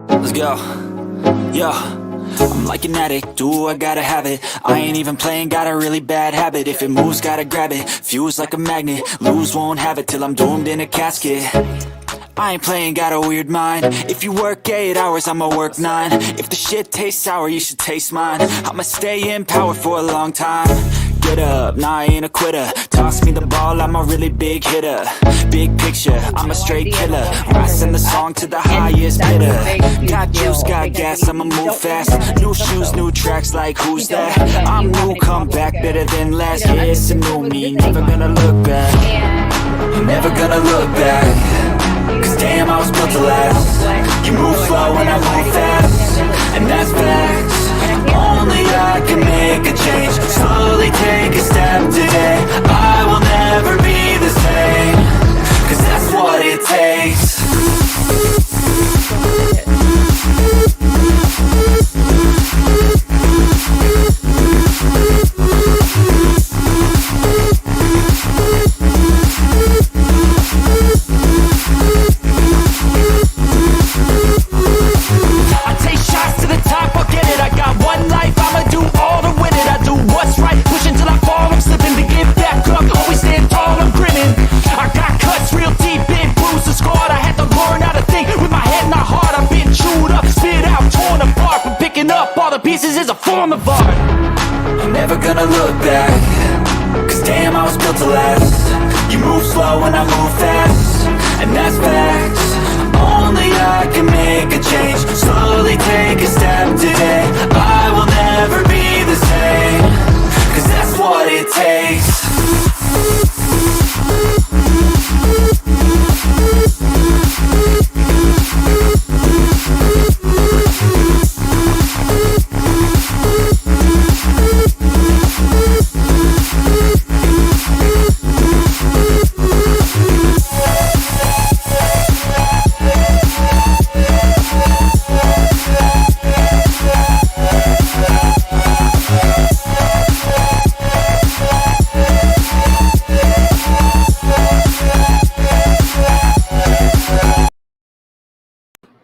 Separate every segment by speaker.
Speaker 1: Let's go. Yo, I'm like an addict, do I gotta have it. I ain't even playing, got a really bad habit. If it moves, gotta grab it, fuse like a magnet. Lose, won't have it till I'm doomed in a casket. I ain't playing, got a weird mind. If you work 8 hours, I'ma work 9. If the shit tastes sour, you should taste mine. I'ma stay in power for a long time. Get up, nah, I ain't a quitter. Toss me the ball, I'm a really big hitter. Big picture, I'm a straight killer. I send the song to the highest bidder. Got juice, got gas, I'ma move fast. New shoes, new tracks, like who's that? I'm new, come back better than last. Yeah, it's a new me, never gonna look back. Never gonna look back. Cause damn, I was built to last. You move slow and I move fast, and that's facts. Only I can make a change. Slowly take a step today. I will never be the same. Cause that's what it takes. I take shots to the top, I'll get it. I got one life, I'ma do all to win it. I do what's right, push until I fall. I'm slipping to get back up, always stand tall, I'm grinning. I got cuts real deep, been bruised and scarred. I had to learn how to think with my head and my heart. I've been chewed up, spit out, torn apart. But picking up all the pieces is a form of art. I'm never gonna look back. Cause damn, I was built to last. You move slow and I move fast, and that's facts. Only I can make a change. Slowly take a step today. I will never be the same. Cause that's what it takes.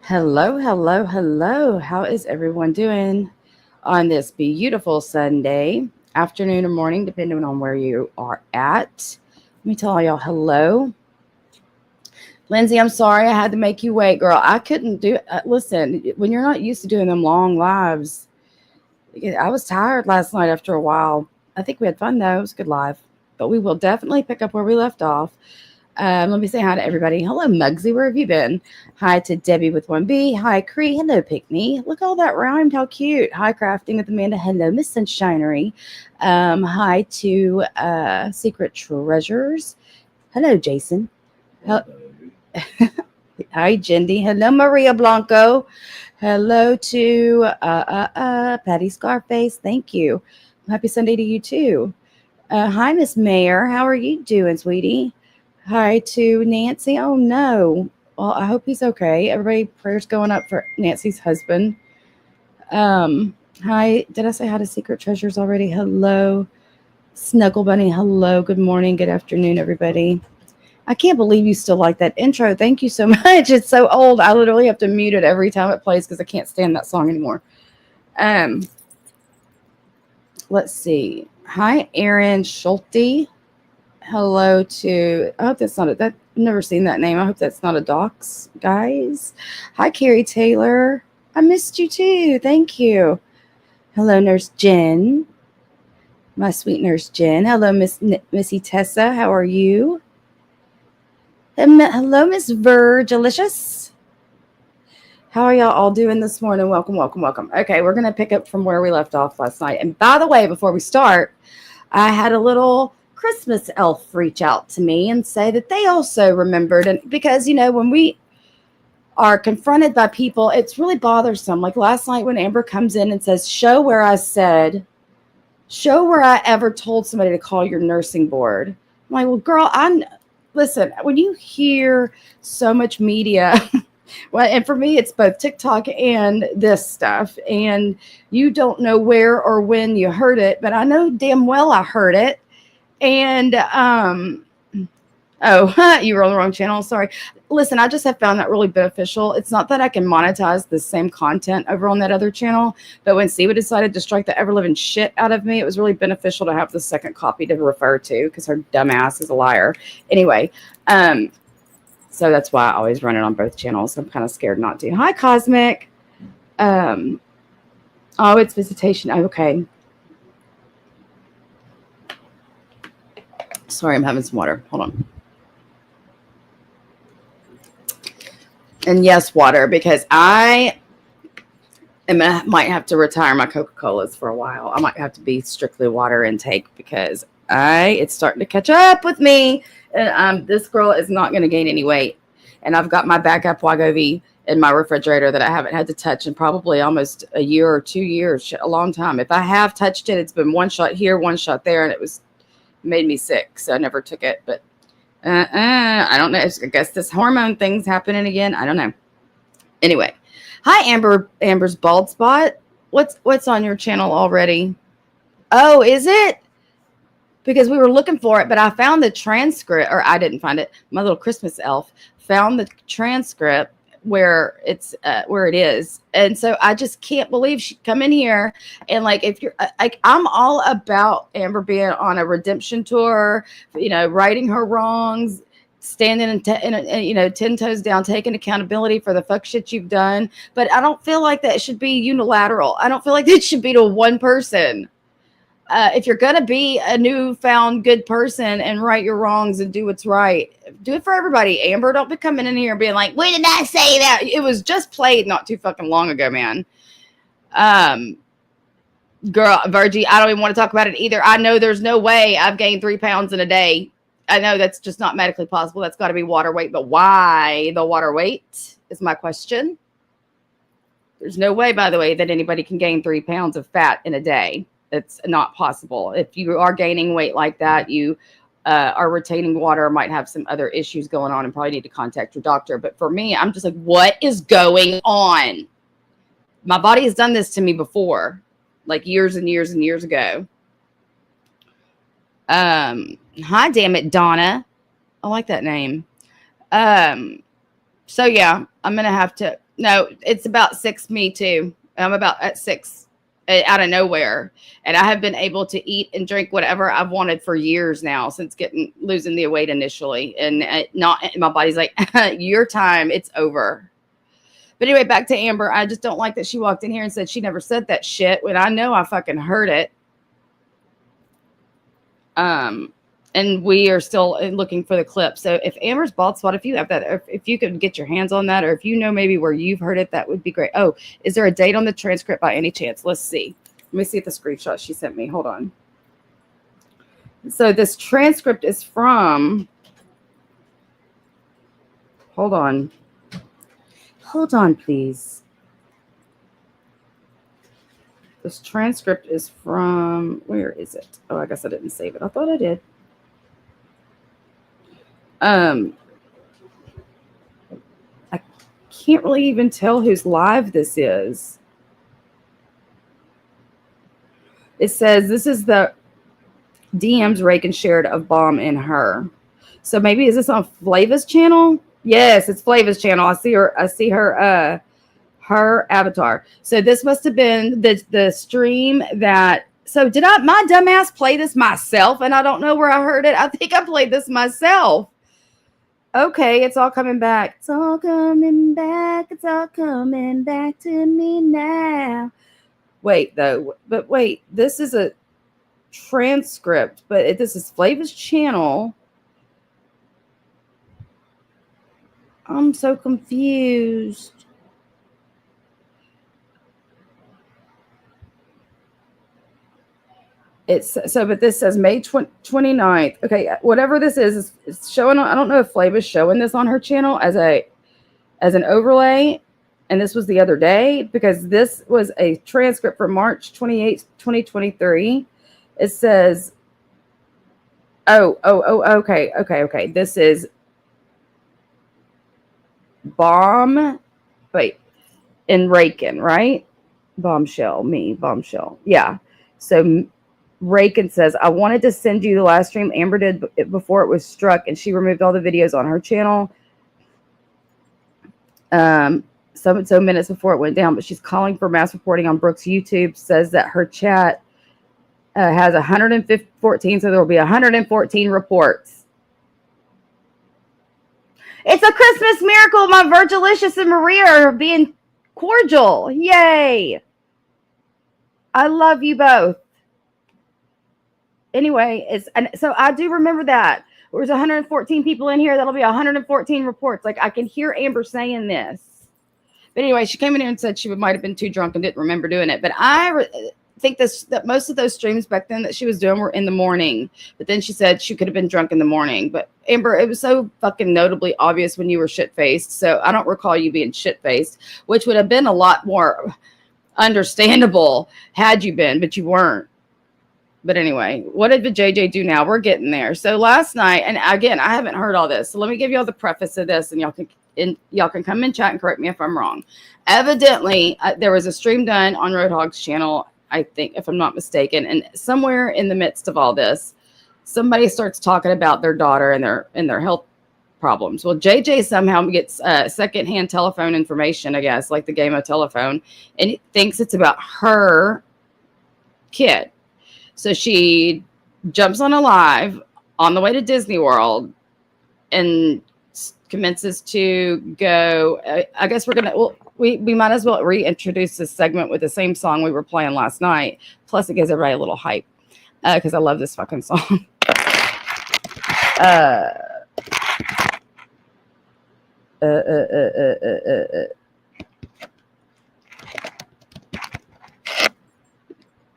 Speaker 2: Hello, hello, hello. How is everyone doing on this beautiful Sunday afternoon or morning, depending on where you are at? Let me tell y'all hello. Lindsay, I'm sorry I had to make you wait, girl. I couldn't do listen, when you're not used to doing them long lives, I was tired last night after a while. I think we had fun, though. It was a good live. But we will definitely pick up where we left off. Let me say hi to everybody. Hello, Muggsy. Where have you been? Hi to Debbie with 1B. Hi, Cree. Hello, Pickney. Look, all that rhymed. How cute. Hi, Crafting with Amanda. Hello, Miss Sunshinery. Hi to Secret Treasures. Hello, Jason. Hi, Jindy. Hello, Maria Blanco. Hello to Patty Scarface. Thank you. Happy Sunday to you, too. Hi, Miss Mayor. How are you doing, sweetie? Hi to Nancy. Oh, no. Well, I hope he's okay. Everybody, prayers going up for Nancy's husband. Hi. Did I say hi to Secret Treasures already? Hello. Snuggle Bunny. Hello. Good morning. Good afternoon, everybody. I can't believe you still like that intro. Thank you so much. It's so old. I literally have to mute it every time it plays because I can't stand that song anymore. Let's see. Hi, Aaron Schulte. Hello to, I hope that's not I've never seen that name. I hope that's not a dox, guys. Hi, Carrie Taylor. I missed you too. Thank you. Hello, Nurse Jen. My sweet Nurse Jen. Hello, Missy Tessa. How are you? Hello, Miss Virgilicious. How are y'all all doing this morning? Welcome, welcome, welcome. Okay, we're going to pick up from where we left off last night. And by the way, before we start, I had a little Christmas elf reach out to me and say that they also remembered. And because, when we are confronted by people, it's really bothersome. Like last night when Amber comes in and says, show where I ever told somebody to call your nursing board. I'm like, well, girl, listen, when you hear so much media, well, and for me, it's both TikTok and this stuff, and you don't know where or when you heard it, but I know damn well I heard it. And Oh, you were on the wrong channel. Sorry. Listen, I just have found that really beneficial. It's not that I can monetize the same content over on that other channel, but when Siwa decided to strike the ever living shit out of me, it was really beneficial to have the second copy to refer to because her dumbass is a liar. Anyway, so that's why I always run it on both channels. I'm kind of scared not to. Hi, Cosmic. Oh, it's visitation. Oh, okay. Sorry, I'm having some water. Hold on. And yes, water, because I might have to retire my Coca-Colas for a while. I might have to be strictly water intake because it's starting to catch up with me. And this girl is not going to gain any weight. And I've got my backup Wegovy in my refrigerator that I haven't had to touch in probably almost a year or 2 years, a long time. If I have touched it, it's been one shot here, one shot there, and it made me sick. So I never took it. But I don't know. I guess this hormone thing's happening again. I don't know. Anyway, hi Amber's bald spot. What's on your channel already? Oh, is it? Because we were looking for it, but I found the transcript, or I didn't find it. My little Christmas elf found the transcript where it is, and so I just can't believe she'd come in here and like if you're like I'm all about Amber being on a redemption tour, righting her wrongs, standing and 10 toes down, taking accountability for the fuck shit you've done. But I don't feel like that should be unilateral. I don't feel like it should be to one person. If you're gonna be a newfound good person and right your wrongs and do what's right, do it for everybody. Amber, don't be coming in here being like, "When did I say that?" It was just played not too fucking long ago, man. Girl, Virgie, I don't even want to talk about it either. I know there's no way I've gained 3 pounds in a day. I know that's just not medically possible. That's got to be water weight. But why the water weight is my question. There's no way, by the way, that anybody can gain 3 pounds of fat in a day. It's not possible. If you are gaining weight like that, you are retaining water, might have some other issues going on and probably need to contact your doctor. But for me, I'm just like, what is going on? My body has done this to me before, like years and years and years ago. Hi, damn it, Donna. I like that name. So yeah, I'm going to have to, no, it's about 6 me too. I'm about at 6 out of nowhere. And I have been able to eat and drink whatever I've wanted for years now since losing the weight initially. And my body's like, your time, it's over. But anyway, back to Amber. I just don't like that she walked in here and said she never said that shit when I know I fucking heard it. And we are still looking for the clip. So if Amber's bald spot, if you have that, if you could get your hands on that, or if you know maybe where you've heard it, that would be great. Oh, is there a date on the transcript by any chance? Let's see. Let me see if the screenshot she sent me. Hold on. So this transcript is from, hold on, please. This transcript is from, where is it? Oh, I guess I didn't save it. I thought I did. I can't really even tell whose live this is. It says this is the DMs Reagan shared of Bomb in her. So maybe is this on Flava's channel? Yes, it's Flava's channel. I see her her avatar. So this must have been the stream that. So did my dumbass play this myself and I don't know where I heard it? I think I played this myself. Okay, it's all coming back. It's all coming back. It's all coming back to me now. Wait, though. But wait, this is a transcript, but this is Flava's channel. I'm so confused. But this says May 29th. Okay, whatever this is, it's showing. I don't know if Flava's showing this on her channel as an overlay, and this was the other day because this was a transcript for March 28th, 2023. It says, okay. This is Bomb, wait, in Ranking, right? Bombshell. Yeah. So Rakin says, I wanted to send you the last stream Amber did before it was struck, and she removed all the videos on her channel. So minutes before it went down, but she's calling for mass reporting on Brooke's YouTube. Says that her chat has 114, so there will be 114 reports. It's a Christmas miracle. My Virgilicious and Maria are being cordial. Yay! I love you both. Anyway, and so I do remember that. There's 114 people in here. That'll be 114 reports. Like, I can hear Amber saying this. But anyway, she came in here and said she might have been too drunk and didn't remember doing it. But I think that most of those streams back then that she was doing were in the morning. But then she said she could have been drunk in the morning. But Amber, it was so fucking notably obvious when you were shit-faced. So I don't recall you being shit-faced, which would have been a lot more understandable had you been, but you weren't. But anyway, what did the JJ do now? We're getting there. So last night, and again, I haven't heard all this. So let me give y'all the preface of this, and y'all can come in chat and correct me if I'm wrong. Evidently, there was a stream done on Roadhog's channel, I think, if I'm not mistaken. And somewhere in the midst of all this, somebody starts talking about their daughter and their health problems. Well, JJ somehow gets secondhand telephone information, I guess, like the game of telephone, and he thinks it's about her kid. So she jumps on a live on the way to Disney World and commences to go. I guess we might as well reintroduce this segment with the same song we were playing last night. Plus, it gives everybody a little hype because I love this fucking song.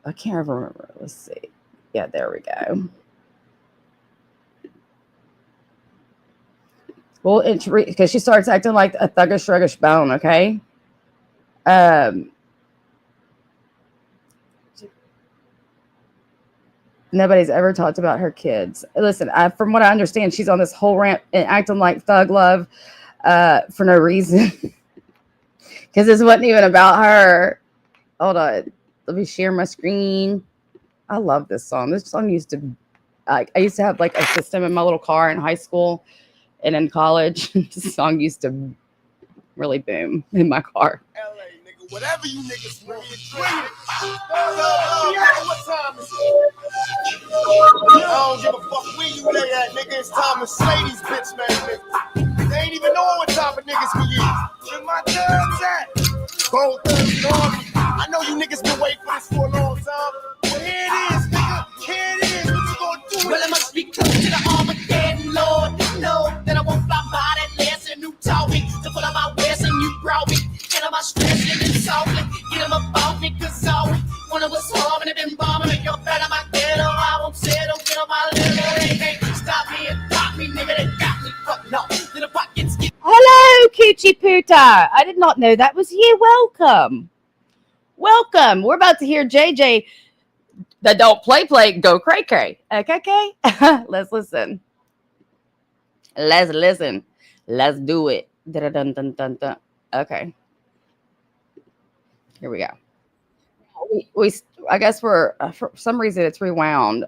Speaker 2: I can't remember. Let's see. Yeah, there we go. Well, because she starts acting like a thuggish, ruggish bone, okay? Nobody's ever talked about her kids. Listen, from what I understand, she's on this whole rant and acting like thug love for no reason. Because this wasn't even about her. Hold on. Let me share my screen. I love this song. This song used to, I used to have like a system in my little car in high school and in college. This song used to really boom in my car.
Speaker 3: LA, nigga, whatever you niggas want to drink. What time is it? I don't give a fuck where you lay at, nigga. It's time to slay these bitch man niggas. They ain't even knowing what type of niggas we is. Where my thugs at? Both thugs on. I know you niggas been waiting for this for a long time. But here it is, nigga. Here it is. What you gonna do? Well, I must be close to the Armageddon, Lord. Know that I won't fly by that lesson. New talking to pull out my wares and you grow me. Get on my stress and softly. Get them about me, cause always one of us harming and been bombing. You're better my ghetto. I won't settle. Get on my little. They can't stop me and pop me, nigga. They got me. Fuck no. Little pockets get.
Speaker 2: Hello, Coochie Poota. I did not know that was you. Welcome. Welcome. We're about to hear JJ. That don't play, go cray cray. Okay. Let's listen. Let's listen. Let's do it. Dun, dun, dun, dun. Okay. Here we go. We I guess we're for some reason it's rewound.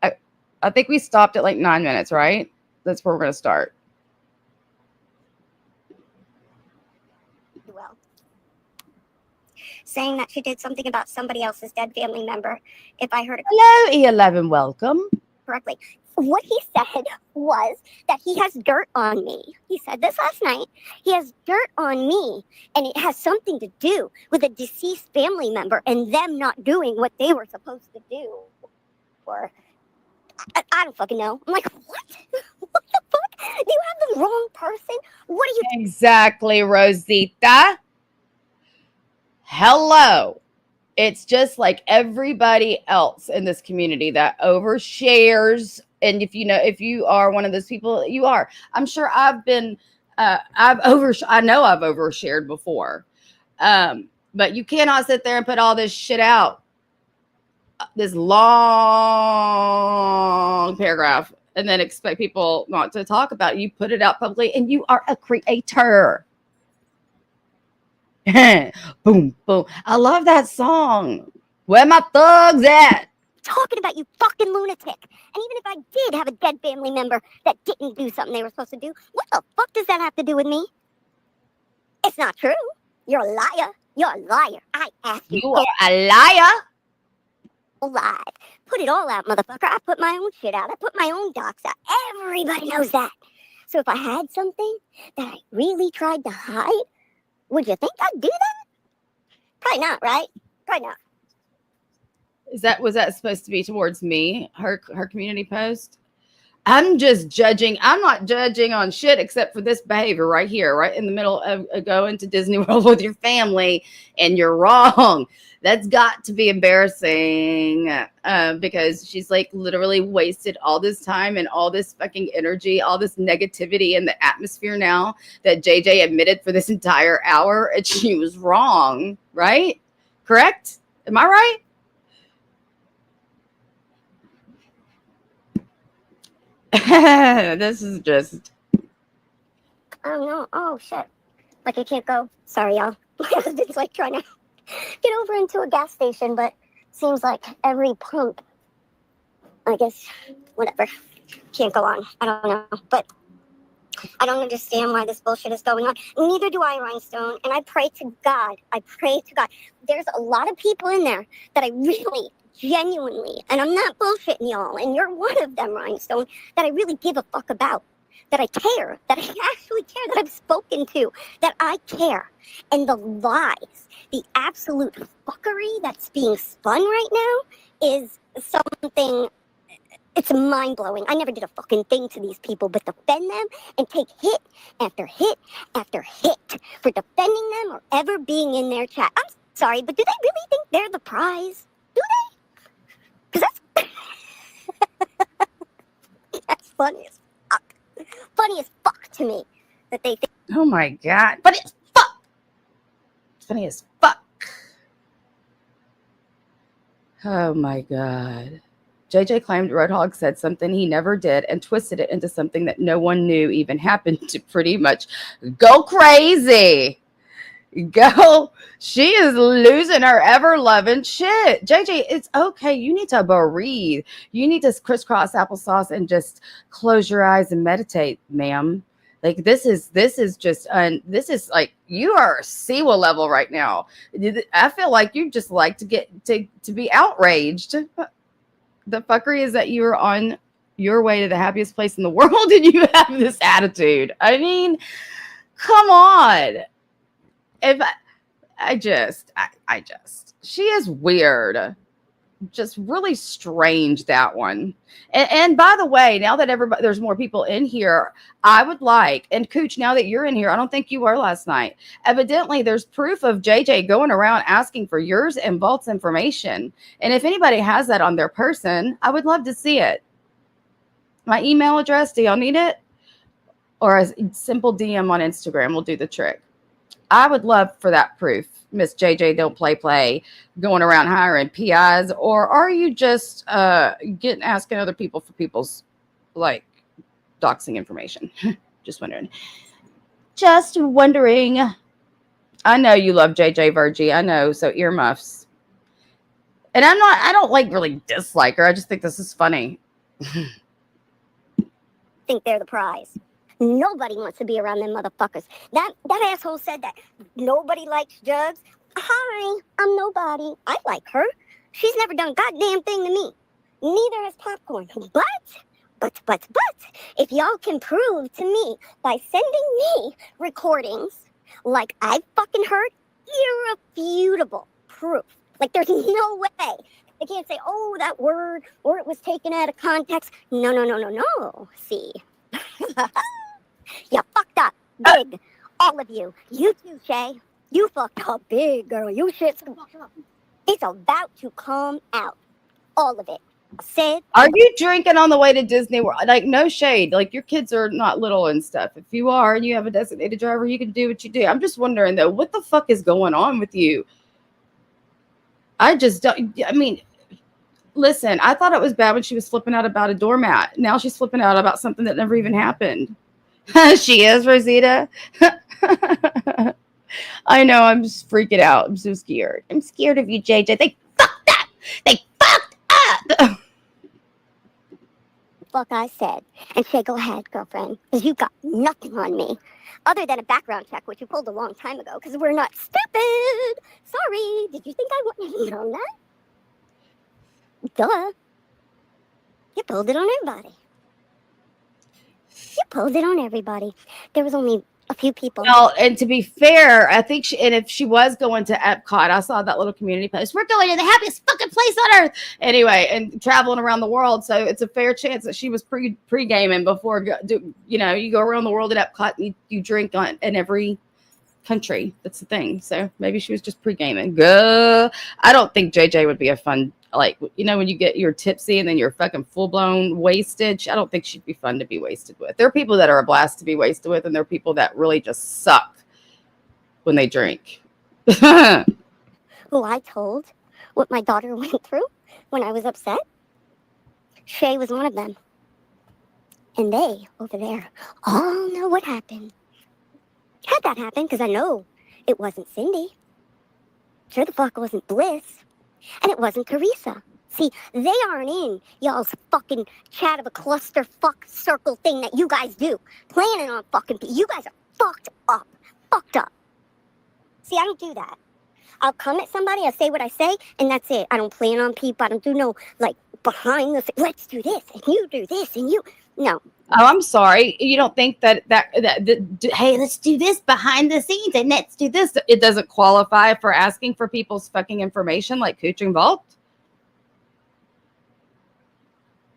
Speaker 2: I think we stopped at like 9 minutes, right? That's where we're gonna start.
Speaker 4: Well, saying that she did something about somebody else's dead family member. If I heard it
Speaker 2: Hello, E11. Welcome.
Speaker 4: correctly, what he said was that he has dirt on me. He said this last night. He has dirt on me, and it has something to do with a deceased family member and them not doing what they were supposed to do. Or I don't fucking know. I'm like, what? What the fuck? You have the wrong person. What are you?
Speaker 2: Exactly, Rosita. Hello. It's just like everybody else in this community that overshares. And if you are one of those people, you are. I'm sure I've been, I know I've overshared before. But you cannot sit there and put all this shit out, this long paragraph, and then expect people not to talk about it. You put it out publicly, and you are a creator. Boom, boom. I love that song. Where my thugs at?
Speaker 4: talking about, you fucking lunatic. And even if I did have a dead family member that didn't do something they were supposed to do, what the fuck does that have to do with me? It's not true. You're a liar. You're a liar. I asked you.
Speaker 2: You are a liar.
Speaker 4: Live. Put it all out, motherfucker. I put my own shit out. I put my own docs out. Everybody knows that. So if I had something that I really tried to hide, would you think I'd do that? Probably not, right? Probably not.
Speaker 2: Was that supposed to be towards me? Her community post? I'm just judging. I'm not judging on shit except for this behavior right here, right in the middle of going to Disney World with your family, and you're wrong. That's got to be embarrassing because she's like literally wasted all this time and all this fucking energy, all this negativity in the atmosphere now that JJ admitted for this entire hour, and she was wrong, right? Correct? Am I right? This is just.
Speaker 4: I don't know. Oh, shit. Like, I can't go. Sorry, y'all. My husband's like trying to get over into a gas station, but seems like every pump, I guess, whatever, can't go on. I don't know. But I don't understand why this bullshit is going on. Neither do I, Rhinestone. And I pray to God. There's a lot of people in there that I really, genuinely, and I'm not bullshitting y'all, and you're one of them, Rhinestone, that I really give a fuck about, that I care, that I actually care, that I've spoken to, that I care. And the lies, the absolute fuckery that's being spun right now is something, it's mind-blowing. I never did a fucking thing to these people but defend them and take hit after hit after hit for defending them or ever being in their chat. I'm sorry, but do they really think they're the prize? Do they? Because that's funny as fuck. Funny as fuck to me that they think.
Speaker 2: Oh my God. Funny as fuck. Funny as fuck. Oh my God. JJ claimed Roadhog said something he never did and twisted it into something that no one knew even happened to pretty much go crazy. Go. She is losing her ever-loving shit. JJ, it's okay. You need to breathe. You need to crisscross applesauce and just close your eyes and meditate, ma'am. Like this is just this is like you are SeaWorld level right now. I feel like you just like to get to be outraged. The fuckery is that you're on your way to the happiest place in the world and you have this attitude. I mean, come on. If I just, she is weird. Just really strange, that one. And by the way, now that there's more people in here, I would like, and Cooch, now that you're in here, I don't think you were last night. Evidently, there's proof of JJ going around asking for yours and Vault's information. And if anybody has that on their person, I would love to see it. My email address, do y'all need it? Or a simple DM on Instagram will do the trick. I would love for that proof. Miss JJ don't play going around hiring PIs, or are you just asking other people for people's like doxing information? Just wondering. I know you love JJ Virgie. I know, so earmuffs. And I don't like really dislike her. I just think this is funny.
Speaker 4: Think they're the prize. Nobody wants to be around them motherfuckers. That asshole said that nobody likes Jugs. Hi, I'm nobody. I like her. She's never done a goddamn thing to me. Neither has Popcorn. But, if y'all can prove to me by sending me recordings like I fucking heard, irrefutable proof. Like there's no way. They can't say, oh, that word, or it was taken out of context. No. See. You fucked up big, all of you. You too, Shay. You fucked up big, girl. You shit's it's about to come out. All of it. Sid.
Speaker 2: Are you drinking on the way to Disney World? Like, no shade. Like, your kids are not little and stuff. If you are and you have a designated driver, you can do what you do. I'm just wondering, though, what the fuck is going on with you? I just don't. I mean, listen, I thought it was bad when she was flipping out about a doormat. Now she's flipping out about something that never even happened. She is, Rosita. I know, I'm just freaking out. I'm so scared. I'm scared of you, JJ. They fucked up. They fucked up.
Speaker 4: Fuck I said. And say, go ahead, girlfriend, because you got nothing on me. Other than a background check, which you pulled a long time ago, because we're not stupid. Sorry, did you think I wouldn't have known that? Duh. You pulled it on everybody. You pulled it on everybody. There was only a few people.
Speaker 2: Well, and to be fair, I think and if she was going to Epcot, I saw that little community post. We're going to the happiest fucking place on earth. Anyway, and traveling around the world, so it's a fair chance that she was pre-gaming before. You know, you go around the world at Epcot, and you drink in every country. That's the thing. So maybe she was just pre-gaming. Go. I don't think JJ would be a fun, like, you know, when you get your tipsy and then you're fucking full-blown wasted. I don't think she'd be fun to be wasted with. There are people that are a blast to be wasted with, and there are people that really just suck when they drink.
Speaker 4: Who I told what my daughter went through when I was upset. Shay was one of them. And they, over there, all know what happened. How'd that happen? Because I know it wasn't Cindy. Sure the fuck wasn't Bliss. And it wasn't Teresa. See, they aren't in y'all's fucking chat of a cluster fuck circle thing that you guys do. Planning on fucking you guys are fucked up. Fucked up. See, I don't do that. I'll come at somebody, I say what I say, and that's it. I don't plan on people. I don't do no, like, behind the let's do this, and you do this, and you... No.
Speaker 2: Oh, I'm sorry. You don't think that hey, let's do this behind the scenes and let's do this. It doesn't qualify for asking for people's fucking information like Cooching Vault?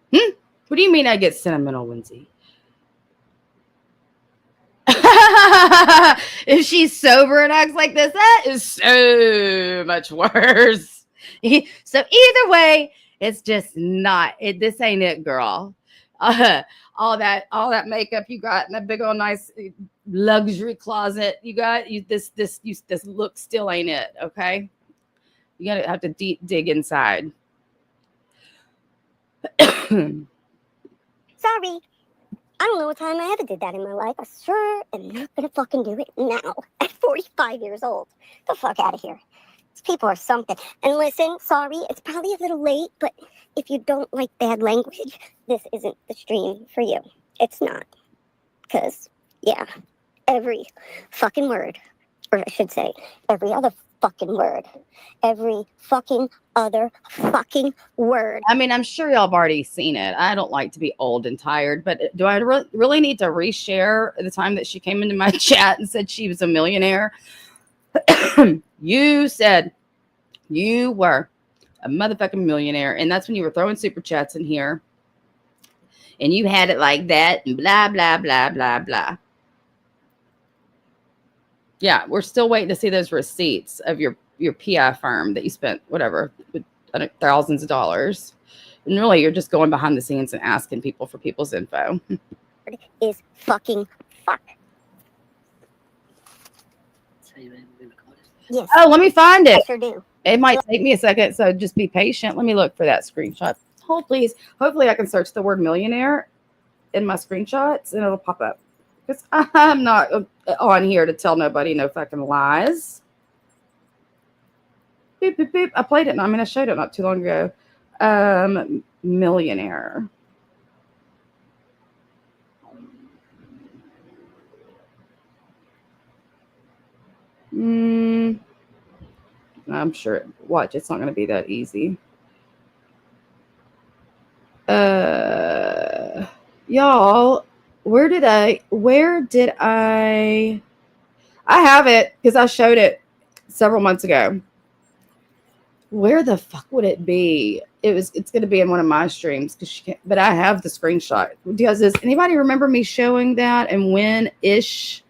Speaker 2: What do you mean I get sentimental, Lindsay? If she's sober and acts like this, that is so much worse. So either way, it's just not it. This ain't it, girl. All that makeup you got in that big old nice luxury closet you got, this look still ain't it. Okay, you gotta have to deep dig inside.
Speaker 4: Sorry, I don't know what time I ever did that in my life. I sure am not gonna fucking do it now at 45 years old. The fuck out of here. These people are something. And listen, sorry, it's probably a little late, but if you don't like bad language, this isn't the stream for you. It's not. Because, yeah, every fucking word, or I should say, every other fucking word, every fucking other fucking word.
Speaker 2: I mean, I'm sure y'all have already seen it. I don't like to be old and tired, but do I really need to reshare the time that she came into my chat and said she was a millionaire? You said you were a motherfucking millionaire, and that's when you were throwing super chats in here, and you had it like that, and blah blah blah blah blah. Yeah, we're still waiting to see those receipts of your PI firm that you spent whatever thousands of dollars, and really you're just going behind the scenes and asking people for people's info.
Speaker 4: Is fucking fuck. Yes.
Speaker 2: Oh, let me find it.
Speaker 4: I sure do.
Speaker 2: It might take me a second, so just be patient. Let me look for that screenshot. Hold, please. Hopefully, I can search the word millionaire in my screenshots, and it'll pop up. Because I'm not on here to tell nobody no fucking lies. Beep, beep, beep. I played it. I mean, I showed it not too long ago. Millionaire. I'm sure. Watch, it's not going to be that easy. Y'all, where did I have it because I showed it several months ago. Where the fuck would it be? It's going to be in one of my streams because she can't, but I have the screenshot. Does anybody remember me showing that and when-ish?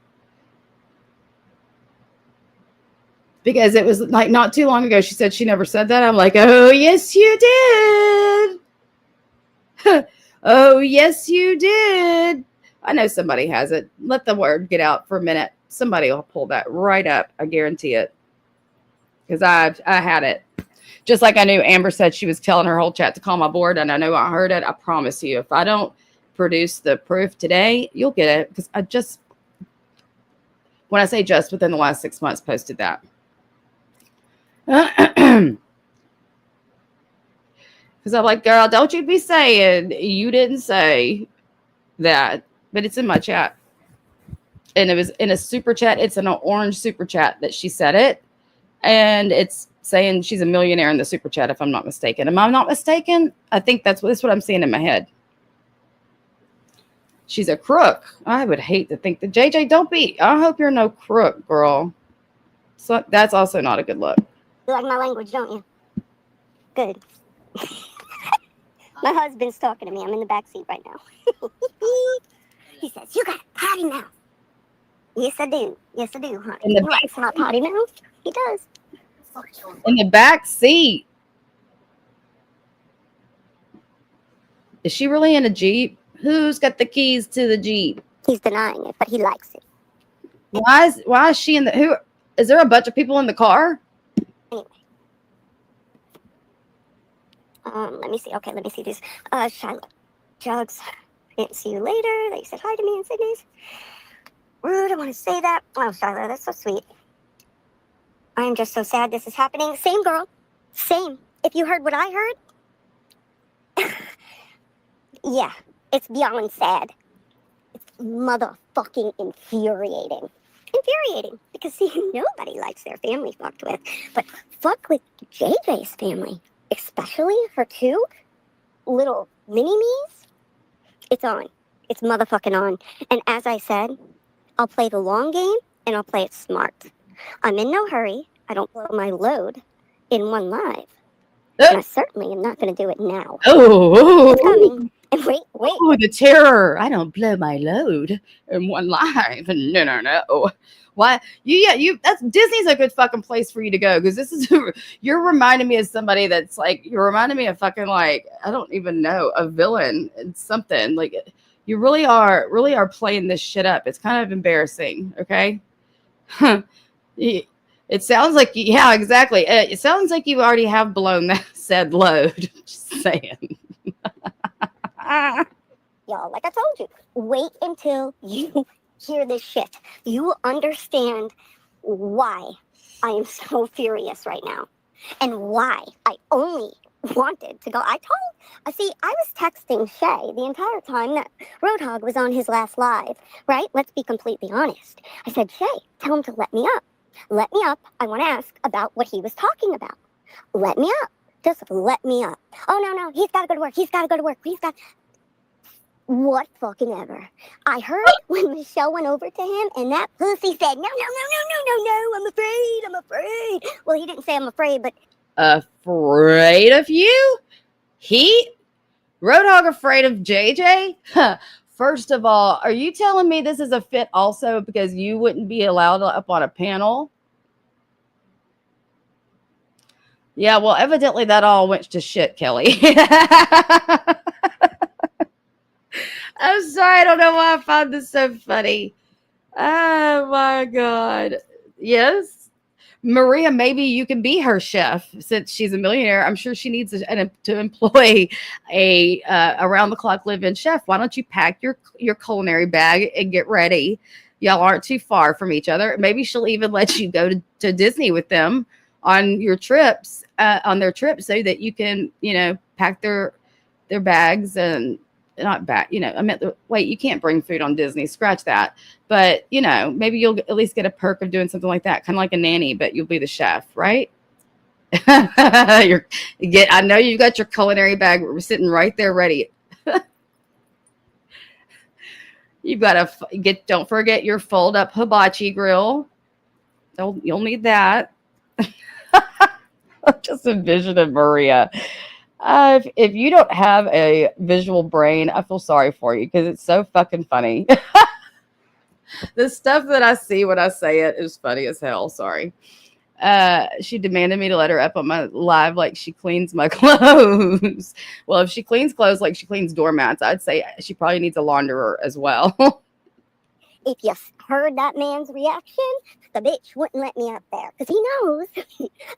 Speaker 2: Because it was like not too long ago. She said she never said that. I'm like, oh, yes, you did. Oh, yes, you did. I know somebody has it. Let the word get out for a minute. Somebody will pull that right up. I guarantee it. Because I had it. Just like I knew Amber said she was telling her whole chat to call my board. And I know I heard it. I promise you, if I don't produce the proof today, you'll get it. Because I just, when I say just, within the last 6 months, posted that. Because I'm like, girl, don't you be saying you didn't say that. But it's in my chat. And it was in a super chat. It's in an orange super chat that she said it. And it's saying she's a millionaire in the super chat, if I'm not mistaken. Am I not mistaken? I think that's what I'm seeing in my head. She's a crook. I would hate to think that JJ, don't be. I hope you're no crook, girl. So that's also not a good look.
Speaker 4: You like my language, don't you? Good. My husband's talking to me. I'm in the back seat right now. He says, you got a potty mouth. Yes, I do. Yes, I do, honey. He likes my potty mouth. He does.
Speaker 2: In the back seat. Is she really in a Jeep? Who's got the keys to the Jeep?
Speaker 4: He's denying it, but he likes it.
Speaker 2: Why is she in the who? Is there a bunch of people in the car?
Speaker 4: Anyway. Let me see. Okay, let me see these. Charlotte. Jugs. Can't see you later. They said hi to me in Sydney's. Rude, I want to say that. Oh, Charlotte, that's so sweet. I am just so sad this is happening. Same girl. Same. If you heard what I heard. Yeah, it's beyond sad. It's motherfucking infuriating. Infuriating. Because, see, nobody likes their family fucked with. But fuck with JJ's family. Especially her two little mini-me's. It's on. It's motherfucking on. And as I said, I'll play the long game and I'll play it smart. I'm in no hurry. I don't blow my load in one live. And I certainly am not going to do it now.
Speaker 2: Oh,
Speaker 4: it's coming. And wait.
Speaker 2: Oh, the terror. I don't blow my load in one live. No. Why? That's Disney's a good fucking place for you to go. Because this is, you're reminding me of somebody that's like, you're reminding me of fucking like, I don't even know, a villain and something. Like, you really are playing this shit up. It's kind of embarrassing. Okay. It sounds like, yeah, exactly. It sounds like you already have blown that said load. Just saying.
Speaker 4: Y'all, like I told you, wait until you hear this shit. You will understand why I am so furious right now and why I only wanted to go. I was texting Shay the entire time that Roadhog was on his last live, right? Let's be completely honest. I said, Shay, tell him to let me up. Let me up. I want to ask about what he was talking about. Let me up. Just let me up. Oh, no. He's got to go to work. What fucking ever. I heard when Michelle went over to him and that pussy said, no. I'm afraid. Well, he didn't say I'm afraid, but.
Speaker 2: Afraid of you? Roadhog afraid of JJ? First of all, are you telling me this is a fit also because you wouldn't be allowed up on a panel? Yeah, well, evidently that all went to shit, Kelly. I'm sorry. I don't know why I found this so funny. Oh, my God. Yes. Maria, maybe you can be her chef since she's a millionaire. I'm sure she needs to employ a around-the-clock live-in chef. Why don't you pack your culinary bag and get ready? Y'all aren't too far from each other. Maybe she'll even let you go to Disney with them on your trips, on their trips, so that you can, pack their bags and not bad. I meant wait, you can't bring food on Disney. Scratch that. But, maybe you'll at least get a perk of doing something like that, kind of like a nanny, but you'll be the chef, right? I know you've got your culinary bag sitting right there ready. You've got to don't forget your fold up hibachi grill. You'll need that. Just envisioning Maria. If you don't have a visual brain, I feel sorry for you because it's so fucking funny. The stuff that I see when I say it is funny as hell. Sorry. She demanded me to let her up on my live like she cleans my clothes. Well, if she cleans clothes like she cleans doormats, I'd say she probably needs a launderer as well.
Speaker 4: If you heard that man's reaction, the bitch wouldn't let me up there because he knows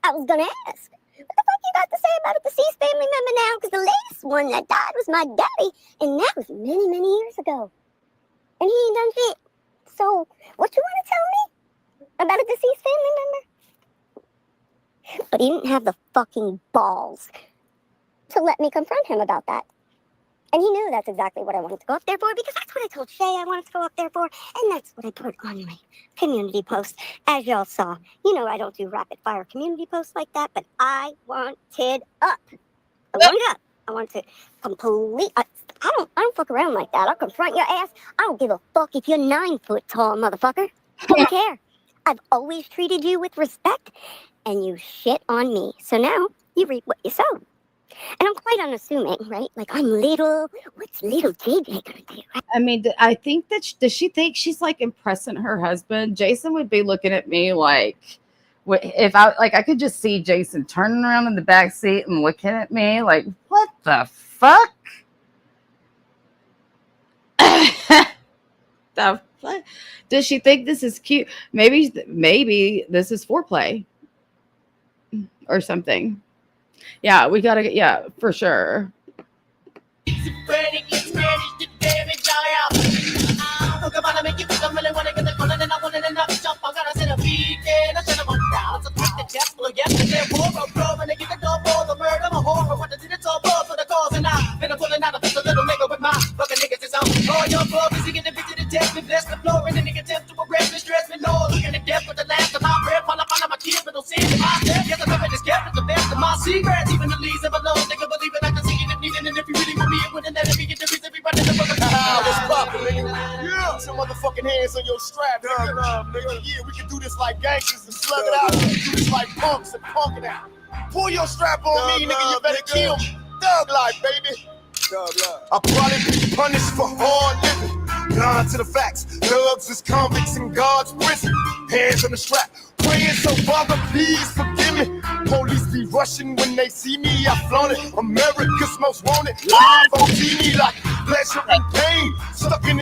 Speaker 4: I was going to ask. What the fuck you got to say about a deceased family member now? Because the latest one that died was my daddy, and that was many, many years ago. And he ain't done shit. So, what you want to tell me about a deceased family member? But he didn't have the fucking balls to let me confront him about that. And he knew that's exactly what I wanted to go up there for, because that's what I told Shay I wanted to go up there for. And that's what I put on my community post. As y'all saw, you know I don't do rapid fire community posts like that, but I wanted up. I wanted up. I want to I don't fuck around like that. I'll confront your ass. I don't give a fuck if you're 9 foot tall, motherfucker. Don't care. I've always treated you with respect, and you shit on me. So now you reap what you sow. And I'm quite unassuming, right? Like, I'm little. What's little JJ gonna do? Right?
Speaker 2: I mean, I think that does she think she's like impressing her husband? Jason would be looking at me like, if I could just see Jason turning around in the back seat and looking at me like, what the fuck? The fuck? Does she think this is cute? Maybe this is foreplay or something. Yeah, we gotta get, yeah, for sure.
Speaker 3: Yeah, some motherfucking hands on your strap, nigga. Yeah, we can do this like gangsters and slug it out. We can do this like punks and punking out. Pull your strap on me, nigga. You better kill me. Thug life, baby. I'll probably be punished for hard living. Blind to the facts. Thugs is convicts in God's prison. Hands on the strap. Praying so Father, please forgive me. Police be rushing when they see me. I flaunt it. America's most wanted. Live on TV like pleasure and pain. Stuck in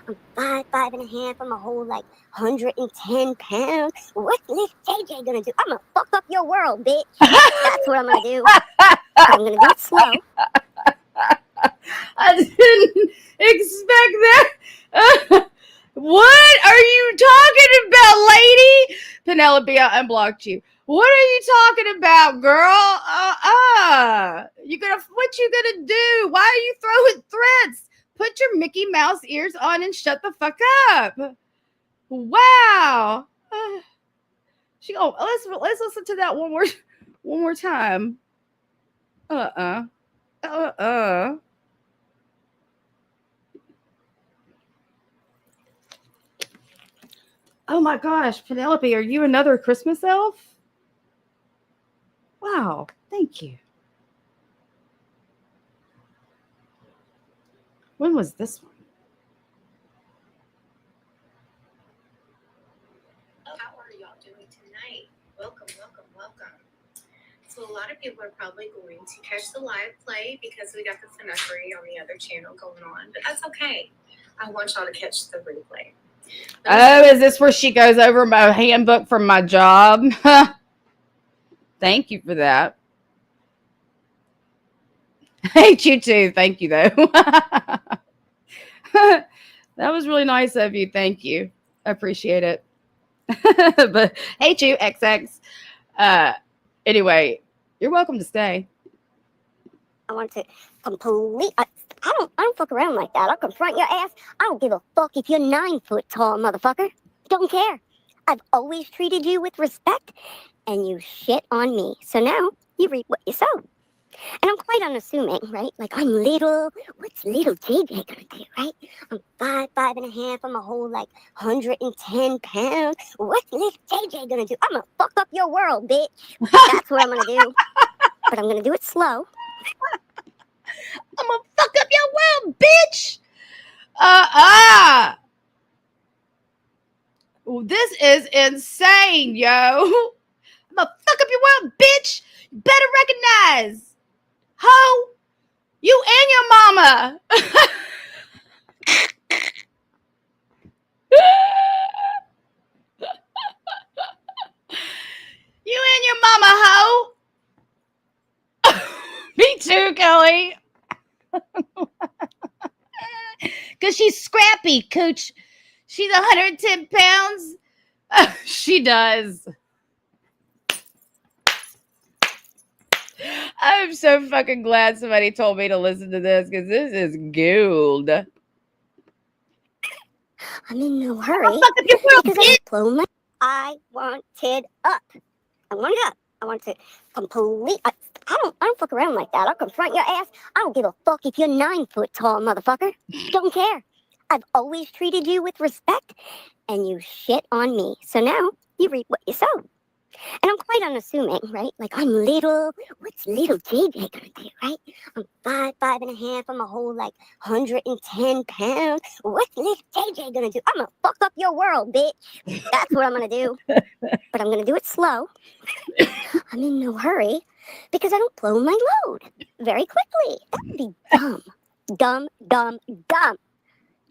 Speaker 4: I'm 5'5.5". I'm a whole like 110 pounds. What's this JJ gonna do? I'm gonna fuck up your world, bitch. That's what I'm gonna do. I'm gonna do it slow.
Speaker 2: I didn't expect that. What are you talking about, lady? Penelope, I unblocked you. What are you talking about, girl? What you gonna do? Why are you throwing threats? Put your Mickey Mouse ears on and shut the fuck up. Wow. Let's listen to that one more time. Oh my gosh, Penelope, are you another Christmas elf? Wow, thank you. When was this one?
Speaker 5: How are y'all doing tonight? Welcome. So a lot of people are probably going to catch the live play because we got the finesse on the other channel going on, but that's okay. I want y'all to catch the replay.
Speaker 2: Oh, is this where she goes over my handbook from my job? Thank you for that. I hate you too. Thank you, though. That was really nice of you. Thank you. I appreciate it. But hate you, XX. Anyway, you're welcome to stay.
Speaker 4: I want to I don't fuck around like that. I'll confront your ass. I don't give a fuck if you're 9 foot tall, motherfucker. Don't care. I've always treated you with respect, and you shit on me. So now you reap what you sow. And I'm quite unassuming, right? Like, I'm little. What's little JJ gonna do, right? I'm 5'5.5". I'm a whole like 110 pounds. What's little JJ gonna do? I'm gonna fuck up your world, bitch. That's what I'm gonna do. But I'm gonna do it slow.
Speaker 2: I'm gonna fuck up your world, bitch. This is insane, yo. I'm gonna fuck up your world, bitch. You better recognize. Ho, you and your mama. You and your mama, ho. Me too, Kelly. Because she's scrappy, Cooch. She's 110 pounds. She does. I'm so fucking glad somebody told me to listen to this because this is gold.
Speaker 4: I'm in no hurry
Speaker 2: Fuck up your world,
Speaker 4: because I
Speaker 2: bitch.
Speaker 4: don't blow my. I wanted up. I wanted up. I want to complete. I don't fuck around like that. I'll confront your ass. I don't give a fuck if you're 9 foot tall, motherfucker. Don't care. I've always treated you with respect, and you shit on me. So now you reap what you sow. And I'm quite unassuming, right? Like, I'm little. What's little JJ gonna do, right? I'm 5'5.5". I'm a whole, 110 pounds. What's little JJ gonna do? I'm gonna fuck up your world, bitch. That's what I'm gonna do. But I'm gonna do it slow. I'm in no hurry because I don't blow my load very quickly. That would be dumb. Dumb, dumb, dumb.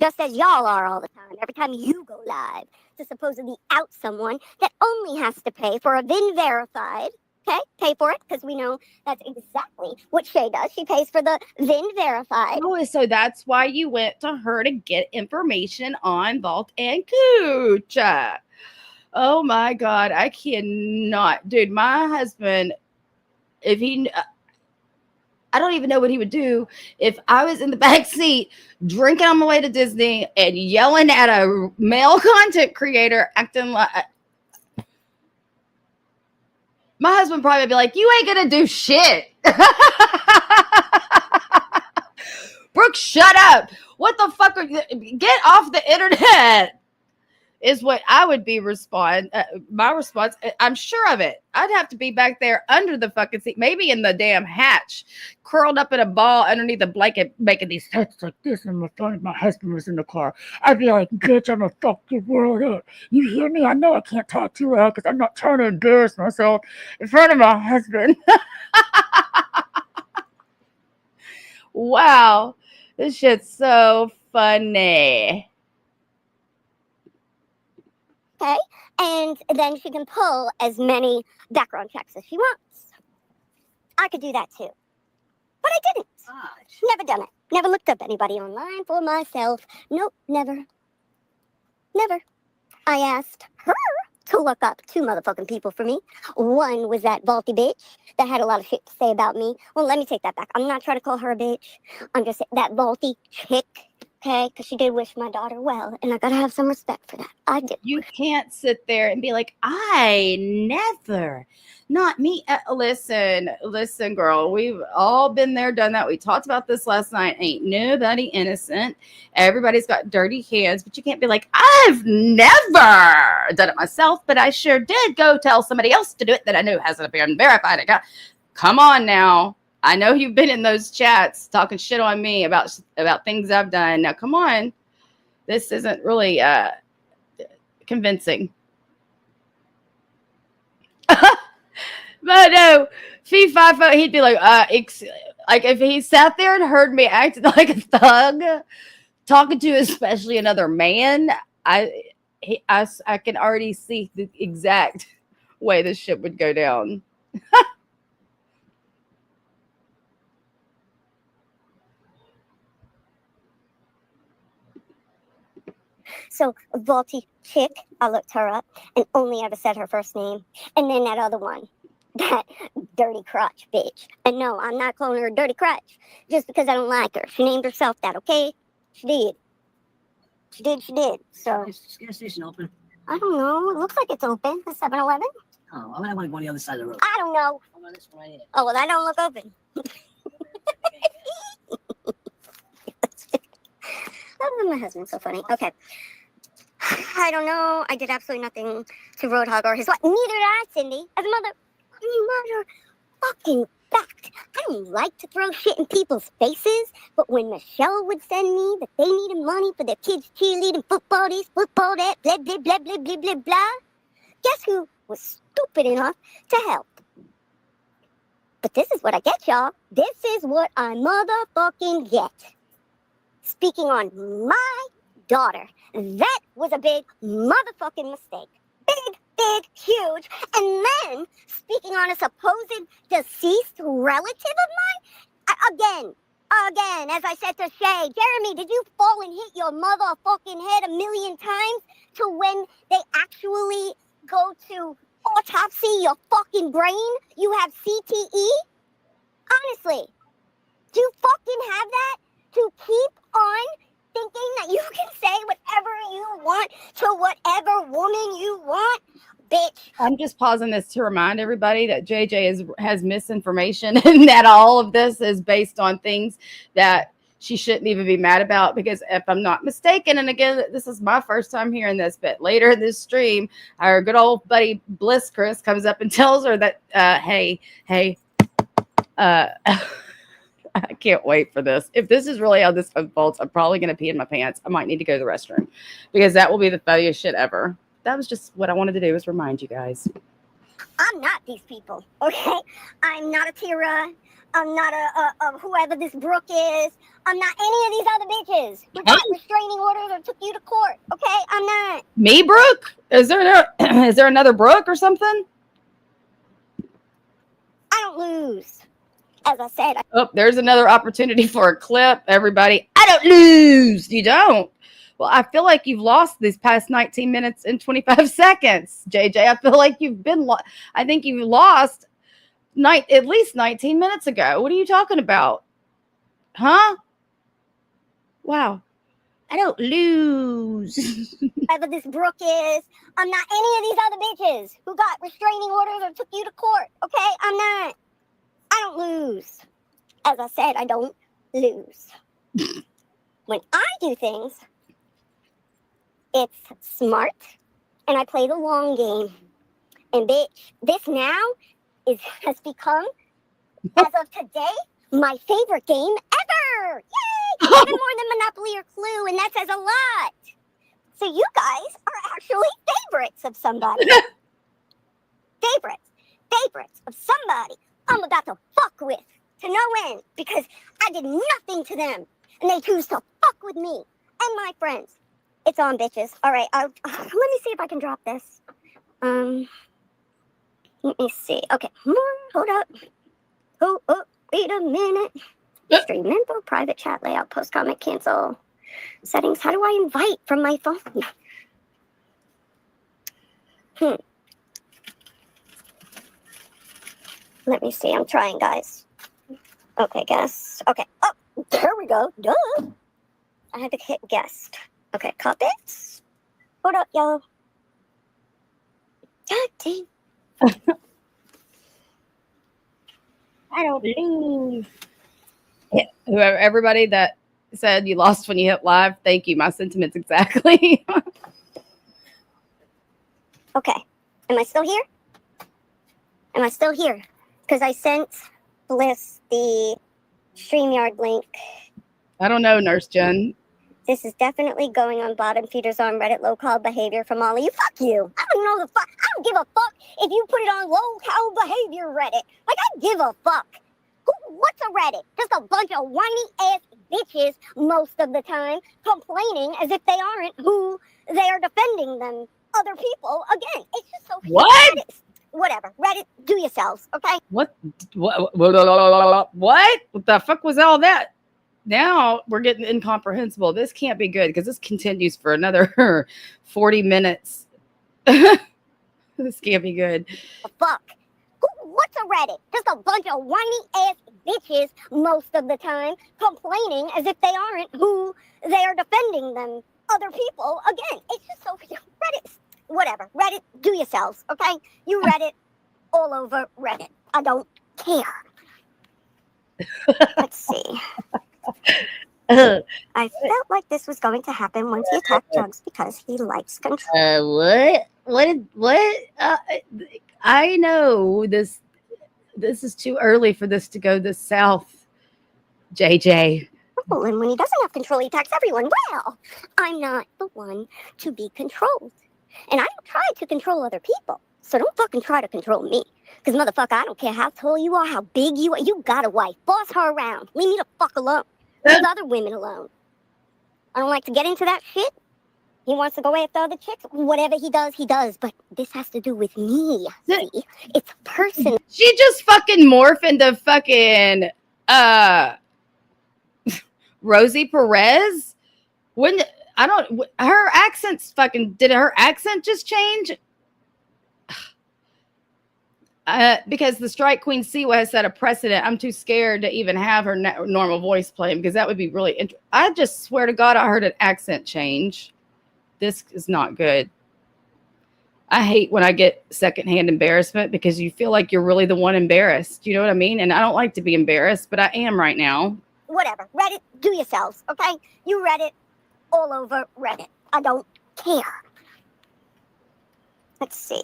Speaker 4: Just as y'all are all the time, every time you go live to supposedly out someone that only has to pay for a VIN verified. Okay, pay for it because we know that's exactly what Shay does. She pays for the VIN verified.
Speaker 2: Oh, so that's why you went to her to get information on Vault and Cooch. Oh my God, I cannot. Dude, my husband, if he, I don't even know what he would do if I was in the back seat drinking on my way to Disney and yelling at a male content creator acting like. My husband probably would be like, "You ain't gonna do shit." Brooke, shut up. What the fuck are you? Get off the internet. Is what I would be my response. I'm sure of it. I'd have to be back there under the fucking seat, maybe in the damn hatch, curled up in a ball underneath a blanket, making these sounds like this. And my phone, my husband was in the car. I'd be like, "Bitch, I'm gonna fuck your world up. You hear me? I know I can't talk too loud because I'm not trying to embarrass myself in front of my husband." Wow, this shit's so funny.
Speaker 4: Okay, and then she can pull as many background checks as she wants. I could do that too, but I didn't. Never done it. Never looked up anybody online for myself. Nope, never. Never. I asked her to look up 2 motherfucking people for me. One was that vaulty bitch that had a lot of shit to say about me. Well, let me take that back. I'm not trying to call her a bitch. I'm just saying that vaulty chick. Okay, because she did wish my daughter well, and I gotta have some respect for that. I did.
Speaker 2: You can't sit there and be like, "I never, not me." Listen, girl. We've all been there, done that. We talked about this last night. Ain't nobody innocent. Everybody's got dirty hands, but you can't be like, "I've never done it myself, but I sure did go tell somebody else to do it that I knew hasn't been verified." Come on now. I know you've been in those chats talking shit on me about things I've done. Now, come on. This isn't really convincing. But no, fee fi fo, he'd be like, like if he sat there and heard me acting like a thug, talking to especially another man, I can already see the exact way this shit would go down.
Speaker 4: So, vaulty chick, I looked her up and only ever said her first name. And then that other one, that dirty crotch bitch. And no, I'm not calling her a dirty crotch just because I don't like her. She named herself that, okay? She did. She did. So,
Speaker 6: Is the gas station open?
Speaker 4: I don't know. It looks like it's open. The 7-Eleven?
Speaker 6: Oh, I want to go on the other side of the road.
Speaker 4: I don't know.
Speaker 6: Oh, this one right here.
Speaker 4: Oh, well, that don't look open. Oh, my husband's so funny. Okay. I don't know. I did absolutely nothing to Roadhog or his wife. Neither did I, Cindy. As a mother fucking fact. I don't like to throw shit in people's faces, but when Michelle would send me that they needed money for their kids' cheerleading, football this, football that, blah, blah, blah, blah, blah, blah, blah, guess who was stupid enough to help? But this is what I get, y'all. This is what I motherfucking get. Speaking on my daughter, that was a big motherfucking mistake. Big, huge. And then, speaking on a supposed deceased relative of mine, again, as I said to Shay, Jeremy, did you fall and hit your motherfucking head 1,000,000 times to when they actually go to autopsy your fucking brain? You have CTE? Honestly, do you fucking have that? To keep on thinking that you can say whatever you want to whatever woman you want? Bitch.
Speaker 2: I'm just pausing this to remind everybody that JJ has misinformation and that all of this is based on things that she shouldn't even be mad about. Because if I'm not mistaken, and again, this is my first time hearing this, but later in this stream, our good old buddy Bliss Chris comes up and tells her that, hey, I can't wait for this. If this is really how this unfolds, I'm probably going to pee in my pants. I might need to go to the restroom because that will be the funniest shit ever. That was just what I wanted to do, was remind you guys.
Speaker 4: I'm not these people, okay? I'm not a Tira. I'm not a whoever this Brooke is. I'm not any of these other bitches who got restraining orders or took you to court, okay? I'm not.
Speaker 2: Me, Brooke? Is there another Brooke or something?
Speaker 4: I don't lose. As I said,
Speaker 2: Oh, there's another opportunity for a clip, everybody. I don't lose. You don't. Well, I feel like you've lost these past 19 minutes and 25 seconds, JJ. I feel like you've been I think you lost at least 19 minutes ago. What are you talking about? Huh? Wow. I don't lose.
Speaker 4: whoever this Brooke is, I'm not any of these other bitches who got restraining orders or took you to court, okay? I'm not. I don't lose. As I said, I don't lose. When I do things, it's smart, and I play the long game. And bitch, this now has become, as of today, my favorite game ever. Yay! Even more than Monopoly or Clue, and that says a lot. So you guys are actually favorites of somebody. Favorites of somebody I'm about to fuck with to no end because I did nothing to them, and they choose to fuck with me and my friends. It's on, bitches. All right, let me see if I can drop this. Let me see. Okay, hold up. Oh, wait a minute. Stream info, private chat layout, post comment, cancel. Settings. How do I invite from my phone? Let me see. I'm trying, guys. Okay, guess. Okay. Oh, there we go. Duh. I had to hit guest. Okay, comments. Hold up, y'all. God dang. I don't lose.
Speaker 2: Yeah. Whoever, everybody that said you lost when you hit live, thank you. My sentiments exactly.
Speaker 4: Okay. Am I still here? Am I still here? Because I sent Bliss the StreamYard link.
Speaker 2: I don't know, Nurse Jen.
Speaker 4: This is definitely going on bottom feeders on Reddit low cow behavior from all of you. Fuck you. I don't know the fuck. I don't give a fuck if you put it on low cow behavior Reddit. Like, I give a fuck. What's a Reddit? Just a bunch of whiny ass bitches most of the time complaining as if they aren't who they are defending them. Other people. Again, it's just so...
Speaker 2: What?
Speaker 4: Reddit. Whatever. Reddit, do yourselves, okay?
Speaker 2: What the fuck was all that? Now we're getting incomprehensible. This can't be good because this continues for another 40 minutes. This can't be good.
Speaker 4: Fuck. What's a Reddit? Just a bunch of whiny ass bitches most of the time complaining as if they aren't who they are defending them. Other people. Again, it's just so... Reddit. Whatever. Reddit, do yourselves, okay? You Reddit all over Reddit. I don't care. Let's see. I felt like this was going to happen once he attacked Jugs because he likes control.
Speaker 2: What? I know this is too early for this to go this south, JJ.
Speaker 4: And when he doesn't have control, he attacks everyone. Well, I'm not the one to be controlled. And I don't try to control other people. So don't fucking try to control me. Because, motherfucker, I don't care how tall you are, how big you are. You got a wife. Boss her around. Leave me the fuck alone. Leave other women alone. I don't like to get into that shit. He wants to go after other chicks. Whatever he does. But this has to do with me. See? It's personal.
Speaker 2: She just fucking morphed into fucking Rosie Perez. When her accent's fucking, did her accent just change? Because the Strike Queen Siwa has set a precedent. I'm too scared to even have her normal voice playing because that would be really I just swear to God, I heard an accent change. This is not good. I hate when I get secondhand embarrassment because you feel like you're really the one embarrassed. You know what I mean? And I don't like to be embarrassed, but I am right now.
Speaker 4: Whatever. Reddit, do yourselves, okay? You read it all over Reddit. I don't care. Let's see.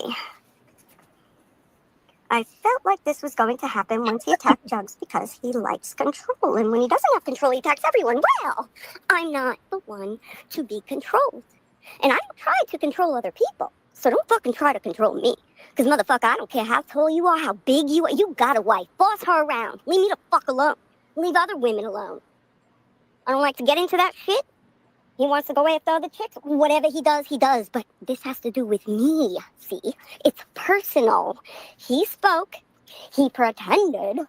Speaker 4: I felt like this was going to happen once he attacked Jugs because he likes control. And when he doesn't have control, he attacks everyone. Well, I'm not the one to be controlled. And I don't try to control other people. So don't fucking try to control me. Because, motherfucker, I don't care how tall you are, how big you are. You got a wife. Boss her around. Leave me the fuck alone. Leave other women alone. I don't like to get into that shit. He wants to go after other chicks. Whatever he does, he does. But this has to do with me, see? It's personal. He spoke. He pretended.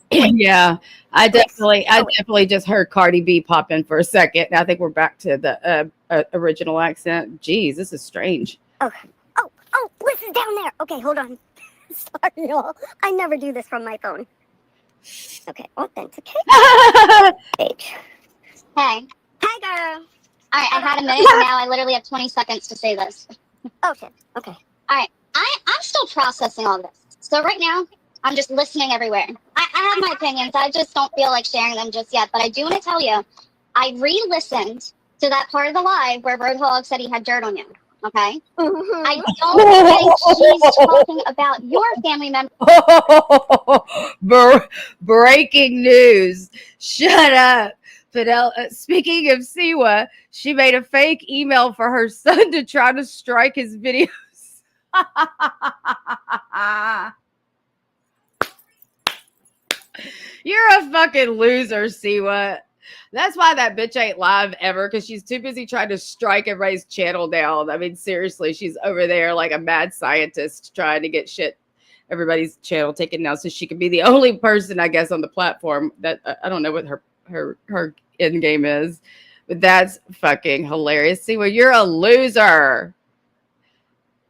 Speaker 2: Yeah, I definitely just heard Cardi B pop in for a second. I think we're back to the original accent. Jeez, this is strange.
Speaker 4: Oh, Liz is down there. Okay, hold on. Sorry, y'all. I never do this from my phone. Okay, authenticate. Page.
Speaker 7: Hey.
Speaker 4: Hi, girl.
Speaker 7: All right, I had a minute, and now I literally have 20 seconds to say this.
Speaker 4: Oh, shit. Okay.
Speaker 7: All right, I'm still processing all this. So right now, I'm just listening everywhere. I have my opinions. I just don't feel like sharing them just yet. But I do want to tell you, I re-listened to that part of the live where Roadhog said he had dirt on you. Okay?
Speaker 4: Mm-hmm.
Speaker 7: I don't think he's talking about your family member.
Speaker 2: Breaking news. Shut up. Fidel, speaking of Siwa, she made a fake email for her son to try to strike his videos. You're a fucking loser, Siwa. That's why that bitch ain't live ever, because she's too busy trying to strike everybody's channel down. I mean, seriously, she's over there like a mad scientist trying to get everybody's channel taken down so she can be the only person, I guess, on the platform that I don't know what her end game is, but that's fucking hilarious. Siwa, you're a loser.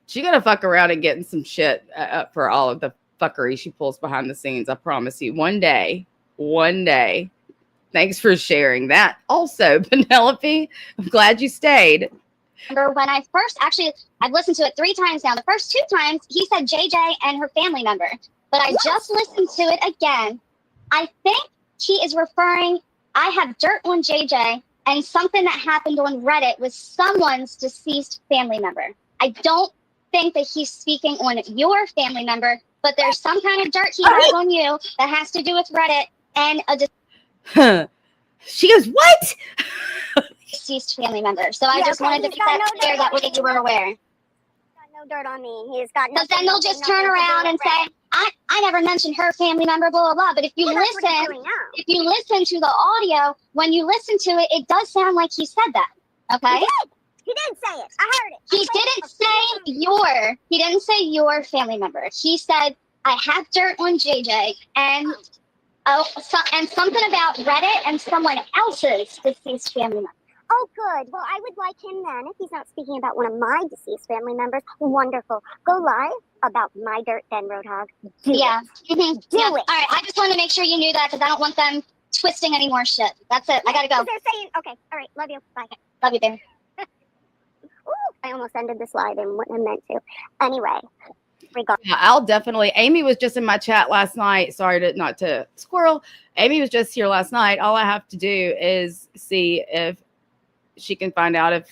Speaker 2: She gonna fuck around and getting some shit up for all of the fuckery she pulls behind the scenes. I promise you. One day. Thanks for sharing that. Also, Penelope, I'm glad you stayed.
Speaker 7: When I first, I've listened to it 3 times now. The first 2 times, he said JJ and her family member. But I just listened to it again. I think he is referring, I have dirt on JJ and something that happened on Reddit with someone's deceased family member. I don't think that he's speaking on your family member, but there's some kind of dirt he has on you that has to do with Reddit and a
Speaker 2: She goes, what?
Speaker 7: deceased family member. So I just wanted to make that clear, that way you were aware.
Speaker 4: He's got no dirt on me. He's got no.
Speaker 7: But then they'll just turn around and say, I never mentioned her family member, blah, blah, blah. But if you listen to the audio, when you listen to it, it does sound like he said that. Okay?
Speaker 4: He did say it. I heard it.
Speaker 7: He didn't say your family member. He said, I have dirt on JJ and and something about Reddit and someone else's deceased family member.
Speaker 4: Oh, good. Well, I would like him then, if he's not speaking about one of my deceased family members. Wonderful. Go live about my dirt then, Roadhog. Do it. Do it.
Speaker 7: All right, I just wanted to make sure you knew that because I don't want them twisting any more shit. That's it. I gotta go.
Speaker 4: They're saying, okay, all right, love you. Bye.
Speaker 7: Love you, baby.
Speaker 4: Ooh, I almost ended this live and wouldn't have meant to. Anyway.
Speaker 2: Yeah, I'll definitely. Amy was just in my chat last night. Sorry not to squirrel. Amy was just here last night. All I have to do is see if she can find out if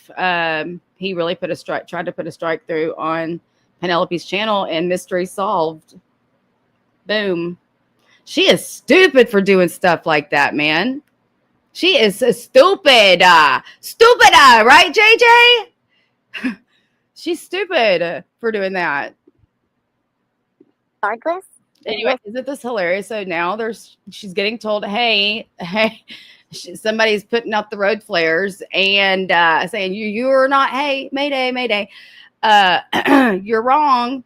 Speaker 2: he really tried to put a strike through on Penelope's channel, and mystery solved. Boom. She is stupid for doing stuff like that, man. She is stupid. Stupid, right, JJ? She's stupid for doing that.
Speaker 4: Regardless.
Speaker 2: Anyway, isn't this hilarious? So now she's getting told, hey, somebody's putting out the road flares and saying you're not. Hey, Mayday, you're wrong.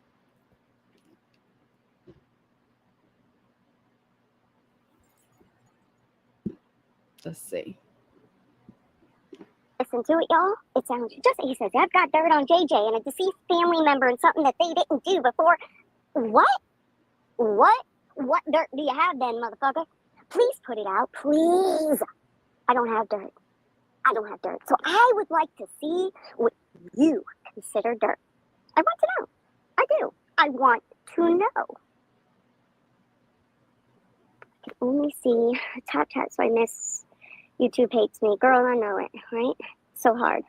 Speaker 2: Let's see.
Speaker 4: Listen to it, y'all. It sounds just. He says, "I've got dirt on JJ and a deceased family member and something that they didn't do before." What? What dirt do you have then, motherfucker? Please put it out, please. I don't have dirt. I don't have dirt. So I would like to see what you consider dirt. I want to know. I do. I want to know. I can only see top chat, so I miss YouTube hates me. Girl, I know it, right? So hard.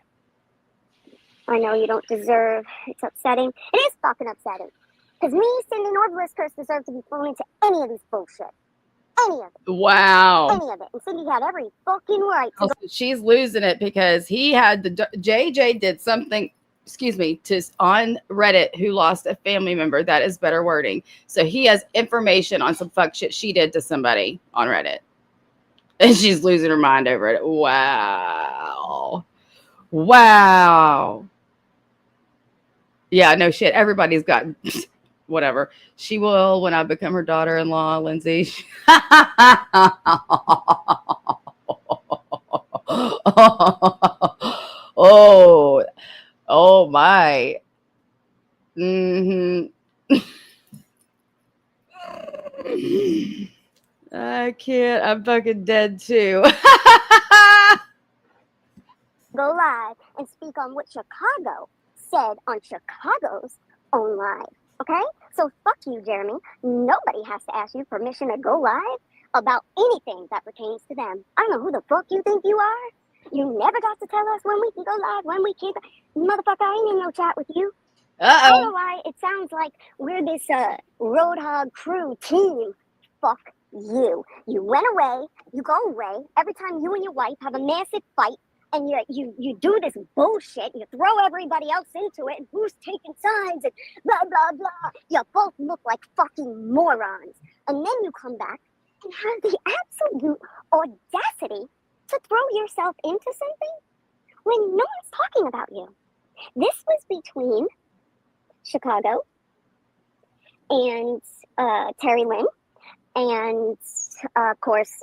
Speaker 4: I know you don't deserve. It's upsetting. It is fucking upsetting. Because me, Cindy, nor Bliskers deserve to be thrown into any of these bullshit. Any of it.
Speaker 2: Wow.
Speaker 4: Any of it. And Cindy had every fucking right to
Speaker 2: Also, she's losing it because he had JJ did something, excuse me, to on Reddit who lost a family member. That is better wording. So he has information on some fuck shit she did to somebody on Reddit. And she's losing her mind over it. Wow. Wow. Yeah, no shit. Everybody's got whatever. She will when I become her daughter-in-law, Lindsay. Oh my. I can't. I'm fucking dead too.
Speaker 4: go live and speak on what Chicago said on Chicago's own live. Okay? So fuck you, Jeremy. Nobody has to ask you permission to go live about anything that pertains to them. I don't know who the fuck you think you are. You never got to tell us when we can go live, when we can't. Motherfucker, I ain't in no chat with you. I don't know why it sounds like we're this Roadhog crew team. Fuck you. You went away. You go away. Every time you and your wife have a massive fight, and you do this bullshit, you throw everybody else into it, and who's taking sides, and blah, blah, blah. You both look like fucking morons. And then you come back and have the absolute audacity to throw yourself into something when no one's talking about you. This was between Chicago and Terry Lynn, and of course,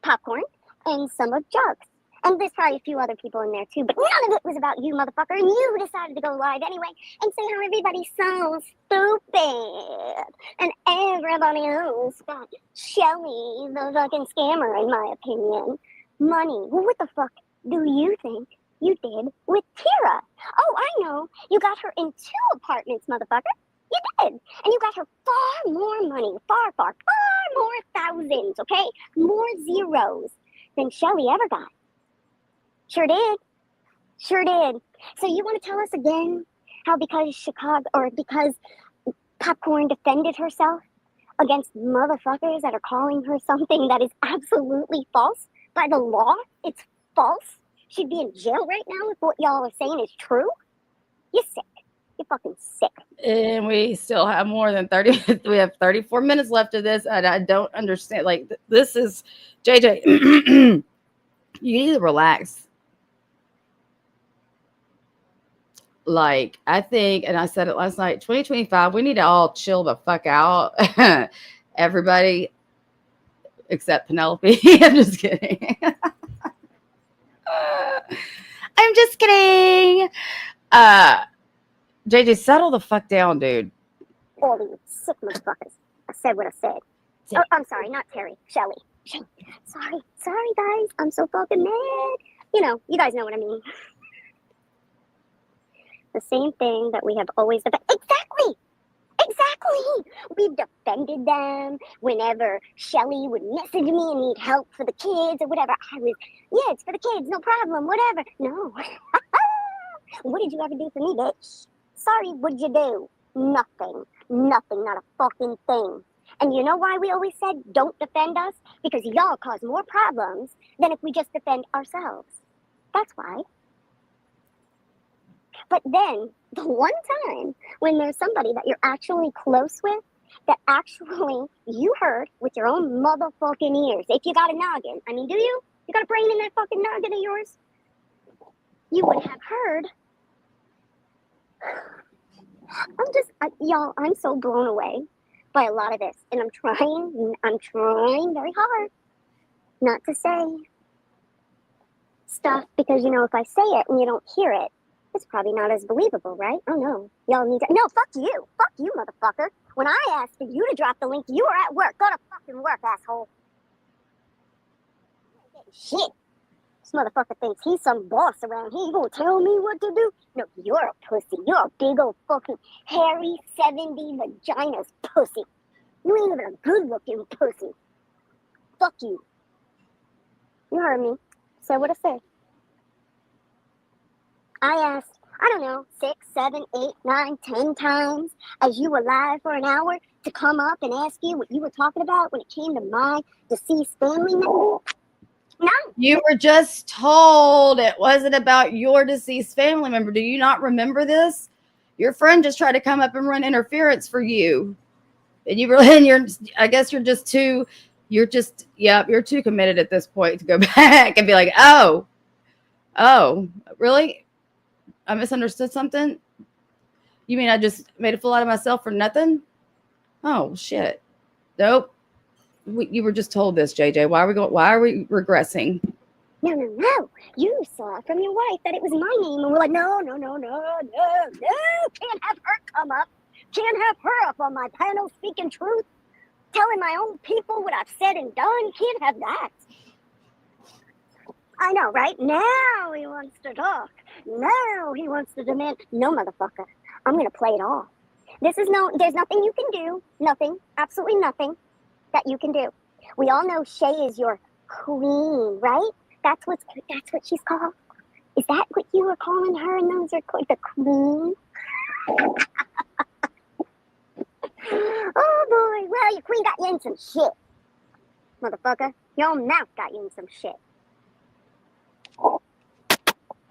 Speaker 4: Popcorn, and some of Jugs. And there's probably a few other people in there too, but none of it was about you, motherfucker. And you decided to go live anyway and say how everybody's so stupid. And everybody else got Shelly, the fucking scammer, in my opinion. Money. Well, what the fuck do you think you did with Tira? Oh, I know. You got her in 2 apartments, motherfucker. You did. And you got her far more money. Far, far, far more thousands, okay? More zeros than Shelly ever got. Sure did. Sure did. So you want to tell us again how because Chicago, or because Popcorn defended herself against motherfuckers that are calling her something that is absolutely false? By the law, it's false. She'd be in jail right now if what y'all are saying is true. You're sick. You're fucking sick.
Speaker 2: And we still have more than 30. We have 34 minutes left of this, and I don't understand. Like, this is JJ. You need to relax. Like, I think, and I said it last night, 2025, we need to all chill the fuck out. Everybody except Penelope. I'm just kidding. I'm just kidding. JJ, settle the fuck down, dude.
Speaker 4: All these sick motherfuckers. I said what I said. Oh, I'm sorry, not Terry. Shelly. Sorry, guys. I'm so fucking mad. You know, you guys know what I mean. The same thing that we have always defended. Exactly. We've defended them whenever Shelly would message me and need help for the kids or whatever. Yeah, it's for the kids, no problem, whatever. No. What did you ever do for me, bitch? Sorry, what'd you do? Nothing, not a fucking thing. And you know why we always said don't defend us? Because y'all cause more problems than if we just defend ourselves. That's why. But then, the one time when there's somebody that you're actually close with, that actually you heard with your own motherfucking ears, if you got a noggin, I mean, do you? You got a brain in that fucking noggin of yours? You would have heard. Y'all, I'm so blown away by a lot of this. And I'm trying very hard not to say stuff because, you know, if I say it and you don't hear it, It's probably not as believable, right? Oh no. Y'all need to. No, fuck you. Fuck you, motherfucker. When I asked for you to drop the link, you were at work. Go to fucking work, asshole. You ain't getting shit. This motherfucker thinks he's some boss around here. You gonna tell me what to do? No, you're a pussy. You're a big old fucking hairy 70 vaginas pussy. You ain't even a good looking pussy. Fuck you. You heard me. Say what I said. I asked, I don't know, 6, 7, 8, 9, 10 times as you were live for an hour to come up and ask you what you were talking about when it came to my deceased family member. No.
Speaker 2: You were just told it wasn't about your deceased family member. Do you not remember this? Your friend just tried to come up and run interference for you. And I guess you're too committed at this point to go back and be like, oh, really? I misunderstood something? You mean I just made a fool out of myself for nothing? Oh, shit. Nope. You were just told this, JJ. Why are we regressing?
Speaker 4: No. You saw from your wife that it was my name, and we're like, no. Can't have her come up. Can't have her up on my panel speaking truth, telling my own people what I've said and done. Can't have that. I know, right? Now he wants to talk. Now he wants to demand. No, motherfucker. I'm going to play it off. There's nothing you can do. Nothing. Absolutely nothing that you can do. We all know Shay is your queen, right? That's what she's called. Is that what you were calling her? And those are called the queen? Oh boy. Well, your queen got you in some shit. Motherfucker. Your own mouth got you in some shit.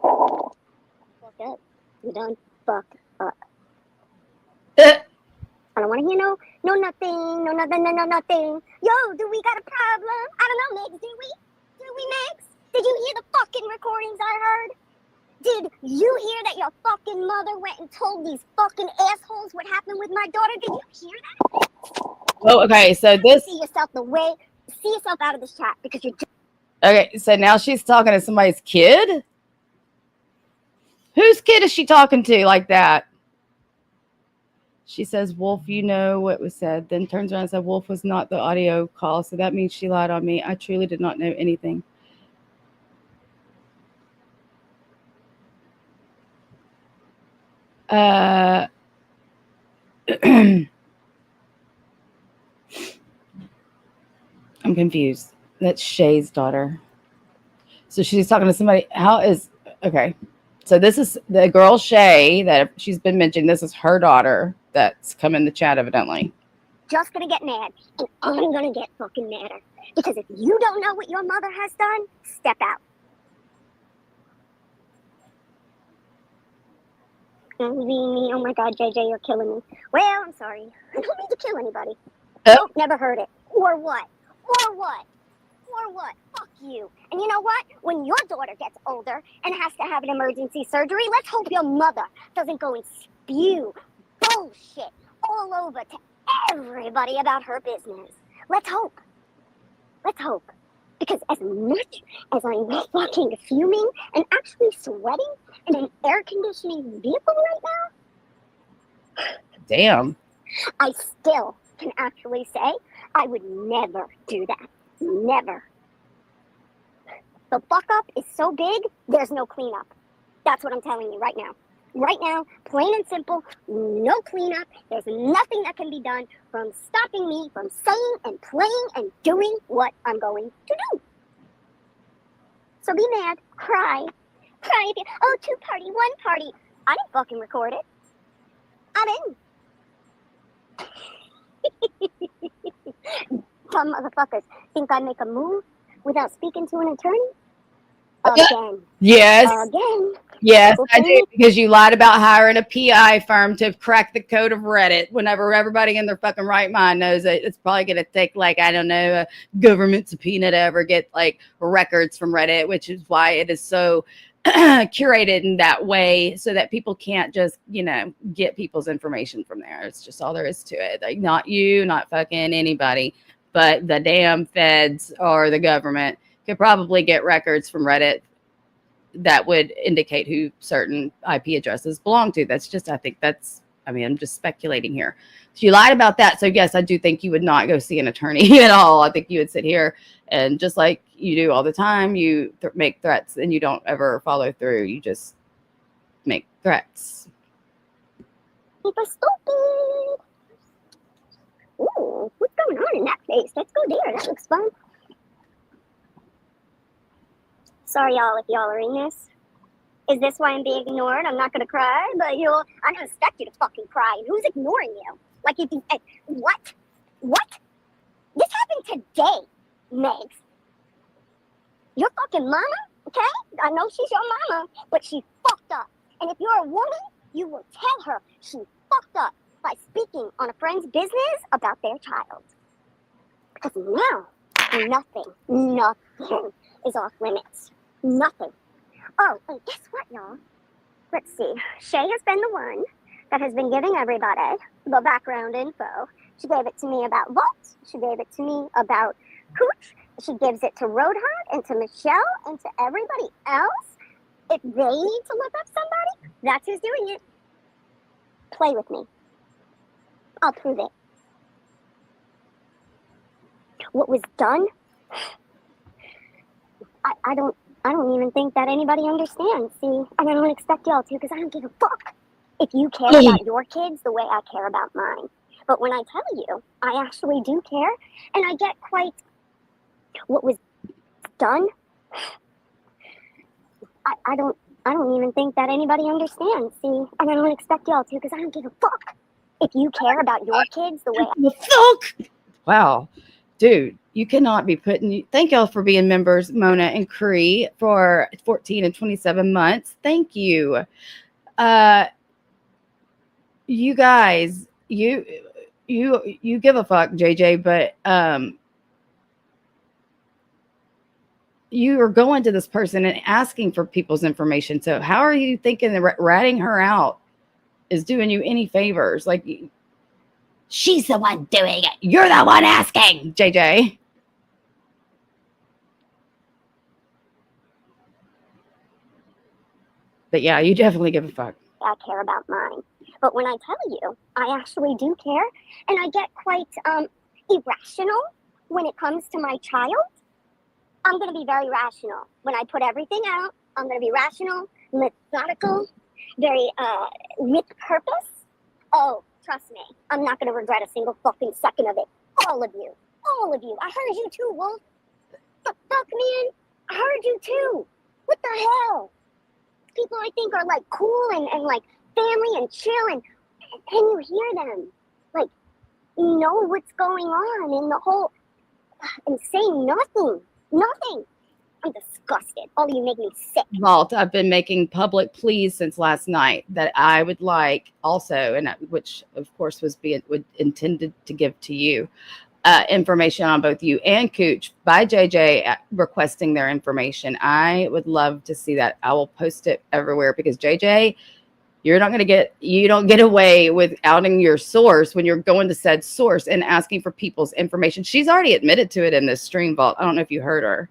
Speaker 4: Fuck up. You done fucked up. I don't want to hear no nothing. Yo, do we got a problem? I don't know, Megs. Do we, Megs? Did you hear the fucking recordings I heard? Did you hear that your fucking mother went and told these fucking assholes what happened with my daughter? Did you hear that?
Speaker 2: Oh, okay. So
Speaker 4: See yourself out of this chat because you're.
Speaker 2: Okay, so now she's talking to somebody's kid? Whose kid is she talking to like that? She says, Wolf, you know what was said. Then turns around and said, Wolf was not the audio call, so that means she lied on me. I truly did not know anything. I'm confused. That's Shay's daughter. So she's talking to somebody. Okay. So this is the girl Shay that she's been mentioning. This is her daughter that's come in the chat evidently.
Speaker 4: Just gonna get mad, and I'm gonna get fucking madder. Because if you don't know what your mother has done, step out. Me, oh my God, JJ, you're killing me. Well, I'm sorry. I don't mean to kill anybody. Nope, never heard it. Or what? Fuck you. And you know what? When your daughter gets older and has to have an emergency surgery, let's hope your mother doesn't go and spew bullshit all over to everybody about her business. Let's hope. Because as much as I'm fucking fuming and actually sweating in an air conditioning vehicle right now,
Speaker 2: damn,
Speaker 4: I still can actually say I would never do that. Never. The fuck up is so big, there's no cleanup. That's what I'm telling you right now. Right now, plain and simple, no cleanup. There's nothing that can be done from stopping me from saying and playing and doing what I'm going to do. So be mad, cry. Oh, 2 party, 1 party. I didn't fucking record it. I didn't. Some motherfuckers think I make a move without speaking to an attorney? Again.
Speaker 2: Yes.
Speaker 4: Again.
Speaker 2: Yes, I do, because you lied about hiring a PI firm to crack the code of Reddit whenever everybody in their fucking right mind knows that it's probably going to take, like, I don't know, a government subpoena to ever get, like, records from Reddit, which is why it is so curated in that way so that people can't just, get people's information from there. It's just all there is to it. Like, not you, not fucking anybody, but the damn feds or the government could probably get records from Reddit that would indicate who certain IP addresses belong to. That's just, I think that's, I mean, I'm just speculating here. So you lied about that. So yes, I do think you would not go see an attorney at all. I think you would sit here and just like you do all the time, you make threats and you don't ever follow through. You just make threats.
Speaker 4: People stupid. Ooh, what's going on in that place? Let's go there. That looks fun. Sorry, y'all, if y'all are in this. Is this why I'm being ignored? I'm not gonna cry, but I don't expect you to fucking cry. And who's ignoring you? Like if you, what? What? This happened today, Megs. Your fucking mama, okay? I know she's your mama, but she fucked up. And if you're a woman, you will tell her she fucked up by speaking on a friend's business about their child. Because now, nothing is off limits. Nothing. Oh, and guess what, y'all? Let's see. Shay has been the one that has been giving everybody the background info. She gave it to me about Vault. She gave it to me about Cooch. She gives it to Roadheart and to Michelle and to everybody else. If they need to look up somebody, that's who's doing it. Play with me. I'll prove it. What was done? I don't even think that anybody understands. See, and I don't expect y'all to because I don't give a fuck if you care about your kids the way I care about mine. But when I tell you, I actually do care, and I get quite what was done. I don't even think that anybody understands. See, and I don't expect y'all to because I don't give a fuck if you care about your kids the way
Speaker 2: The fuck? Wow. Dude, you cannot be putting. Thank y'all for being members, Mona and Cree, for 14 and 27 months. Thank you. You guys, you give a fuck, JJ, but you are going to this person and asking for people's information. So how are you thinking that ratting her out is doing you any favors? Like, she's the one doing it. You're the one asking, JJ. But yeah, you definitely give a fuck.
Speaker 4: I care about mine. But when I tell you, I actually do care, and I get quite irrational when it comes to my child. I'm going to be very rational. When I put everything out, I'm going to be rational, methodical, very with purpose. Oh, trust me, I'm not going to regret a single fucking second of it. All of you. All of you. I heard you too, Wolf. The fuck, man? I heard you too. What the hell? People I think are like cool and like family and chill, and you hear them like know what's going on in the whole and saying nothing. I'm disgusted. All of you make me sick.
Speaker 2: Vault, I've been making public pleas since last night that I would like also, and which of course would intended to give to you information on both you and Cooch by JJ requesting their information. I would love to see that. I will post it everywhere because JJ, you don't get away with outing your source when you're going to said source and asking for people's information. She's already admitted to it in this stream, Vault. I don't know if you heard her.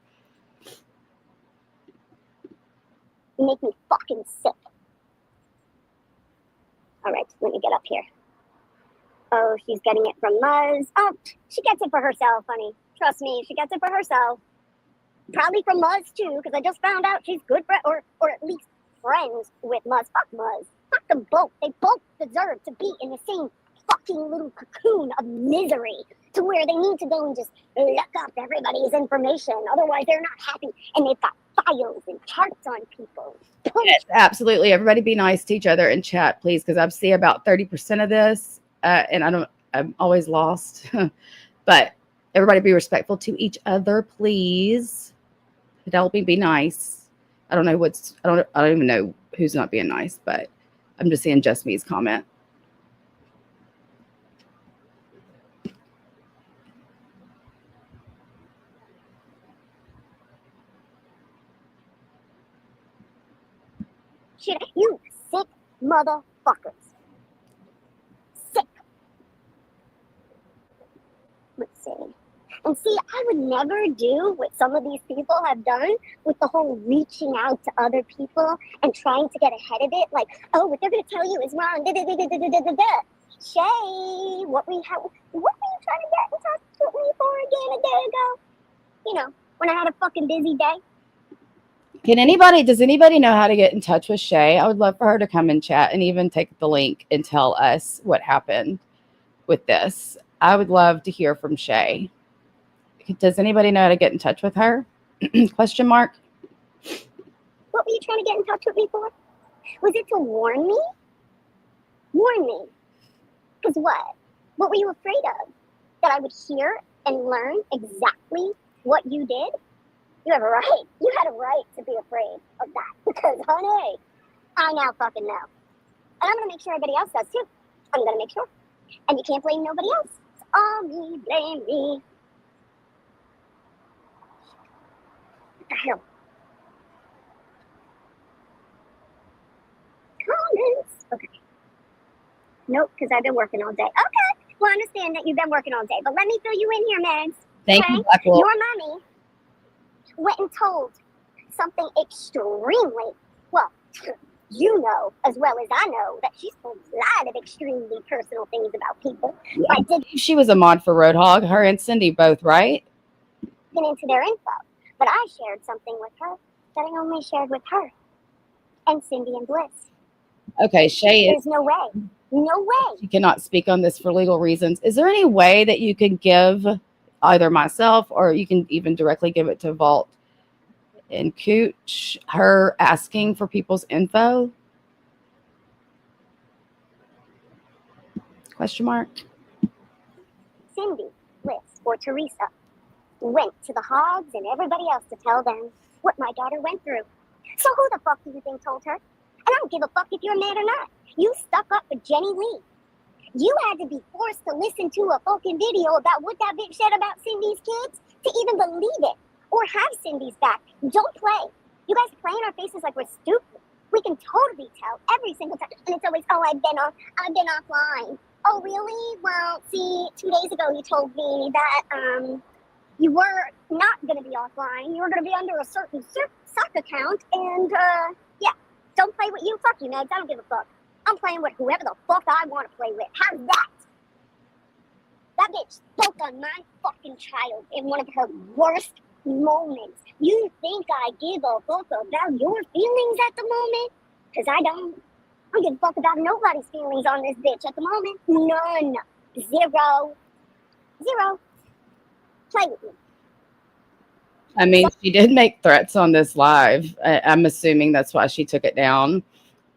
Speaker 4: You make me fucking sick. All right, let me get up here. Oh, she's getting it from Muzz. Oh, she gets it for herself, honey. Trust me, she gets it for herself. Probably from Muzz, too, because I just found out she's good for, or at least friends with Muzz. Fuck Muzz. Fuck them both. They both deserve to be in the same fucking little cocoon of misery to where they need to go and just look up everybody's information. Otherwise, they're not happy. And they've got files and charts on people.
Speaker 2: Yes, absolutely. Everybody be nice to each other in chat, please, because I see about 30% of this. And I'm always lost, but everybody be respectful to each other, please. Penelope, be nice. I don't even know who's not being nice, but I'm just seeing Just Me's comment.
Speaker 4: Shit, you sick motherfuckers. Sick. Let's see. And see, I would never do what some of these people have done with the whole reaching out to other people and trying to get ahead of it. Like, oh, what they're going to tell you is wrong. Shay, what were you trying to get in touch with me for again a day ago? You know, when I had a fucking busy day.
Speaker 2: Does anybody know how to get in touch with Shay? I would love for her to come and chat and even take the link and tell us what happened with this. I would love to hear from Shay. Does anybody know how to get in touch with her? Question mark.
Speaker 4: What were you trying to get in touch with me for? Was it to warn me? Warn me. Because what? What were you afraid of? That I would hear and learn exactly what you did? You have a right. You had a right to be afraid of that. Because, honey, I now fucking know. And I'm going to make sure everybody else does too. I'm going to make sure. And you can't blame nobody else. It's all me, blame me. What the hell? Comments. Okay. Nope, because I've been working all day. Okay. Well, I understand that you've been working all day, but let me fill you in here, Megs.
Speaker 2: Thank you, Black Wolf.
Speaker 4: Your mommy went and told something extremely, well, you know as well as I know that she's told a lot of extremely personal things about people.
Speaker 2: Yeah,
Speaker 4: I did
Speaker 2: she was a mod for Roadhog, her and Cindy both, right?
Speaker 4: get into their info, but I shared something with her that I only shared with her and Cindy and Bliss.
Speaker 2: Okay, Shay,
Speaker 4: There's no way. No way.
Speaker 2: she cannot speak on this for legal reasons. Is there any way that you can give either myself or you can even directly give it to Vault and Cooch, her asking for people's info? Question mark.
Speaker 4: Cindy, Bliss, or Teresa went to the Hogs and everybody else to tell them what my daughter went through. So who the fuck do you think told her? And I don't give a fuck if you're mad or not. You stuck up for Jenny Lee. You had to be forced to listen to a fucking video about what that bitch said about Cindy's kids to even believe it or have Cindy's back. Don't play. You guys play in our faces like we're stupid. We can totally tell every single time. And it's always, oh, I've been offline. Oh, really? Well, see, 2 days ago you told me that you were not going to be offline. You were going to be under a certain sock account. And yeah, don't play with you. Fuck you, Megs. I don't give a fuck. I'm playing with whoever the fuck I want to play with. How's that? That bitch spoke on my fucking child in one of her worst moments. You think I give a fuck about your feelings at the moment? Because I don't. I don't give a fuck about nobody's feelings on this bitch at the moment. None. Zero. Play with me.
Speaker 2: I mean, she did make threats on this live. I'm assuming that's why she took it down.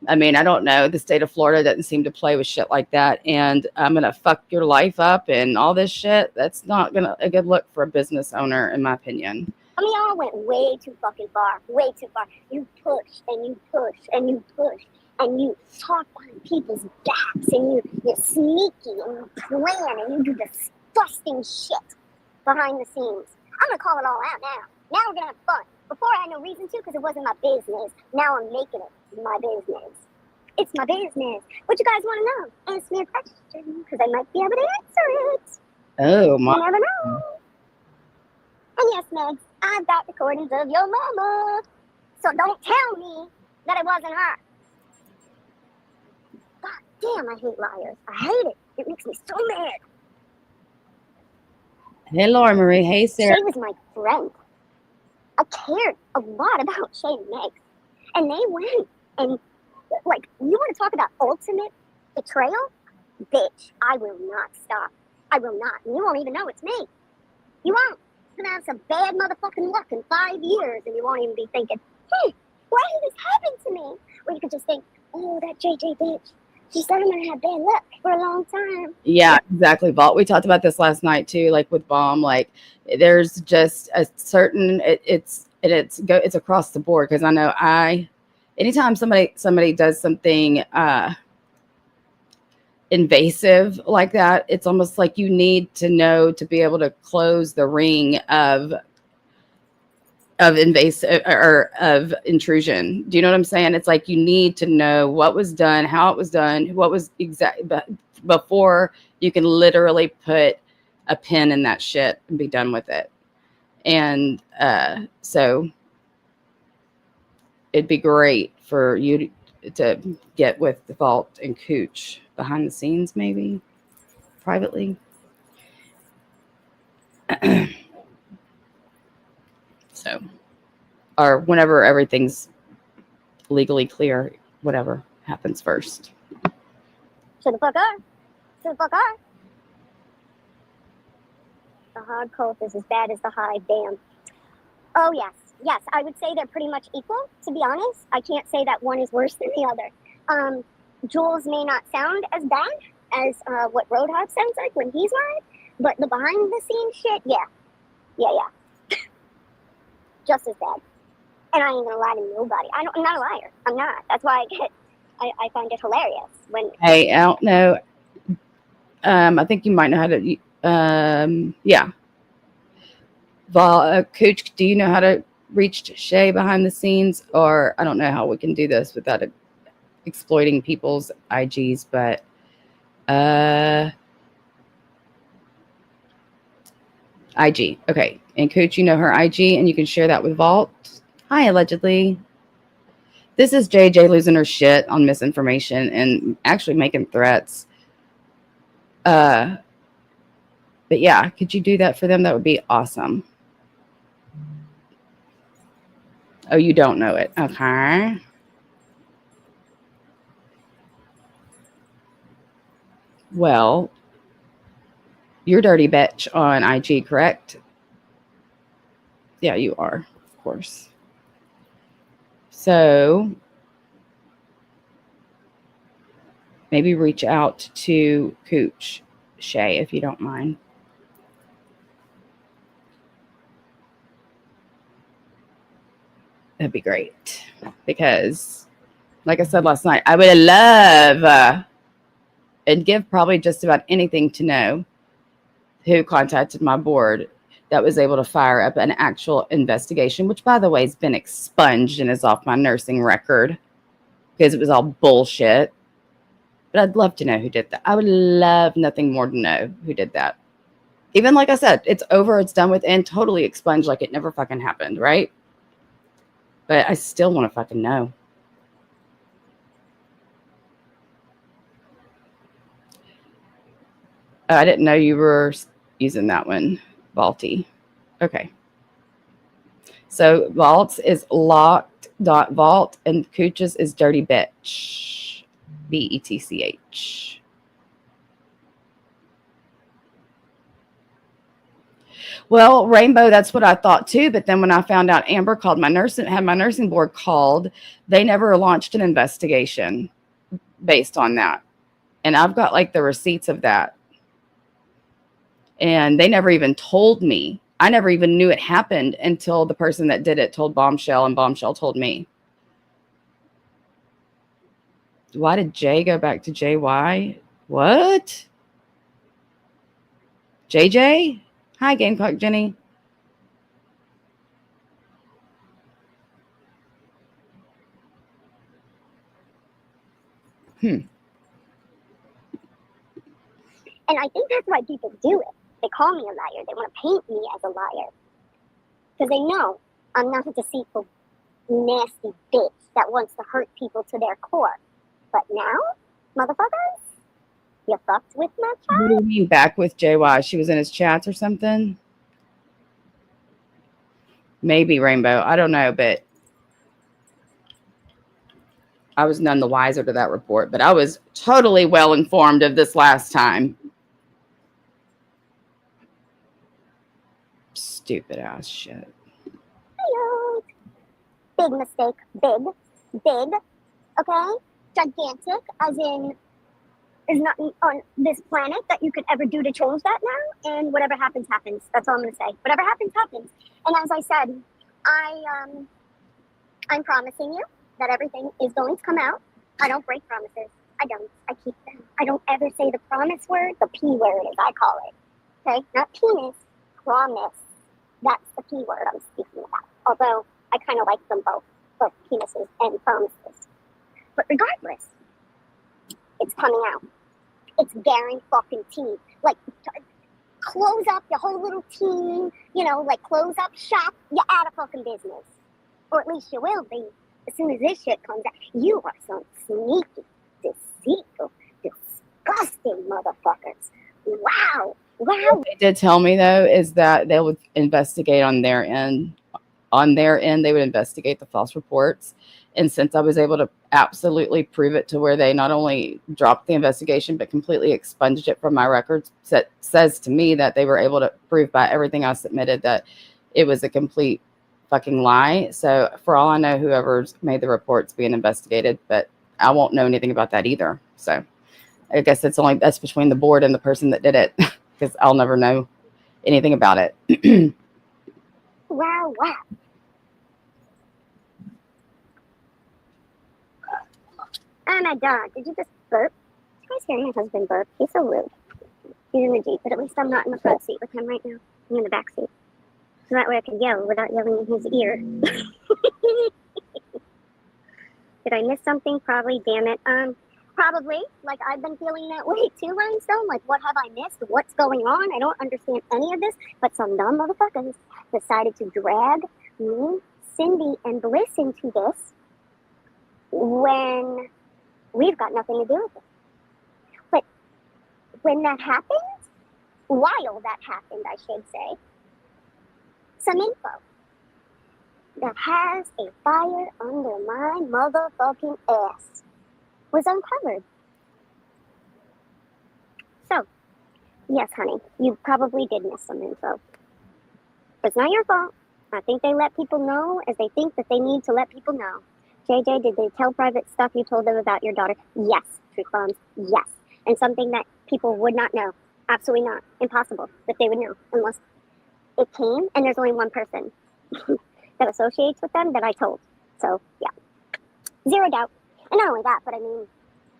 Speaker 2: I mean, I don't know. The state of Florida doesn't seem to play with shit like that. And I'm going to fuck your life up and all this shit. That's not a good look for a business owner, in my opinion.
Speaker 4: I mean, y'all went way too fucking far. Way too far. You push and you push and you push. And you talk on people's backs. And you're sneaky and you plan and you do disgusting shit behind the scenes. I'm going to call it all out now. Now we're going to have fun. Before I had no reason to because it wasn't my business. Now I'm making it my business. It's my business. What you guys want to know? Ask me a question because I might be able to answer it.
Speaker 2: Oh, my.
Speaker 4: You never know. And yes, Meg, I've got recordings of your mama. So don't tell me that it wasn't her. God damn, I hate liars. I hate it. It makes me so mad.
Speaker 2: Hey, Laura Marie. Hey, Sarah.
Speaker 4: Shay was my friend. I cared a lot about Shay and Meg. And they went and, like, you want to talk about ultimate betrayal? Bitch, I will not stop. I will not. And you won't even know it's me. You won't. You're going to have some bad motherfucking luck in 5 years and you won't even be thinking, why did this happen to me? Or you could just think, oh, that JJ bitch. She said I'm going to have bad luck for a long time.
Speaker 2: Yeah, exactly. Vault. We talked about this last night too, like with Bomb. Like, there's just a certain it's across the board because I know anytime somebody does something invasive like that, it's almost like you need to know to be able to close the ring of invasive or of intrusion. Do you know what I'm saying? It's like you need to know what was done, how it was done, what was exact before you can literally put a pin in that shit and be done with it. And so it'd be great for you to get with the Vault and Cooch behind the scenes, maybe privately. So, or whenever everything's legally clear, whatever happens first.
Speaker 4: To the fuck are. To the fuck are. The hard cold is as bad as the high, damn. Oh, yes. Yes, I would say they're pretty much equal, to be honest. I can't say that one is worse than the other. Jules may not sound as bad as what Roadhog sounds like when he's live, but the behind-the-scenes shit, yeah. Just as bad. And I ain't gonna lie to nobody. I'm not a liar. I'm not. That's why I find it hilarious when.
Speaker 2: Hey, I don't know. I think you might know how to. Yeah. Cooch, do you know how to reach Shay behind the scenes? Or I don't know how we can do this without exploiting people's IGs, but IG. Okay. And Cooch, you know her IG, and you can share that with Vault. Hi, allegedly. This is JJ losing her shit on misinformation and actually making threats. But yeah, could you do that for them? That would be awesome. Oh, you don't know it. Okay. Well, you're Dirty Bitch on IG, correct? Yeah, you are, of course. So maybe reach out to Cooch, Shay, if you don't mind. That'd be great. Because, like I said last night, I would love and give probably just about anything to know who contacted my board that was able to fire up an actual investigation, which, by the way, has been expunged and is off my nursing record because it was all bullshit. But I'd love to know who did that. I would love nothing more to know who did that. Even like I said, it's over, it's done with, and totally expunged like it never fucking happened, right? But I still want to fucking know. Oh, I didn't know you were using that one, Vaulty. Okay. So Vault's is locked.vault and Cooch's is dirty bitch. BETCH. Well, Rainbow, that's what I thought too. But then when I found out Amber had my nursing board called, they never launched an investigation based on that. And I've got like the receipts of that. And they never even told me. I never even knew it happened until the person that did it told Bombshell, and Bombshell told me. Why did Jay go back to JY? What? JJ? Hi, Gamecock Jenny.
Speaker 4: And I think that's why people do it. They call me a liar. They want to paint me as a liar. Because they know I'm not a deceitful, nasty bitch that wants to hurt people to their core. But now, motherfuckers, you fucked with my child?
Speaker 2: What do you mean back with JY? She was in his chats or something? Maybe, Rainbow. I don't know, but I was none the wiser to that report. But I was totally well informed of this last time. Stupid ass shit.
Speaker 4: Hello. Big mistake. Big. Okay? Gigantic, as in, there's nothing on this planet that you could ever do to change that now. And whatever happens, happens. That's all I'm going to say. Whatever happens, happens. And as I said, I'm promising you that everything is going to come out. I don't break promises. I don't. I keep them. I don't ever say the promise word, the P word, as I call it. Okay? Not penis. Promise. That's the P word I'm speaking about. Although I kind of like them both penises and promises. But regardless, it's coming out. It's guaranteed. Like, close up your whole little team, you know, like close up shop, you're out of fucking business. Or at least you will be as soon as this shit comes out. You are some sneaky, deceitful, disgusting motherfuckers. Wow.
Speaker 2: What they did tell me though is that they would investigate on their end. On their end, they would investigate the false reports. And since I was able to absolutely prove it to where they not only dropped the investigation, but completely expunged it from my records, says to me that they were able to prove by everything I submitted that it was a complete fucking lie. So for all I know, whoever's made the report's being investigated, but I won't know anything about that either. So I guess that's between the board and the person that did it, because I'll never know anything about it.
Speaker 4: Wow. Oh my God, did you just burp? You guys hearing my husband burp? He's so rude. He's in the Jeep, but at least I'm not in the front seat with him right now. I'm in the back seat. So that way I can yell without yelling in his ear. Did I miss something? Probably, damn it. Probably. Like, I've been feeling that way too, Rhinestone. Like, what have I missed? What's going on? I don't understand any of this. But some dumb motherfuckers decided to drag me, Cindy, and Bliss into this when we've got nothing to do with it. But when that happened, while that happened, I should say, some info that has a fire under my motherfucking ass was uncovered. So, yes, honey, you probably did miss some info. It's not your fault. I think they let people know as they think that they need to let people know. JJ, did they tell private stuff you told them about your daughter? Yes. Truth bombs, yes. And something that people would not know. Absolutely not. Impossible that they would know unless it came and there's only one person that associates with them that I told. So, yeah. Zero doubt. And not only that, but I mean,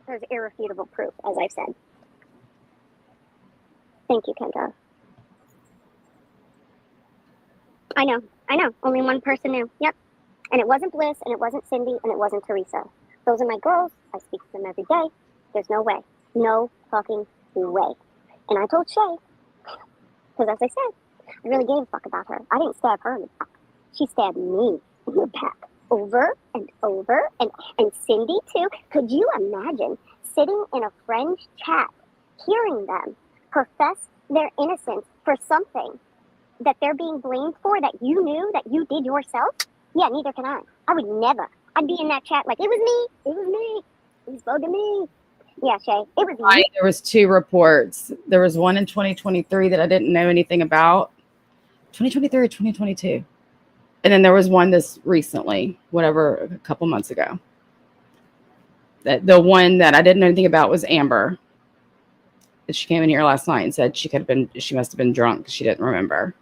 Speaker 4: there's irrefutable proof, as I've said. Thank you, Kendra. I know. Only one person knew. Yep. And it wasn't Bliss, and it wasn't Cindy, and it wasn't Teresa. Those are my girls. I speak to them every day. There's no way. No fucking way. And I told Shay, because as I said, I really gave a fuck about her. I didn't stab her in the back. She stabbed me in the back. Over and over. And Cindy, too. Could you imagine sitting in a friend's chat, hearing them profess their innocence for something that they're being blamed for that you knew that you did yourself? Yeah, neither can I. I would never. I'd be in that chat like, it was me. It was bugging me. Yeah, Shay, it was me.
Speaker 2: There was 2 reports. There was one in 2023 that I didn't know anything about. 2023 or 2022. And then there was one this recently, a couple months ago. The one that I didn't know anything about was Amber. She came in here last night and said she must have been drunk because she didn't remember.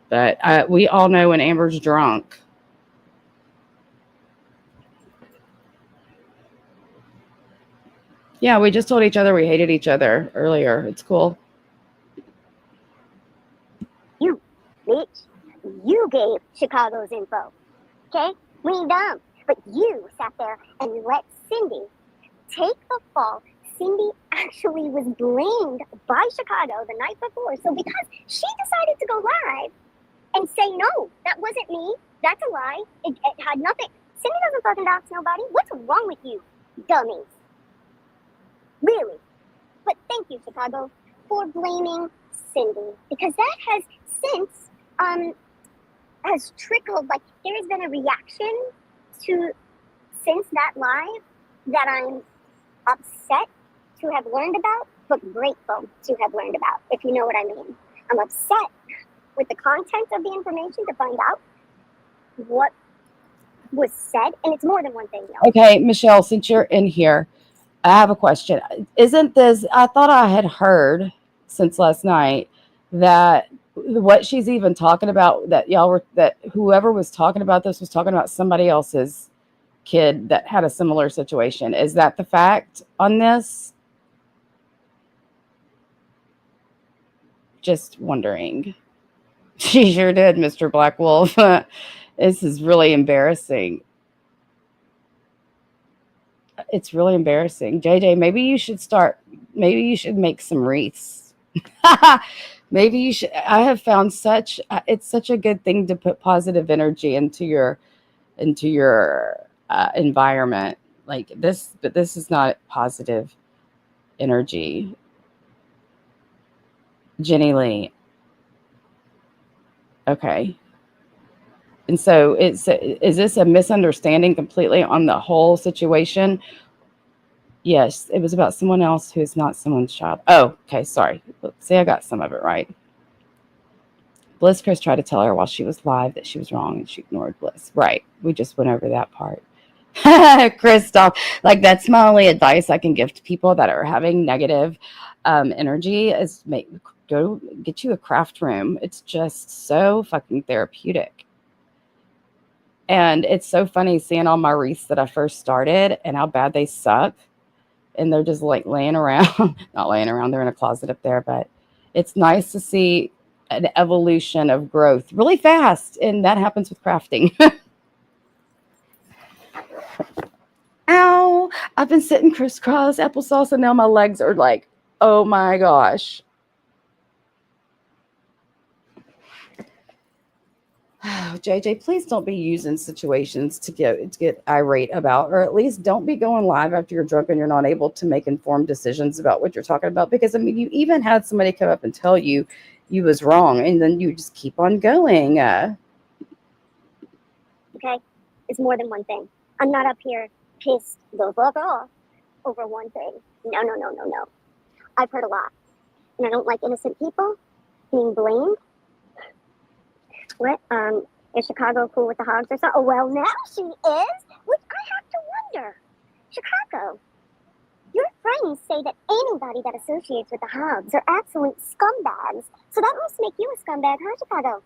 Speaker 2: But we all know when Amber's drunk. Yeah, we just told each other we hated each other earlier. It's cool.
Speaker 4: You, bitch. You gave Chicago's info. Okay? We ain't dumb. But you sat there and let Cindy take the fall. Cindy actually was blamed by Chicago the night before. So because she decided to go live and say, no, that wasn't me. That's a lie. It had nothing. Cindy doesn't fucking dox nobody. What's wrong with you, dummies? Really? But thank you, Chicago, for blaming Cindy. Because that has since has trickled, like there has been a reaction to since that live that I'm upset to have learned about, but grateful to have learned about, if you know what I mean. I'm upset with the content of the information to find out what was said, and it's more than one thing, y'all.
Speaker 2: Okay, Michelle, since you're in here, I have a question. Isn't this, I thought I had heard since last night that what she's even talking about, that whoever was talking about this was talking about somebody else's kid that had a similar situation. Is that the fact on this? Just wondering. She sure did, Mr. Black Wolf. This is really embarrassing. It's really embarrassing. JJ, maybe you should make some wreaths. Maybe you should. I have found it's such a good thing to put positive energy into your environment like this, but this is not positive energy. Jenny Lee. Okay. And so is this a misunderstanding completely on the whole situation? Yes, it was about someone else who is not someone's child. Oh, okay, sorry. Let's see, I got some of it right. Bliss Chris tried to tell her while she was live that she was wrong and she ignored Bliss. Right. We just went over that part. Christoph, like that's my only advice I can give to people that are having negative energy is go get you a craft room. It's just so fucking therapeutic. And it's so funny seeing all my wreaths that I first started and how bad they suck. And they're just like laying around, not laying around, they're in a closet up there. But it's nice to see an evolution of growth really fast. And that happens with crafting. Ow, I've been sitting crisscross applesauce and now my legs are like, oh my gosh. JJ, please don't be using situations to get irate about, or at least don't be going live after you're drunk and you're not able to make informed decisions about what you're talking about. Because I mean, you even had somebody come up and tell you was wrong, and then you just keep on going.
Speaker 4: Okay, it's more than one thing. I'm not up here pissed the fuck off over one thing. No. I've heard a lot, and I don't like innocent people being blamed. What? Is Chicago cool with the hogs or something? Oh, well, now she is. Which I have to wonder. Chicago, your friends say that anybody that associates with the hogs are absolute scumbags. So that must make you a scumbag, huh, Chicago?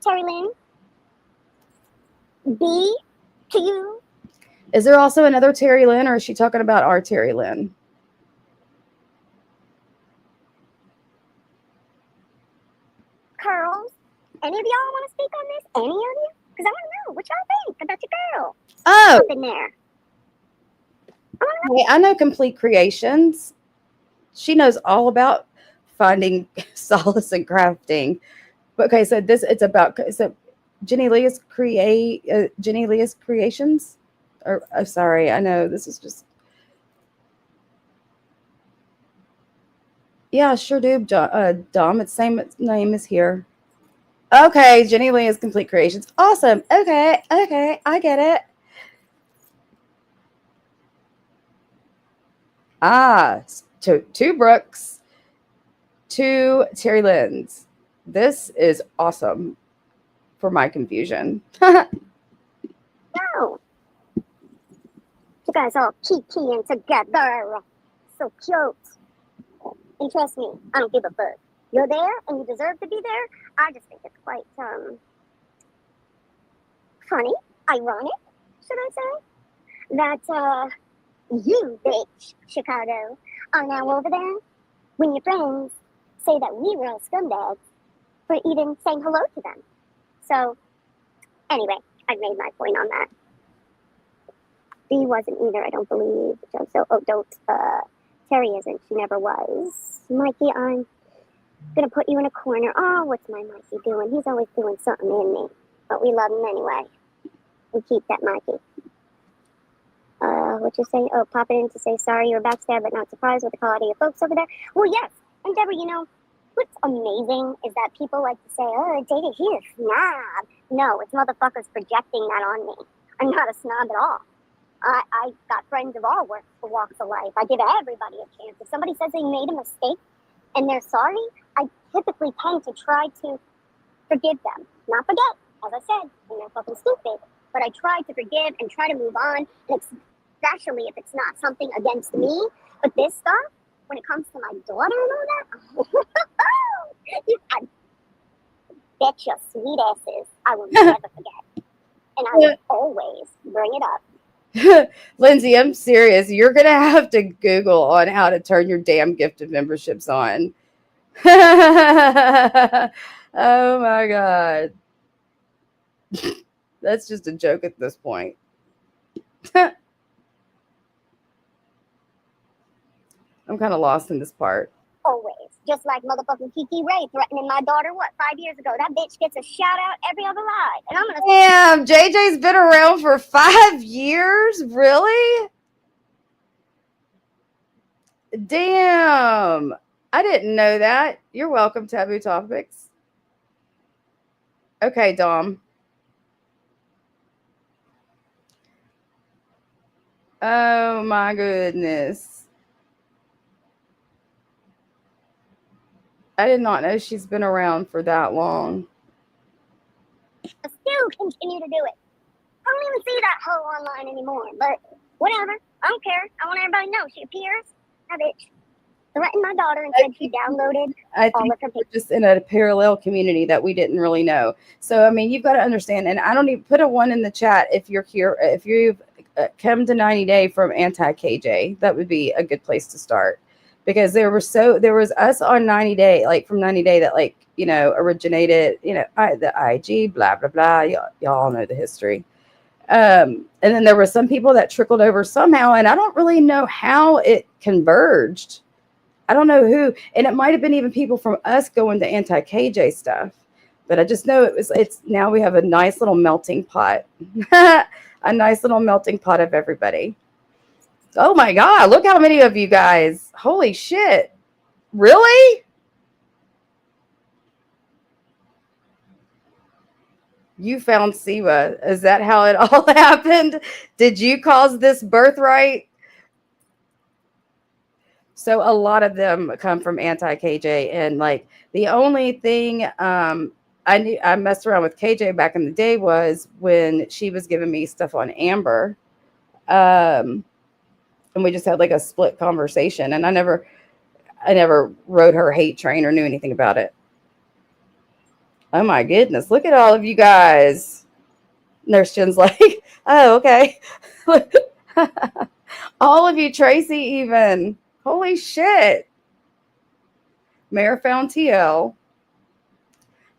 Speaker 4: Terry Lynn? B to you?
Speaker 2: Is there also another Terry Lynn, or is she talking about our Terry Lynn?
Speaker 4: Curls? Any of y'all want to speak on this? Any of you? Because I want to know what y'all think about your girl.
Speaker 2: Oh,
Speaker 4: Something there.
Speaker 2: I know Complete Creations. She knows all about finding solace in crafting. But okay, so it's about Jenny Leah's Creations. Or oh, sorry, I know this is just. Yeah, sure do, Dom. It's same name as here. Okay, Jenny Leah's Complete Creations. Awesome. Okay, I get it. Ah, two Brooks, two Terry Lynn's. This is awesome for my confusion.
Speaker 4: No. You guys all kikiing together. So cute. And trust me, I don't give a fuck. You're there and you deserve to be there. I just think it's quite funny, ironic, should I say, that you, bitch, Chicago, are now over there when your friends say that we were all scumbags for even saying hello to them. So, anyway, I've made my point on that. B wasn't either, I don't believe. Terry isn't. She never was. Mikey, I'm gonna put you in a corner. Oh, what's my Mikey doing? He's always doing something in me. But we love him anyway. We keep that Mikey. What you say? Oh, pop it in to say sorry you're backstab, but not surprised with the quality of folks over there. Well, yes. And Deborah, you know, what's amazing is that people like to say, oh, Data, he's a snob. No, it's motherfuckers projecting that on me. I'm not a snob at all. I got friends of all walks of life. I give everybody a chance. If somebody says they made a mistake and they're sorry, I typically tend to try to forgive them. Not forget, as I said, when they're fucking stupid. But I try to forgive and try to move on, and especially if it's not something against me. But this stuff, when it comes to my daughter and all that, I bet your sweet asses I will never forget. And I will always bring it up.
Speaker 2: Lindsay, I'm serious. You're going to have to Google on how to turn your damn gifted memberships on. Oh my God. That's just a joke at this point. I'm kind of lost in this part.
Speaker 4: Always Just like motherfucking Kiki Ray threatening my daughter, 5 years ago? That bitch gets a shout out every other live. And I'm gonna
Speaker 2: Damn, JJ's been around for 5 years? Really? Damn. I didn't know that. You're welcome, Taboo Topics. Okay, Dom. Oh my goodness. I did not know she's been around for that long.
Speaker 4: still continue to do it. I don't even see that hoe online anymore, but whatever. I don't care. I want everybody to know. She appears. That bitch threatened my daughter and said she downloaded all of her pictures.
Speaker 2: Just in a parallel community that we didn't really know. So, I mean, you've got to understand, and I don't even put a 1 in the chat if you're here, if you've come to 90 Day from Anti-KJ, that would be a good place to start. Because there was us on 90 Day, like from 90 Day that like, you know, originated, you know, the IG, blah, blah, blah. Y'all all know the history. And then there were some people that trickled over somehow, and I don't really know how it converged. I don't know who, and it might have been even people from us going to anti-KJ stuff, but I just know it's now we have a nice little melting pot, a nice little melting pot of everybody. Oh my God, look how many of you guys. Holy shit. Really? You found Siwa. Is that how it all happened? Did you cause this birthright? So a lot of them come from anti-KJ, and like the only thing I messed around with KJ back in the day was when she was giving me stuff on Amber, and we just had like a split conversation, and I never rode her hate train or knew anything about it. Oh my goodness, look at all of you guys. Nurse Jen's like, oh, okay. All of you, Tracy, even. Holy shit. Mayor found TL.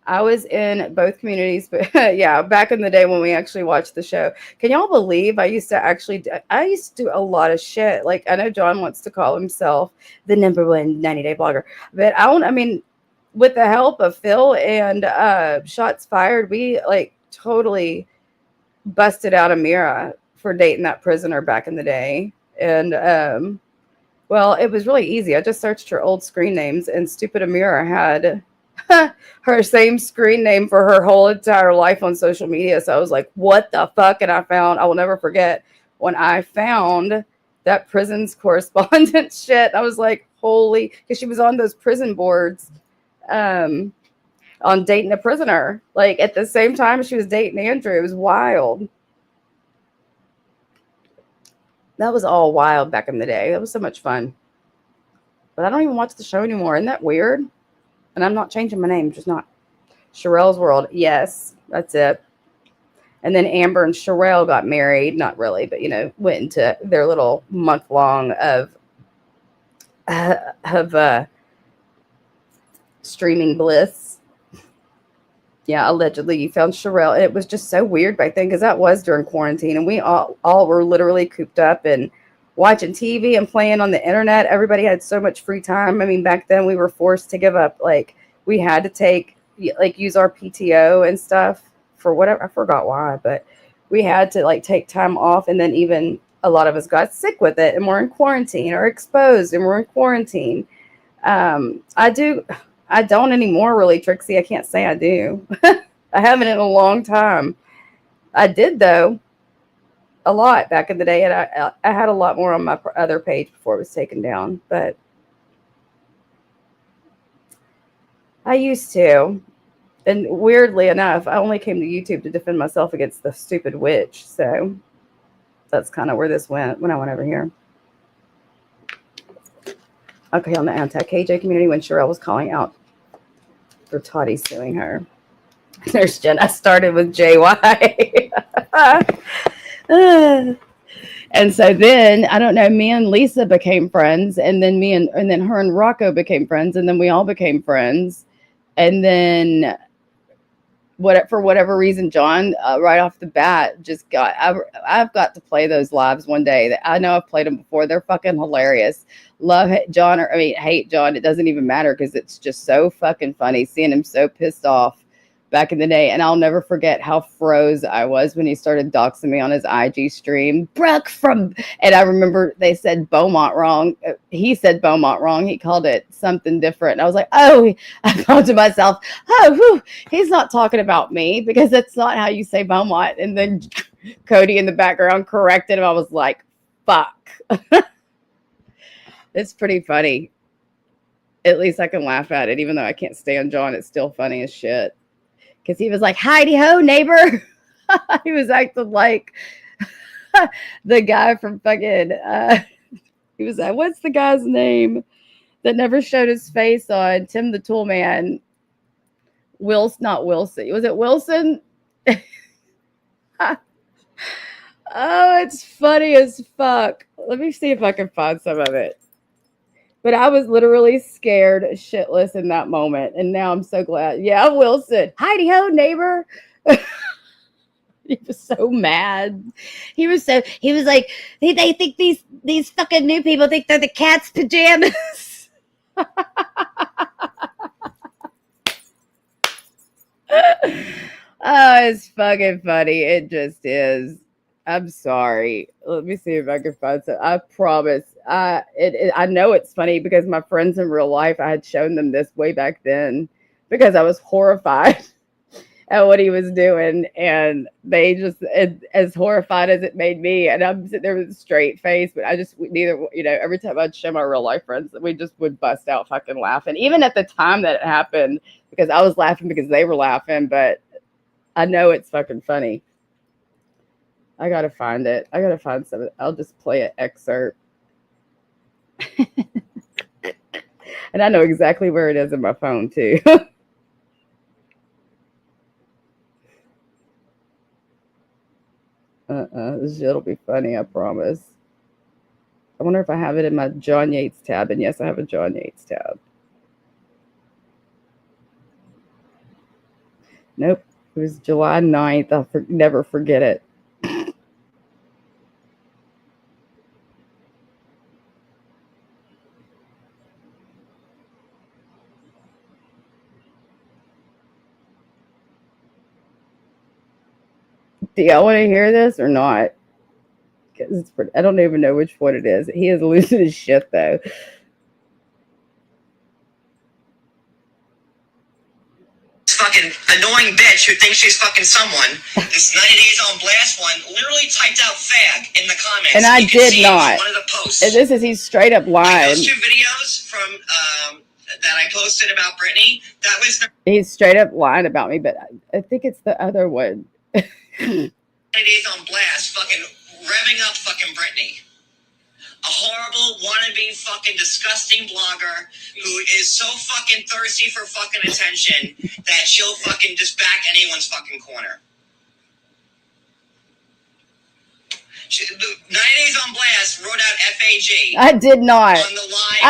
Speaker 2: I was in both communities, but yeah, back in the day when we actually watched the show. Can y'all believe I used to do a lot of shit. Like, I know John wants to call himself the #1 90 Day blogger, but I mean, with the help of Phil and Shots Fired, we like totally busted out Amira for dating that prisoner back in the day. And well, it was really easy. I just searched her old screen names, and stupid Amira had her same screen name for her whole entire life on social media. So I was like, what the fuck? And I will never forget when I found that prison's correspondence shit. I was like, holy, because she was on those prison boards on dating a prisoner. Like at the same time she was dating Andrew. It was wild. That was all wild back in the day. That was so much fun. But I don't even watch the show anymore. Isn't that weird? And I'm not changing my name, just not. Sherelle's World. Yes, that's it. And then Amber and Sherelle got married. Not really, but, you know, went into their little month-long of streaming bliss. Yeah, allegedly you found Sherelle. It was just so weird back then because that was during quarantine, and we all were literally cooped up and watching TV and playing on the internet. Everybody had so much free time. I mean, back then we were forced to give up. Like, we had to use our PTO and stuff for whatever. I forgot why, but we had to like take time off. And then even a lot of us got sick with it, and we're in quarantine or exposed and we're in quarantine. I don't anymore, really, Trixie. I can't say I do. I haven't in a long time. I did, though, a lot back in the day, and I had a lot more on my other page before it was taken down. But I used to. And weirdly enough, I only came to YouTube to defend myself against the stupid witch. So that's kind of where this went when I went over here. Okay, on the anti-KJ community when Sherelle was calling out for Toddy suing her. There's Jen. I started with JY. And so then, I don't know, me and Lisa became friends, and then then her and Rocco became friends, and then we all became friends. And then for whatever reason, John, right off the bat, just got. I've got to play those lives one day. I know I've played them before. They're fucking hilarious. Love John, or I mean, hate John. It doesn't even matter because it's just so fucking funny seeing him so pissed off back in the day. And I'll never forget how froze I was when he started doxing me on his IG stream. Brooke from, and I remember they said Beaumont wrong. He said Beaumont wrong. He called it something different. And I was like, oh, I thought to myself, oh, whew, he's not talking about me because that's not how you say Beaumont. And then Cody in the background corrected him. I was like, fuck. It's pretty funny. At least I can laugh at it. Even though I can't stand John, it's still funny as shit. Because he was like, Heidi ho, neighbor. He was acting like the guy from fucking, he was like, what's the guy's name that never showed his face on Tim the Tool Man? Not Wilson. Was it Wilson? Oh, it's funny as fuck. Let me see if I can find some of it. But I was literally scared shitless in that moment. And now I'm so glad. Yeah, Wilson. Heidi ho, neighbor. He was so mad. He was like, they think these fucking new people think they're the cat's pajamas. Oh, it's fucking funny. It just is. I'm sorry. Let me see if I can find some. I promise. I know it's funny because my friends in real life, I had shown them this way back then because I was horrified at what he was doing, and they just as horrified as it made me. And I'm sitting there with a straight face, but I just neither. Every time I'd show my real life friends, we just would bust out fucking laughing, even at the time that it happened, because I was laughing because they were laughing. But I know it's fucking funny. I gotta find it. I gotta find some. I'll just play an excerpt. And I know exactly where it is in my phone too. This shit'll be funny, I promise. I wonder if I have it in my John Yates tab. And yes, I have a John Yates tab. Nope. It was July 9th. I'll never forget it. Do y'all want to hear this or not? Because it's pretty, I don't even know which one it is. He is losing his shit though.
Speaker 8: Fucking annoying bitch who thinks she's fucking someone. This 90 Days on Blast one literally typed out fag in the comments.
Speaker 2: And I did not.
Speaker 8: One of the posts.
Speaker 2: And this is, he's straight up lying.
Speaker 8: Those two videos from that I posted about Brittany, that was
Speaker 2: he's straight up lying about me, but I think it's the other one.
Speaker 8: 90 Days on Blast, fucking revving up fucking Brittany. A horrible, wannabe, fucking disgusting blogger who is so fucking thirsty for fucking attention that she'll fucking just back anyone's fucking corner. 90 Days on Blast wrote out FAG.
Speaker 2: I did not.
Speaker 8: On the line.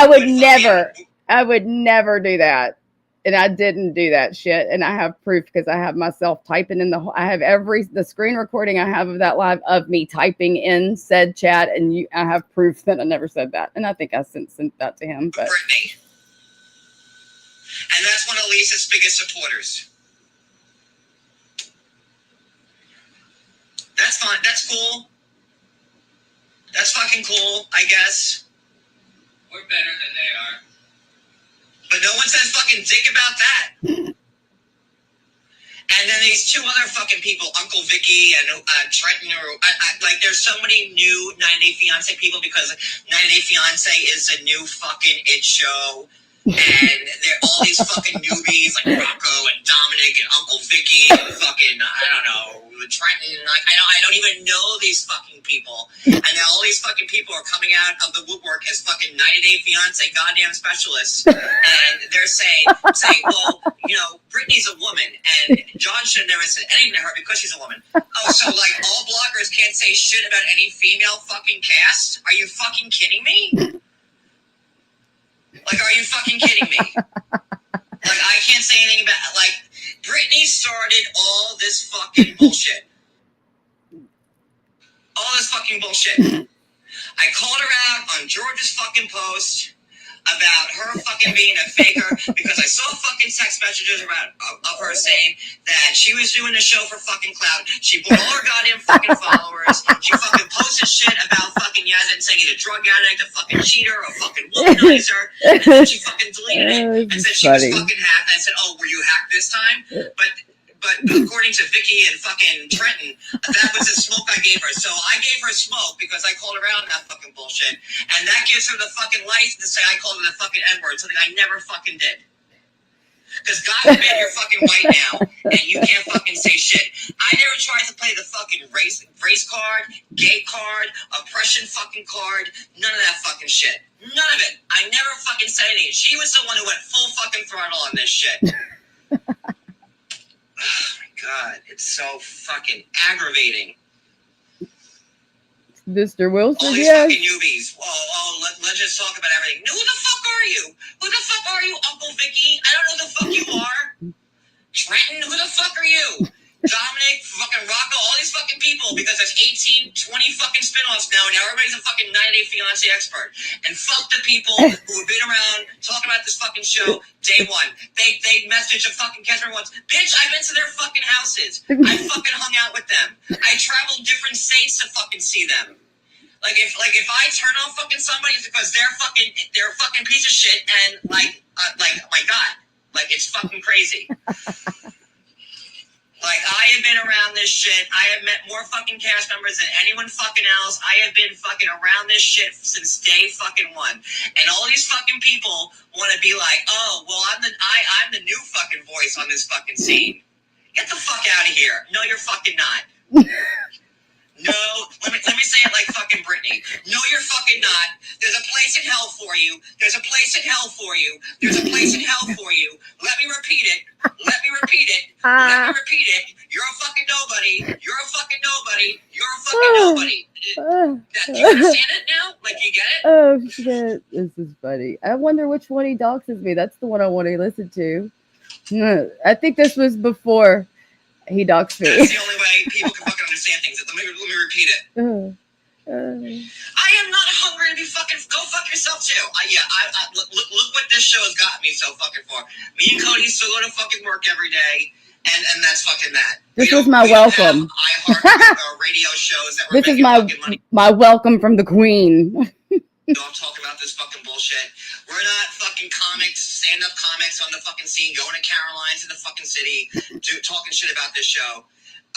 Speaker 2: I would never do that. And I didn't do that shit. And I have proof because I have myself typing in I have the screen recording I have of that live of me typing in said chat. And I have proof that I never said that. And I think I sent that to him. But
Speaker 8: Brittany. And that's one of Lisa's biggest supporters. That's fine. That's cool. That's fucking cool, I guess. We're better than they are. But no one says fucking dick about that. And then these two other fucking people, Uncle Vicky and Trenton, like there's so many new 90 Day Fiancé people because 90 Day Fiancé is a new fucking it show. And they're all these fucking newbies like Rocco and Dominic and Uncle Vicky and fucking, I don't know, Trenton. Like, I don't even know these fucking people. And now all these fucking people are coming out of the woodwork as fucking 90 Day Fiancé goddamn specialists. And they're saying, well, Brittany's a woman and John should have never said anything to her because she's a woman. Oh, so like all bloggers can't say shit about any female fucking cast? Are you fucking kidding me? Like, are you fucking kidding me? Like, I can't say anything about, like, Brittany started all this fucking bullshit. All this fucking bullshit. I called her out on George's fucking post about her fucking being a faker because I saw fucking text messages of her saying that she was doing a show for fucking clout. She bought all her goddamn fucking followers. She fucking posted shit about fucking Yazin saying he's a drug addict, a fucking cheater, a fucking womanizer, and then she fucking deleted it and said she was fucking hacked. And I said, oh, were you hacked this time? But according to Vicky and fucking Trenton, that was the smoke I gave her. So I gave her smoke because I called her out on that fucking bullshit. And that gives her the fucking license to say I called her the fucking N-word, something I never fucking did. Because God forbid you're fucking white now and you can't fucking say shit. I never tried to play the fucking race card, gay card, oppression fucking card, none of that fucking shit. None of it. I never fucking said anything. She was the one who went full fucking throttle on this shit. Oh my God, it's so fucking aggravating.
Speaker 2: Mr. Wilson,
Speaker 8: all these
Speaker 2: yes.
Speaker 8: fucking newbies. Let's just talk about everything. Who the fuck are you? Who the fuck are you, Uncle Vicky? I don't know who the fuck you are. Trenton, who the fuck are you? Dominic, fucking Rocco, all these fucking people, because there's 18, 20 fucking spin-offs now, and now everybody's a fucking 90-day fiance expert. And fuck the people who have been around talking about this fucking show day one. They messaged a fucking Catherine once. Bitch, I've been to their fucking houses. I fucking hung out with them. I traveled different states to fucking see them. Like if I turn on fucking somebody, it's because they're a fucking piece of shit, and oh my God, like it's fucking crazy. Like, I have been around this shit. I have met more fucking cast members than anyone fucking else. I have been fucking around this shit since day fucking one. And all these fucking people want to be like, oh, well, I'm the new fucking voice on this fucking scene. Get the fuck out of here. No, you're fucking not. No, let me say it like fucking Brittany. No, you're fucking not. There's a place in hell for you. There's a place in hell for you. There's a place in hell for you. Let me repeat it. Let me repeat it. Let me repeat it. You're a fucking nobody. You're a fucking nobody. You're a fucking nobody. Do you understand it now? Like, you get it?
Speaker 2: Oh, shit. This is funny. I wonder which one he doxes me. That's the one I want to listen to. I think this was before he doxed me.
Speaker 8: That's the only way people can fucking understand things. Let me repeat it. I am not hungry to be fucking. Go fuck yourself too. Look what this show has gotten me so fucking far. Me and Cody still go to fucking work every day, and that's fucking that.
Speaker 2: This was my welcome.
Speaker 8: Radio shows that
Speaker 2: this is my welcome from the Queen.
Speaker 8: Don't talk about this fucking bullshit. We're not fucking comics, stand-up comics on the fucking scene, going to Caroline's in the fucking city, talking shit about this show.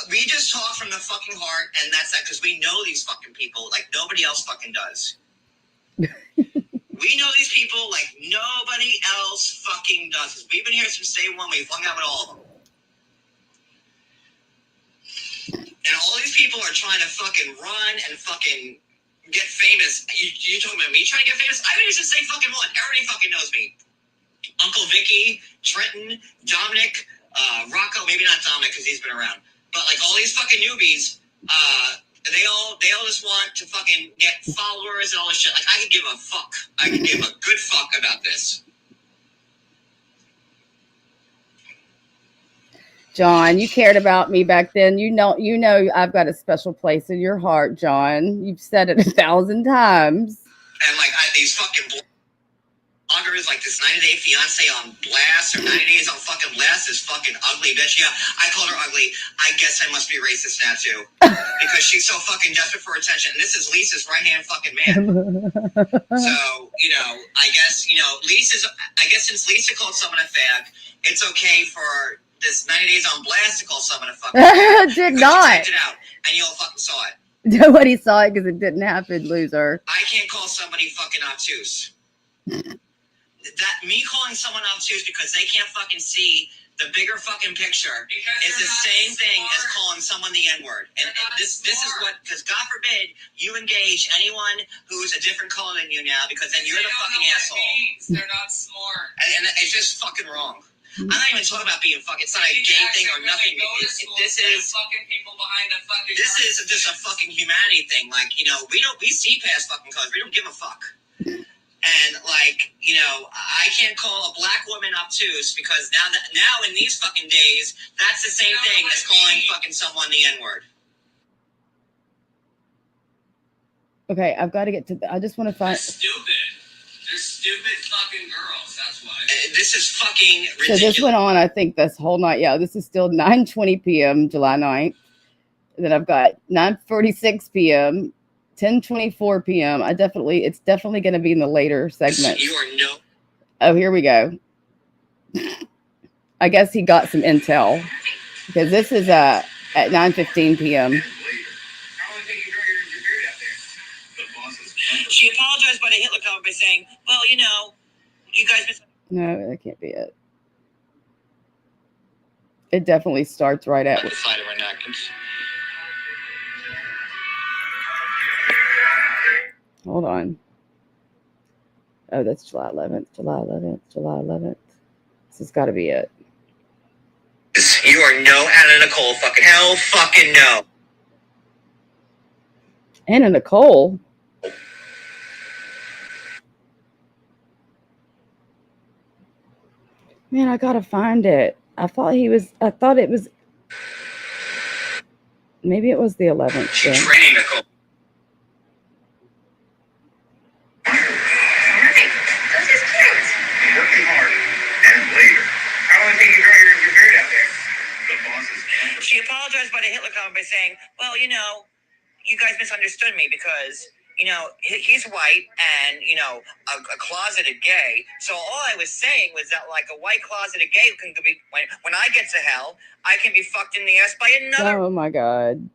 Speaker 8: We just talk from the fucking heart, and that's that, because we know these fucking people like nobody else fucking does. We know these people like nobody else fucking does. We've been here since day one. We've hung out with all of them. And all these people are trying to fucking run and fucking get famous. You talking about me trying to get famous? I don't even say fucking one. Everybody fucking knows me. Uncle Vicky, Trenton, Dominic, Rocco. Maybe not Dominic because he's been around. But like all these fucking newbies, they all just want to fucking get followers and all this shit. Like I could give a fuck. I could give a good fuck about this.
Speaker 2: John, you cared about me back then. You know I've got a special place in your heart, John. You've said it 1,000 times.
Speaker 8: And like these fucking bloggers, like this 90-day fiance on blast or 90 days on fucking blast, this fucking ugly bitch. Yeah, I called her ugly. I guess I must be racist now too, because she's so fucking desperate for attention. And this is Lisa's right-hand fucking man. So I guess Lisa's. I guess since Lisa called someone a fag, it's okay for this 90 days on blast to call someone a fucking fag.
Speaker 2: Did not.
Speaker 8: You typed it out and you all fucking saw it.
Speaker 2: Nobody saw it because it didn't happen, loser.
Speaker 8: I can't call somebody fucking obtuse. That me calling someone obtuse because they can't fucking see the bigger fucking picture is the same thing as calling someone the N-word. And this is what, because God forbid you engage anyone who's a different color than you now, because then you're the fucking asshole.
Speaker 9: They're not smart.
Speaker 8: And it's just fucking wrong. I'm not even talking about being fucking. It's not a gay thing or nothing. This is
Speaker 9: fucking people behind the fucking.
Speaker 8: This is just a fucking humanity thing. Like we see past fucking colors. We don't give a fuck. And like, you know, I can't call a black woman obtuse because now in these fucking days, that's the same thing as calling fucking someone the N-word.
Speaker 2: Okay, I've got to get to. I just want to find.
Speaker 9: They're stupid. They're stupid fucking girls. That's why.
Speaker 8: This is fucking ridiculous.
Speaker 2: So this went on, I think, this whole night. Yeah, this is still 9:20 p.m. July 9th. And then I've got 9:46 p.m., 10:24 p.m. It's definitely going to be in the later segments.
Speaker 8: You are no.
Speaker 2: Oh, here we go. I guess he got some intel because this is at 9:15 p.m.
Speaker 8: She apologized by the Hitler comment by saying, well, you know, you guys...
Speaker 2: No, that can't be it. It definitely starts right at...
Speaker 8: the side of our napkins.
Speaker 2: Hold on. Oh, that's July 11th. July 11th. July 11th. This has got to be it.
Speaker 8: You are no Anna Nicole fucking... Hell fucking no.
Speaker 2: Anna Nicole? Man, I gotta find it. I thought it was. Maybe it was the 11th.
Speaker 8: She's training Nicole.
Speaker 3: This is cute. Working hard and later. How long think you grow your beard out there? The boss is...
Speaker 8: She apologized by the Hitler comment by saying, well, you know, you guys misunderstood me because... You know, he's white and, you know, a closeted gay. So all I was saying was that, like, a white closeted gay can be, when I get to hell, I can be fucked in the ass by another.
Speaker 2: Oh, my God.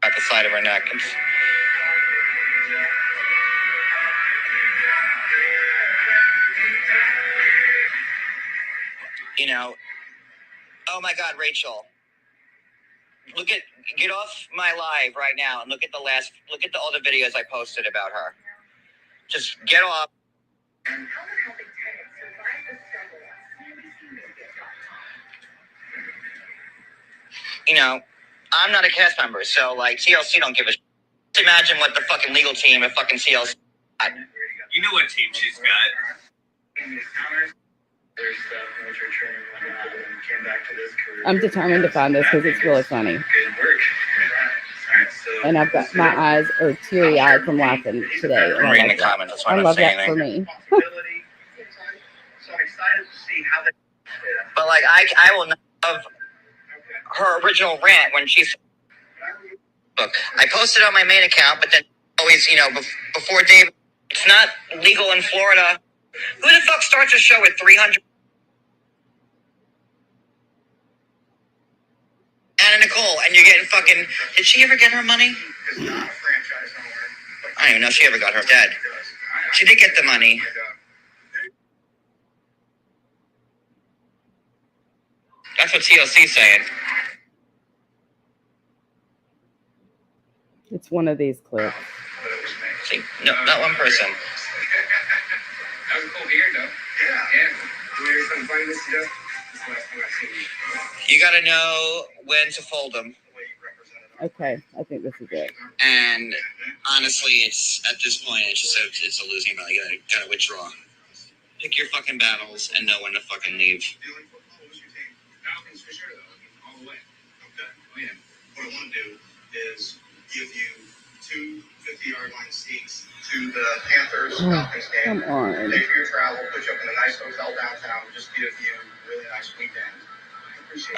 Speaker 8: At the side of our napkins. You know, oh, my God, Rachel. Get off my live right now and look at all the videos I posted about her. Just get off. You know, I'm not a cast member, so like CLC don't give a shit. Just imagine what the fucking legal team at fucking CLC got.
Speaker 9: You know what team she's got.
Speaker 2: I'm determined to find this because it's really funny. And I've got my eyes are teary-eyed from laughing today. And
Speaker 8: I'm reading the comments. That's why
Speaker 2: I
Speaker 8: I'm
Speaker 2: love
Speaker 8: not saying
Speaker 2: that for
Speaker 8: anything.
Speaker 2: me.
Speaker 8: But like I will not have her original rant when she. Look, I posted on my main account, but then always, you know, before Dave, it's not legal in Florida. Who the fuck starts a show with 300? Anna Nicole, and you're getting fucking... Did she ever get her money? I don't even know if she ever got her dead. She did get the money. That's what TLC's saying.
Speaker 2: It's one of these clips.
Speaker 8: See, no, not one person.
Speaker 3: That was a cool beard, though. Yeah. Do you ever come find this, you know? This is the last time I've seen you.
Speaker 8: You gotta know when to fold them.
Speaker 2: Okay, I think this is it.
Speaker 8: And honestly, it's at this point, it's a losing battle. You gotta withdraw. Pick your fucking battles and know when to fucking leave.
Speaker 3: Falcons for sure, though. All the way. Okay. Oh, yeah. What I want to do is give you 2 50-yard line seats to the Panthers Falcons game.
Speaker 2: Come on.
Speaker 3: Pay for your travel, put you up in a nice hotel downtown, just give you a really nice weekend.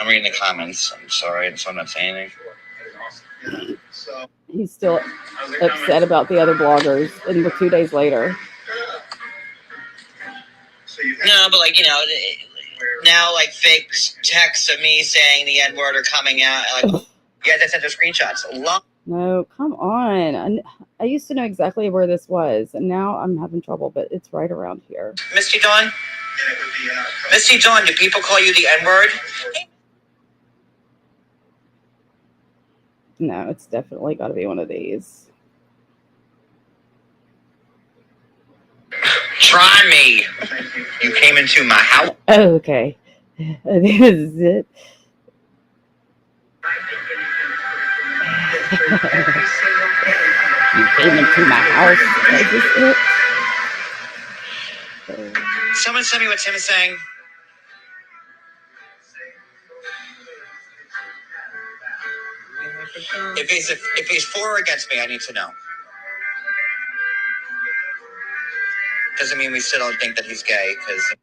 Speaker 8: I'm reading the comments. I'm sorry, so I'm not saying anything.
Speaker 3: Sure. That is awesome. Yeah. So,
Speaker 2: He's still
Speaker 3: how's it
Speaker 2: upset
Speaker 3: coming?
Speaker 2: about the other bloggers, and we're 2 days later.
Speaker 3: So you
Speaker 8: No, but like, you know, now like fake texts of me saying the N-word are coming out. Like, you guys sent the screenshots.
Speaker 2: No, come on. I used to know exactly where this was, and now I'm having trouble, but it's right around here.
Speaker 8: Misty Dawn?
Speaker 3: and it would be
Speaker 8: Misty Dawn, do people call you the N-word?
Speaker 2: No, it's definitely got to be one of these.
Speaker 8: Try me. You came into my house.
Speaker 2: Oh, okay. I think this is it. You came into my house. Is this it?
Speaker 8: Someone send me what Tim is saying. If he's for or against me, I need to know. Doesn't mean we still don't think that he's gay, because.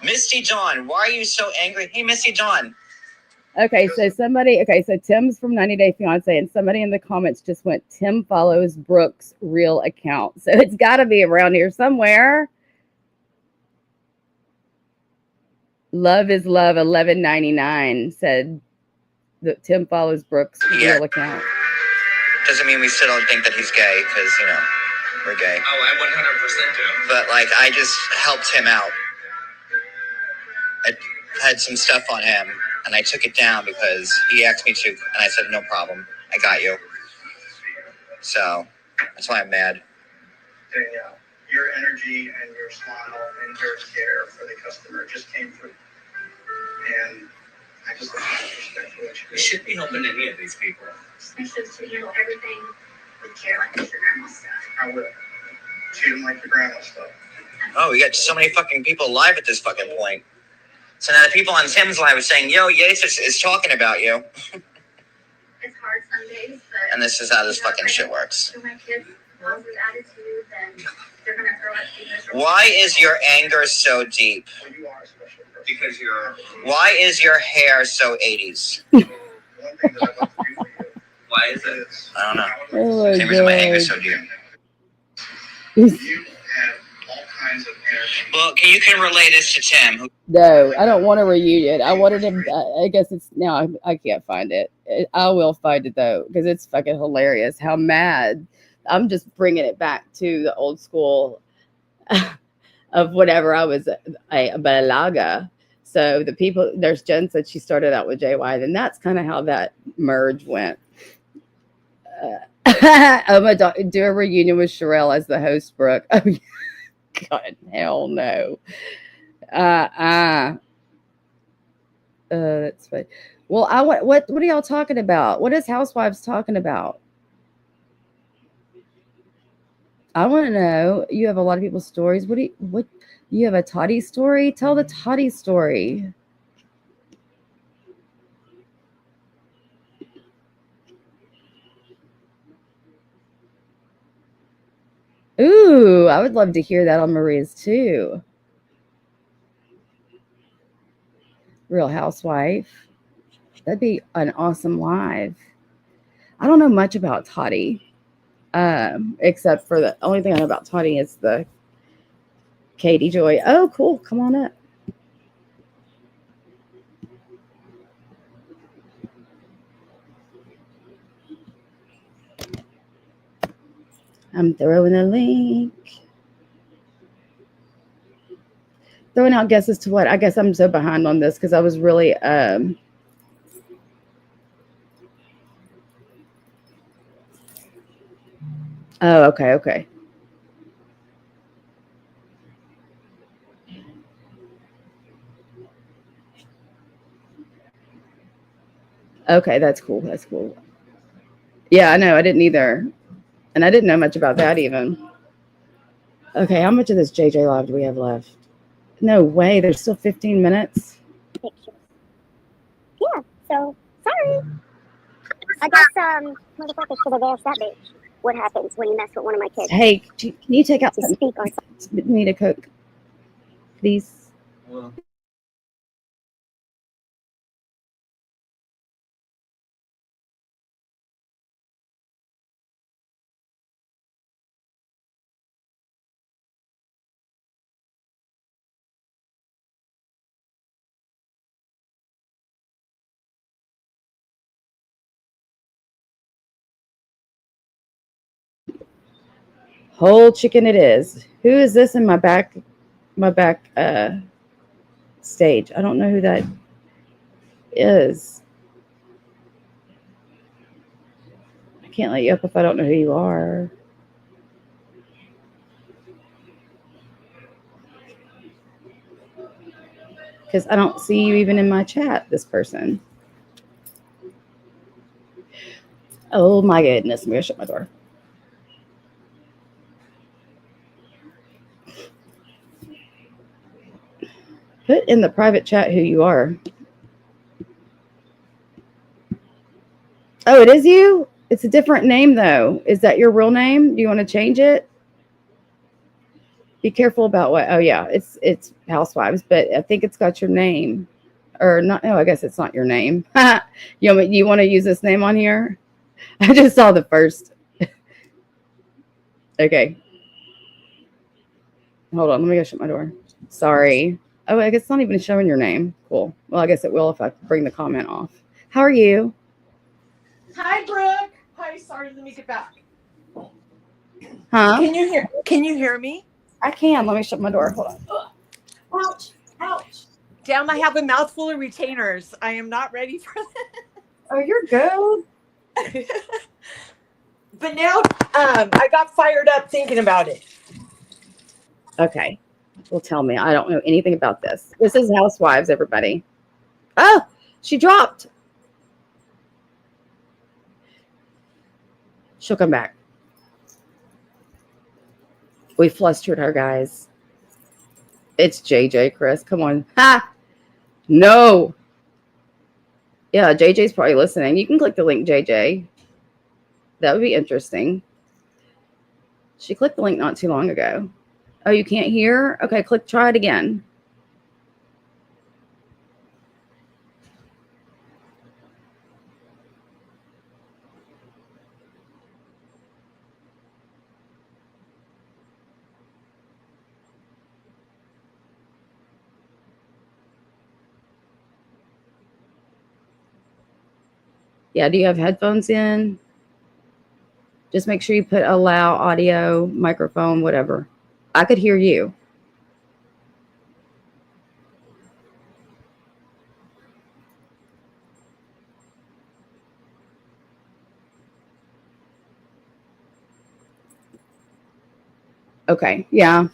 Speaker 8: Misty Dawn, why are you so angry? Hey, Misty Dawn.
Speaker 2: Okay, so Tim's from 90 Day Fiance, and somebody in the comments just went, Tim follows Brooke's real account. So it's got to be around here somewhere. Love is love 11.99 said that Tim follows Brooke's real account.
Speaker 8: Doesn't mean we still don't think that he's gay, because, you know, we're gay.
Speaker 9: Oh, I 100% do.
Speaker 8: But, like, I just helped him out. I had some stuff on him, and I took it down because he asked me to, and I said, no problem. I got you. So, that's why I'm mad.
Speaker 3: Yeah, your energy and your smile and your care for the customer just came through. And I just respect for what you do.
Speaker 9: You should be helping any of these people.
Speaker 5: Especially to handle everything with care like your grandma stuff.
Speaker 3: I would treat them like your grandma stuff.
Speaker 8: Oh, we got so many fucking people live at this fucking point. So now the people on Tim's live are saying, yo, Yates is talking about you.
Speaker 5: It's hard some days, but...
Speaker 8: And this is how this fucking shit works.
Speaker 5: For my kids' positive attitude, then they're going to grow up to be miserable.
Speaker 8: Why is your anger so deep?
Speaker 3: Well, you are a special person.
Speaker 9: Because you're...
Speaker 8: Why is your hair so 80s?
Speaker 3: One thing that I'd like to do for you
Speaker 9: Why is it?
Speaker 3: is...
Speaker 8: I don't know.
Speaker 2: Oh my
Speaker 8: Same reason my anger is
Speaker 2: God.
Speaker 8: so deep.
Speaker 3: You have all kinds of energy.
Speaker 8: Well, you can relay this to Tim.
Speaker 2: No, I don't want a reunion. I wanted him. I guess it's now. I can't find it. I will find it though, because it's fucking hilarious. How mad! I'm just bringing it back to the old school of whenever I was a balaga. So the people, there's Jen said she started out with JY, and that's kind of how that merge went. I'm gonna do a reunion with Sherelle as the host, Brooke. Oh, God, hell no. That's funny. Well, what are y'all talking about? What is Housewives talking about? I want to know. You have a lot of people's stories. What you have a Toddy story? Tell the Toddy story. Ooh, I would love to hear that on Maria's too. Real Housewife. That'd be an awesome live. I don't know much about Toddy, except for the only thing I know about Toddy is the Katie Joy. Oh, cool. Come on up. I'm throwing a link. Throwing out guesses to what? I guess I'm so behind on this because I was really oh, okay. Okay, that's cool. Yeah, I know. I didn't either. And I didn't know much about that even. Okay, how much of this JJ Live do we have left? No way. There's still 15 minutes.
Speaker 4: Yeah, so sorry. I guess motherfuckers should have asked that bitch what happens when you mess with one of my kids.
Speaker 2: Hey, can you take out
Speaker 4: To
Speaker 2: some
Speaker 4: speak on
Speaker 2: need a Coke, please?
Speaker 9: Well,
Speaker 2: Whole chicken it is. Who is this in my back stage? I don't know who that is. I can't let you up if I don't know who you are. Because I don't see you even in my chat, this person. Oh my goodness. I'm going to shut my door. Put in the private chat who you are. Oh, it is you? It's a different name, though. Is that your real name? Do you want to change it? Be careful about what. Oh, yeah. It's Housewives, but I think it's got your name. Or not. No, I guess it's not your name. You want to use this name on here? I just saw the first. Okay. Hold on. Let me go shut my door. Sorry. Oh, I guess it's not even showing your name. Cool. Well, I guess it will if I bring the comment off. How are you?
Speaker 10: Hi, Brooke. Hi, sorry, let me get back.
Speaker 2: Huh?
Speaker 10: Can you hear me?
Speaker 2: I can. Let me shut my door. Hold on.
Speaker 10: Ouch. Ouch. Damn, I have a mouthful of retainers. I am not ready for that.
Speaker 2: Oh, you're good.
Speaker 10: But now I got fired up thinking about it.
Speaker 2: Okay. Well, tell me. I don't know anything about this. This is Housewives, everybody. Oh, she dropped. She'll come back. We flustered her, guys. It's JJ, Chris. Come on. Ha! No. Yeah, JJ's probably listening. You can click the link, JJ. That would be interesting. She clicked the link not too long ago. Oh, you can't hear? Okay, try it again. Yeah, do you have headphones in? Just make sure you put allow audio, microphone, whatever. I could hear you. Okay, yeah.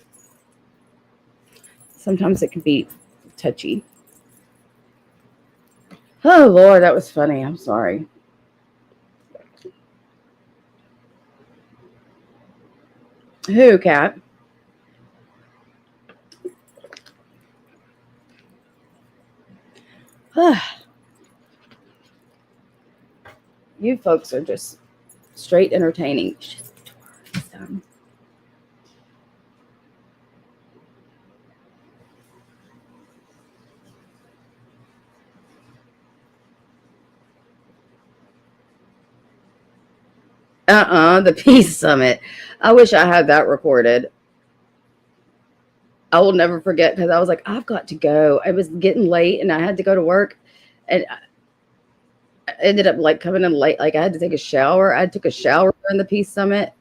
Speaker 2: Sometimes it can be touchy. Oh, Lord, that was funny. I'm sorry. Who, Kat? You folks are just straight entertaining. The Peace Summit. I wish I had that recorded. I will never forget because I was like, I've got to go. It was getting late and I had to go to work. And I ended up like coming in late. Like I had to take a shower. I took a shower during the Peace Summit.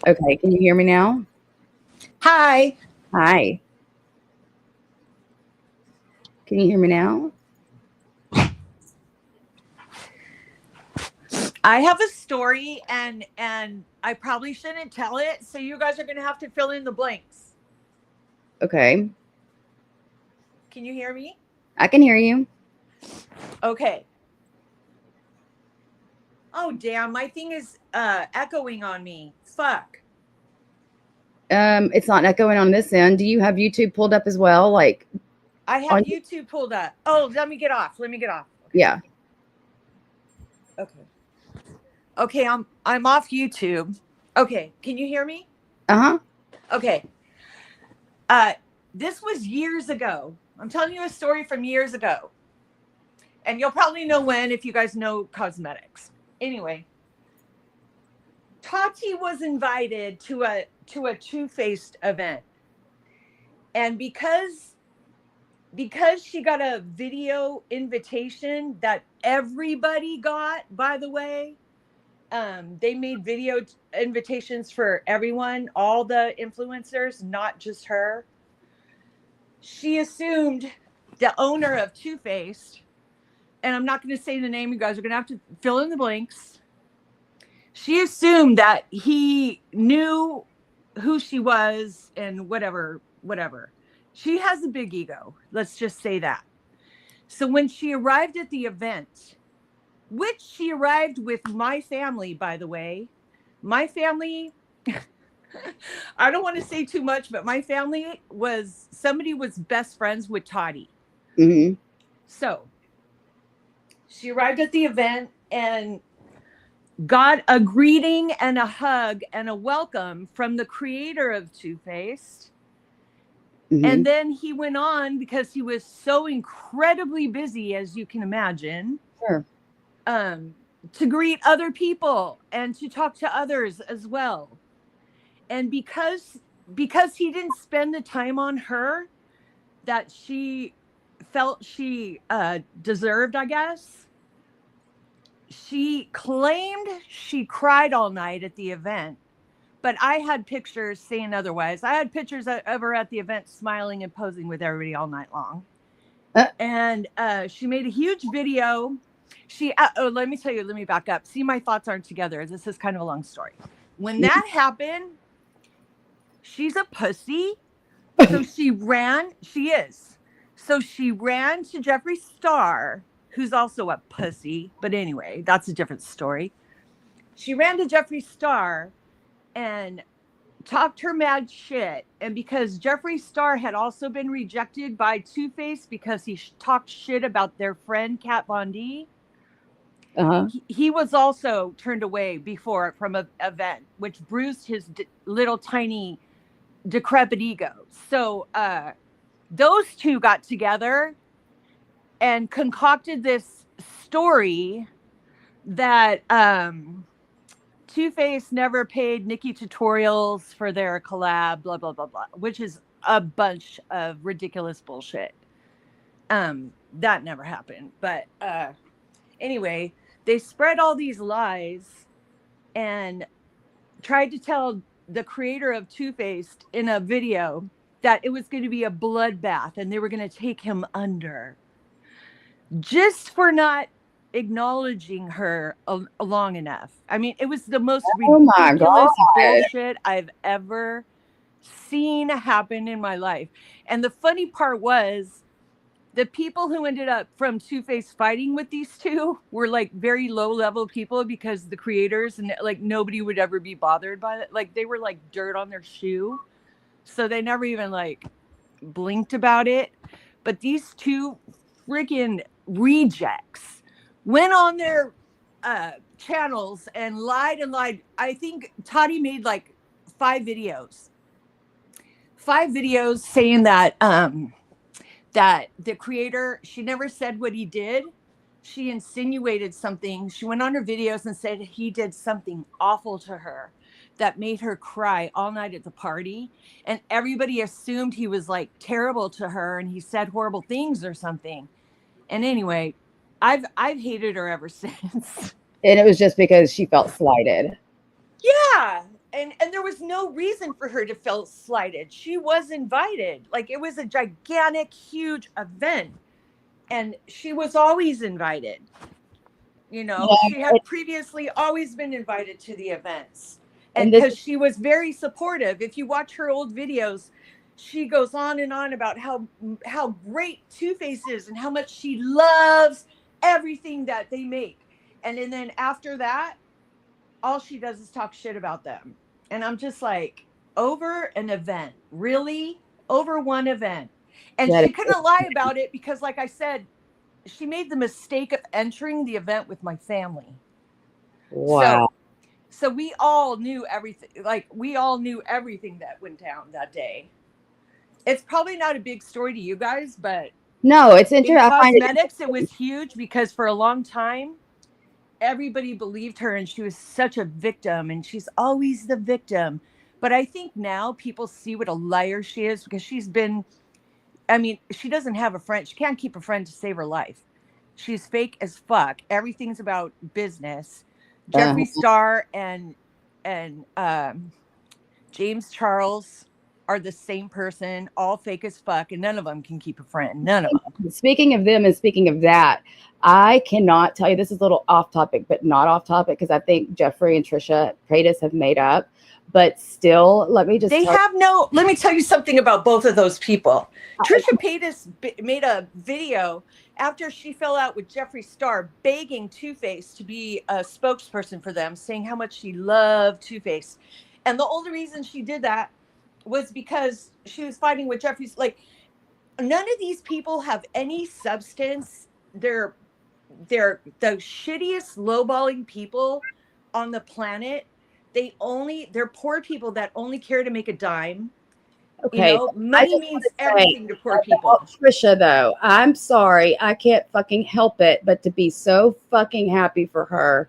Speaker 2: Okay, can you hear me now?
Speaker 10: Hi.
Speaker 2: Hi. Can you hear me now?
Speaker 10: I have a story and I probably shouldn't tell it, so you guys are going to have to fill in the blanks.
Speaker 2: Okay.
Speaker 10: Can you hear me?
Speaker 2: I can hear you.
Speaker 10: Okay. Oh, damn, my thing is echoing on me. Fuck.
Speaker 2: It's not echoing on this end. Do you have YouTube pulled up as well? Like
Speaker 10: I have YouTube pulled up. Oh, let me get off. Okay.
Speaker 2: Yeah.
Speaker 10: Okay, I'm off YouTube. Okay, can you hear me?
Speaker 2: Uh-huh.
Speaker 10: Okay. This was years ago. I'm telling you a story from years ago. And you'll probably know when if you guys know cosmetics. Anyway, Tati was invited to a Too Faced event. And because she got a video invitation that everybody got, by the way, they made video invitations for everyone, all the influencers, not just her. She assumed the owner of Too Faced, and I'm not going to say the name, you guys are going to have to fill in the blanks. She assumed that he knew who she was and whatever. She has a big ego. Let's just say that. So when she arrived at the event, which she arrived with my family, by the way, my family, I don't want to say too much, but my family was best friends with Toddy.
Speaker 2: Mm-hmm.
Speaker 10: So she arrived at the event and got a greeting and a hug and a welcome from the creator of Two Faced.
Speaker 2: Mm-hmm.
Speaker 10: And then he went on, because he was so incredibly busy, as you can imagine,
Speaker 2: Sure.
Speaker 10: to greet other people and to talk to others as well. And because he didn't spend the time on her that she felt she deserved, I guess, she claimed she cried all night at the event. But I had pictures saying otherwise. I had pictures of her at the event smiling and posing with everybody all night long. And she made a huge video. Let me tell you, let me back up. See, my thoughts aren't together. This is kind of a long story. When that happened, she's a pussy. So she ran to Jeffree Star, who's also a pussy. But anyway, that's a different story. She ran to Jeffree Star and talked her mad shit. And because Jeffree Star had also been rejected by Two Face because he talked shit about their friend Kat Von D, he was also turned away before from an event, which bruised his little tiny decrepit ego. So those two got together and concocted this story that Two Face never paid Nikki Tutorials for their collab, blah, blah, blah, blah, which is a bunch of ridiculous bullshit. That never happened. But anyway, they spread all these lies and tried to tell the creator of Two Faced in a video that it was going to be a bloodbath and they were going to take him under, just for not acknowledging her long enough. I mean, it was the most ridiculous bullshit I've ever seen happen in my life. And the funny part was, the people who ended up from Two Face fighting with these two were like very low level people, because the creators and like nobody would ever be bothered by it. Like they were like dirt on their shoe. So they never even like blinked about it. But these two freaking rejects went on their channels and lied and lied. I think Toddy made like 5 videos saying that that the creator, she never said what he did. She insinuated something. She went on her videos and said he did something awful to her that made her cry all night at the party. And everybody assumed he was like terrible to her and he said horrible things or something. And anyway, I've hated her ever since.
Speaker 2: And it was just because she felt slighted.
Speaker 10: Yeah. And there was no reason for her to feel slighted. She was invited. Like, it was a gigantic, huge event. And she was always invited. You know, she had previously always been invited to the events. And because she was very supportive. If you watch her old videos, she goes on and on about how great Two Face is and how much she loves everything that they make. And then after that, all she does is talk shit about them. And I'm just like, over an event, really? Over one event. And she couldn't lie about it because, like I said, she made the mistake of entering the event with my family.
Speaker 2: Wow.
Speaker 10: So we all knew everything. Like, we all knew everything that went down that day. It's probably not a big story to you guys, but
Speaker 2: no, it's interesting.
Speaker 10: Cosmetics, it was huge because for a long time, everybody believed her and she was such a victim, and she's always the victim. But I think now people see what a liar she is, because she's been, I mean, she doesn't have a friend. She can't keep a friend to save her life. She's fake as fuck. Everything's about business. Jeffree Star and James Charles, are the same person, all fake as fuck, and none of them can keep a friend. None of them.
Speaker 2: Speaking of them and speaking of that, I cannot tell you, this is a little off topic, but not off topic, because I think Jeffrey and Trisha Paytas have made up. But still, let me just
Speaker 10: let me tell you something about both of those people. Trisha Paytas made a video after she fell out with Jeffree Star, begging Two-Face to be a spokesperson for them, saying how much she loved Two-Face. And the only reason she did that was because she was fighting with Jeffrey's. Like, none of these people have any substance. They're the shittiest lowballing people on the planet. They're poor people that only care to make a dime.
Speaker 2: Okay,
Speaker 10: money means everything to poor people.
Speaker 2: Trisha, though, I'm sorry, I can't fucking help it but to be so fucking happy for her,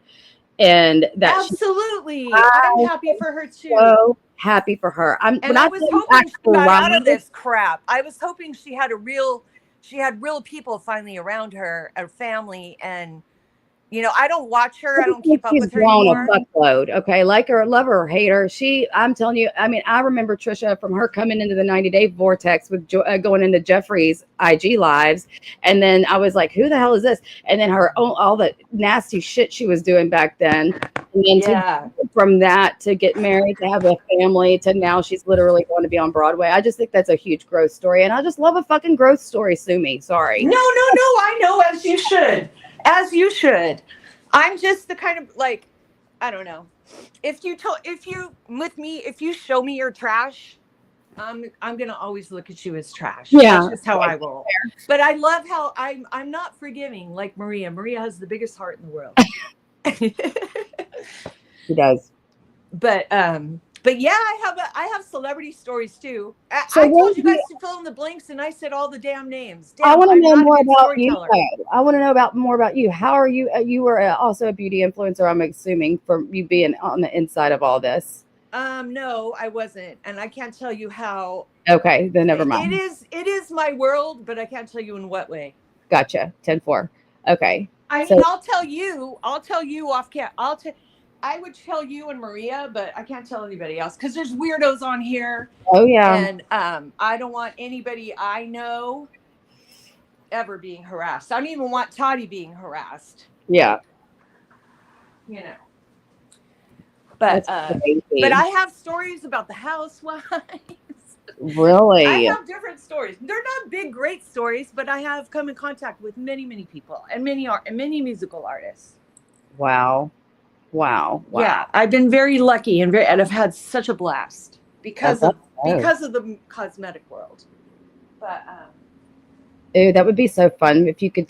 Speaker 2: and that
Speaker 10: absolutely, I'm happy for her too.
Speaker 2: So happy for her. I
Speaker 10: was hoping she got out of this crap. I was hoping she had real people finally around her, a family, and I don't watch her. I don't keep up with her anymore.
Speaker 2: She's blown a fuckload. Okay, like her, love her or hate her. I'm telling you, I mean, I remember Trisha from her coming into the 90-day vortex with going into Jeffrey's IG lives, and then I was like, who the hell is this? And then all the nasty shit she was doing back then, and then from that to get married, to have a family, to now she's literally going to be on Broadway. I just think that's a huge growth story, and I just love a fucking growth story. Sue me, sorry.
Speaker 10: No, I know, as you should. As you should. I'm just the kind of, like, I don't know. If you show me your trash, I'm gonna always look at you as trash.
Speaker 2: Yeah,
Speaker 10: that's just how I roll. But I love how I'm not forgiving like Maria. Maria has the biggest heart in the world.
Speaker 2: She does.
Speaker 10: But yeah, I have celebrity stories too. I told you guys to fill in the blanks, and I said all the damn names. Damn,
Speaker 2: I want to know more about you. I want to know more about you. How are you? You were also a beauty influencer, I'm assuming, from you being on the inside of all this.
Speaker 10: No, I wasn't, and I can't tell you how.
Speaker 2: Okay, then never mind.
Speaker 10: It is my world, but I can't tell you in what way.
Speaker 2: Gotcha. 10-4. Okay.
Speaker 10: I mean, I'll tell you off camera. I would tell you and Maria, but I can't tell anybody else because there's weirdos on here.
Speaker 2: Oh yeah.
Speaker 10: And I don't want anybody I know ever being harassed. I don't even want Toddy being harassed.
Speaker 2: Yeah.
Speaker 10: But I have stories about the housewives.
Speaker 2: Really?
Speaker 10: I have different stories. They're not big, great stories, but I have come in contact with many, many people and many musical artists.
Speaker 2: Wow.
Speaker 10: Yeah, I've been very lucky and I've had such a blast because of the cosmetic world. But
Speaker 2: Ooh, that would be so fun if you could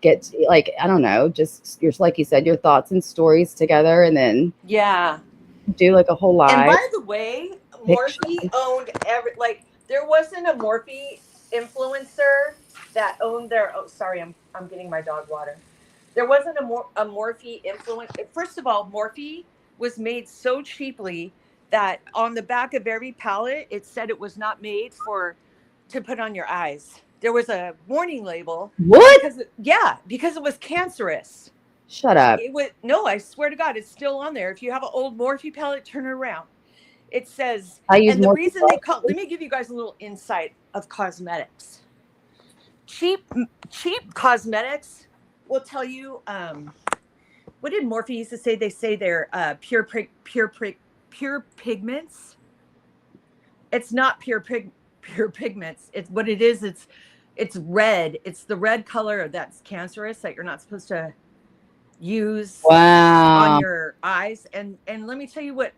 Speaker 2: get I don't know, just like you said, your thoughts and stories together, and then do a whole live.
Speaker 10: And by the way, Morphe owned there wasn't a Morphe influencer that owned their. Oh, sorry, I'm getting my dog water. There wasn't a Morphe influence. First of all, Morphe was made so cheaply that on the back of every palette, it said it was not made to put on your eyes. There was a warning label.
Speaker 2: What?
Speaker 10: Because it was cancerous.
Speaker 2: Shut up.
Speaker 10: No, I swear to God, it's still on there. If you have an old Morphe palette, turn it around. It says, let me give you guys a little insight of cosmetics. Cheap cosmetics will tell you, what did Morphe used to say? They say they're pure pigments. It's not pure pigments. It's what it is. It's red. It's the red color that's cancerous that you're not supposed to use on your eyes. And let me tell you what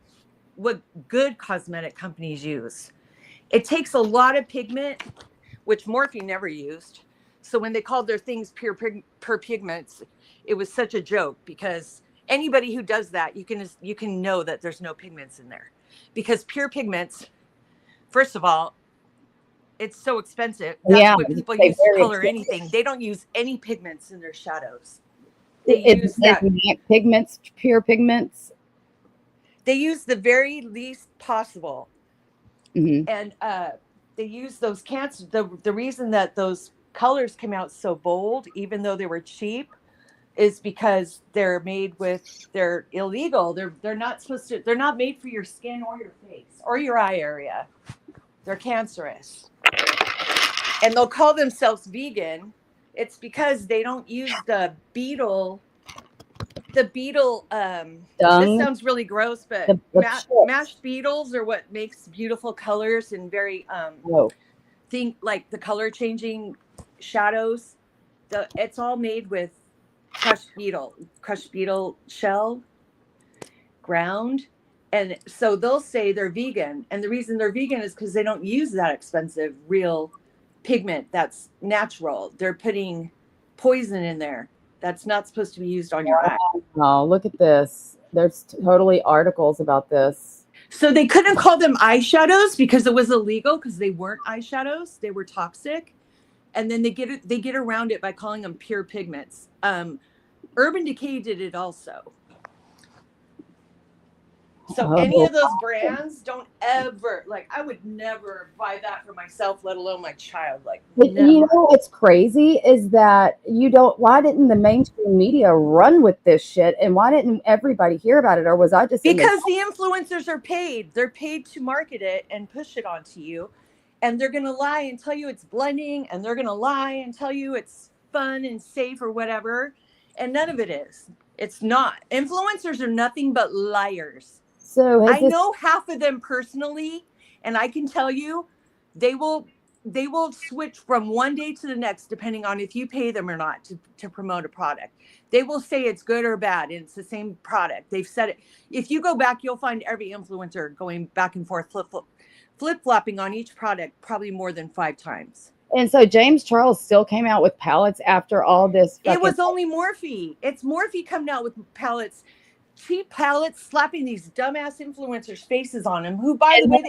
Speaker 10: good cosmetic companies use. It takes a lot of pigment, which Morphe never used. So when they called their things pure pigments, it was such a joke because anybody who does that, you can know that there's no pigments in there, because pure pigments, first of all, it's so expensive. That's what people use to color anything. They don't use any pigments in their shadows. They use
Speaker 2: pigments, pure pigments.
Speaker 10: They use the very least possible,
Speaker 2: and
Speaker 10: they use those The reason that those colors came out so bold, even though they were cheap, is because they're illegal. They're not supposed to. They're not made for your skin or your face or your eye area. They're cancerous. And they'll call themselves vegan. It's because they don't use the beetle. This
Speaker 2: Dung.
Speaker 10: sounds really gross, but
Speaker 2: The chips.
Speaker 10: mashed beetles are what makes beautiful colors and very
Speaker 2: Whoa.
Speaker 10: think like the color changing shadows. It's all made with crushed beetle shell ground. And so they'll say they're vegan, and the reason they're vegan is because they don't use that expensive real pigment that's natural. They're putting poison in there that's not supposed to be used on your eye.
Speaker 2: Oh, look at this. There's totally articles about this.
Speaker 10: So they couldn't call them eyeshadows because it was illegal, because they weren't eyeshadows. They were toxic. And then they get around it by calling them pure pigments. Urban Decay did it also. So any of those brands, don't ever, like, I would never buy that for myself, let alone my child. Like, never.
Speaker 2: You know what's crazy is that why didn't the mainstream media run with this shit, and why didn't everybody hear about it? Or was I just
Speaker 10: because the influencers are paid? They're paid to market it and push it onto you, and they're gonna lie and tell you it's blending, and they're gonna lie and tell you it's fun and safe or whatever, and none of it is. It's not. Influencers are nothing but liars.
Speaker 2: So
Speaker 10: I know half of them personally, and I can tell you they will switch from one day to the next depending on if you pay them or not to promote a product. They will say it's good or bad, and it's the same product. They've said it. If you go back, you'll find every influencer going back and forth, flip-flopping on each product probably more than 5 times.
Speaker 2: And so James Charles still came out with palettes after all this.
Speaker 10: It was only Morphe. It's Morphe coming out with palettes. Cheap palettes, slapping these dumbass influencers' faces on them, who, by the way,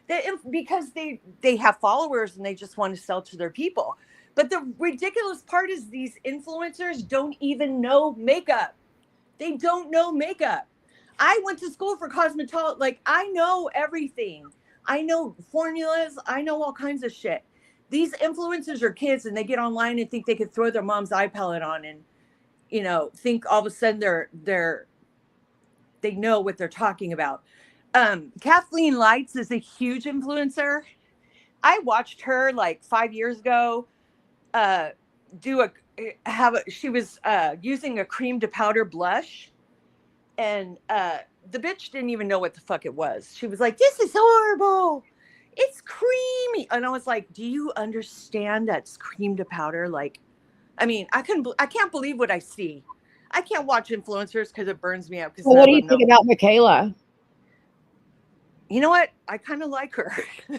Speaker 10: the influencers, because they have followers and they just want to sell to their people. But the ridiculous part is these influencers don't even know makeup. They don't know makeup. I went to school for cosmetology. Like, I know everything. I know formulas. I know all kinds of shit. These influencers are kids, and they get online and think they could throw their mom's eye palette on and, you know, think all of a sudden they know what they're talking about. Kathleen Lights is a huge influencer. I watched her like 5 years ago. She was using a cream to powder blush, and the bitch didn't even know what the fuck it was. She was like, "This is horrible. It's creamy," and I was like, "Do you understand that's cream to powder?" Like, I mean, I can't believe what I see. I can't watch influencers because it burns me up.
Speaker 2: Well, what do you think about Michaela?
Speaker 10: You know what? I kind of like her.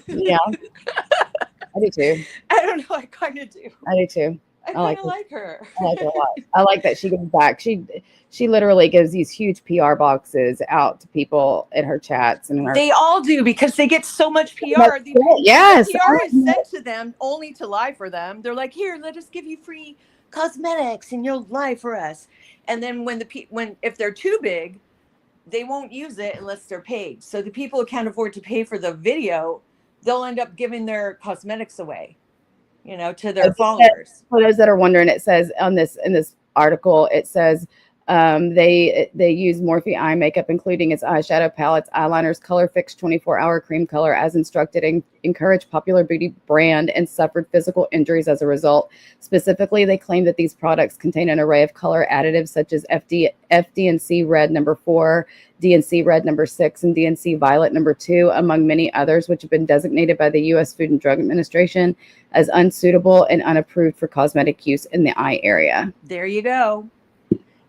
Speaker 2: Yeah, I do too.
Speaker 10: I don't know. I kind of do.
Speaker 2: I do too.
Speaker 10: I kind of like her.
Speaker 2: I like her a lot. I like that she gives back. She literally gives these huge PR boxes out to people in her chats, and
Speaker 10: they all do, because they get so much PR.
Speaker 2: Yes,
Speaker 10: PR is sent to them only to lie for them. They're like, "Here, let us give you free cosmetics, and you'll lie for us." And then if they're too big, they won't use it unless they're paid. So the people who can't afford to pay for the video, they'll end up giving their cosmetics away, you know, to their followers.
Speaker 2: For those that are wondering, it says in this article, it says they use Morphe eye makeup, including its eyeshadow palettes, eyeliners, color fix 24-hour cream color as instructed, and encourage popular beauty brand, and suffered physical injuries as a result. Specifically, they claim that these products contain an array of color additives such as FD&C red number 4, DNC red number 6, and DNC violet number 2, among many others, which have been designated by the U.S. Food and Drug Administration as unsuitable and unapproved for cosmetic use in the eye area.
Speaker 10: There you go.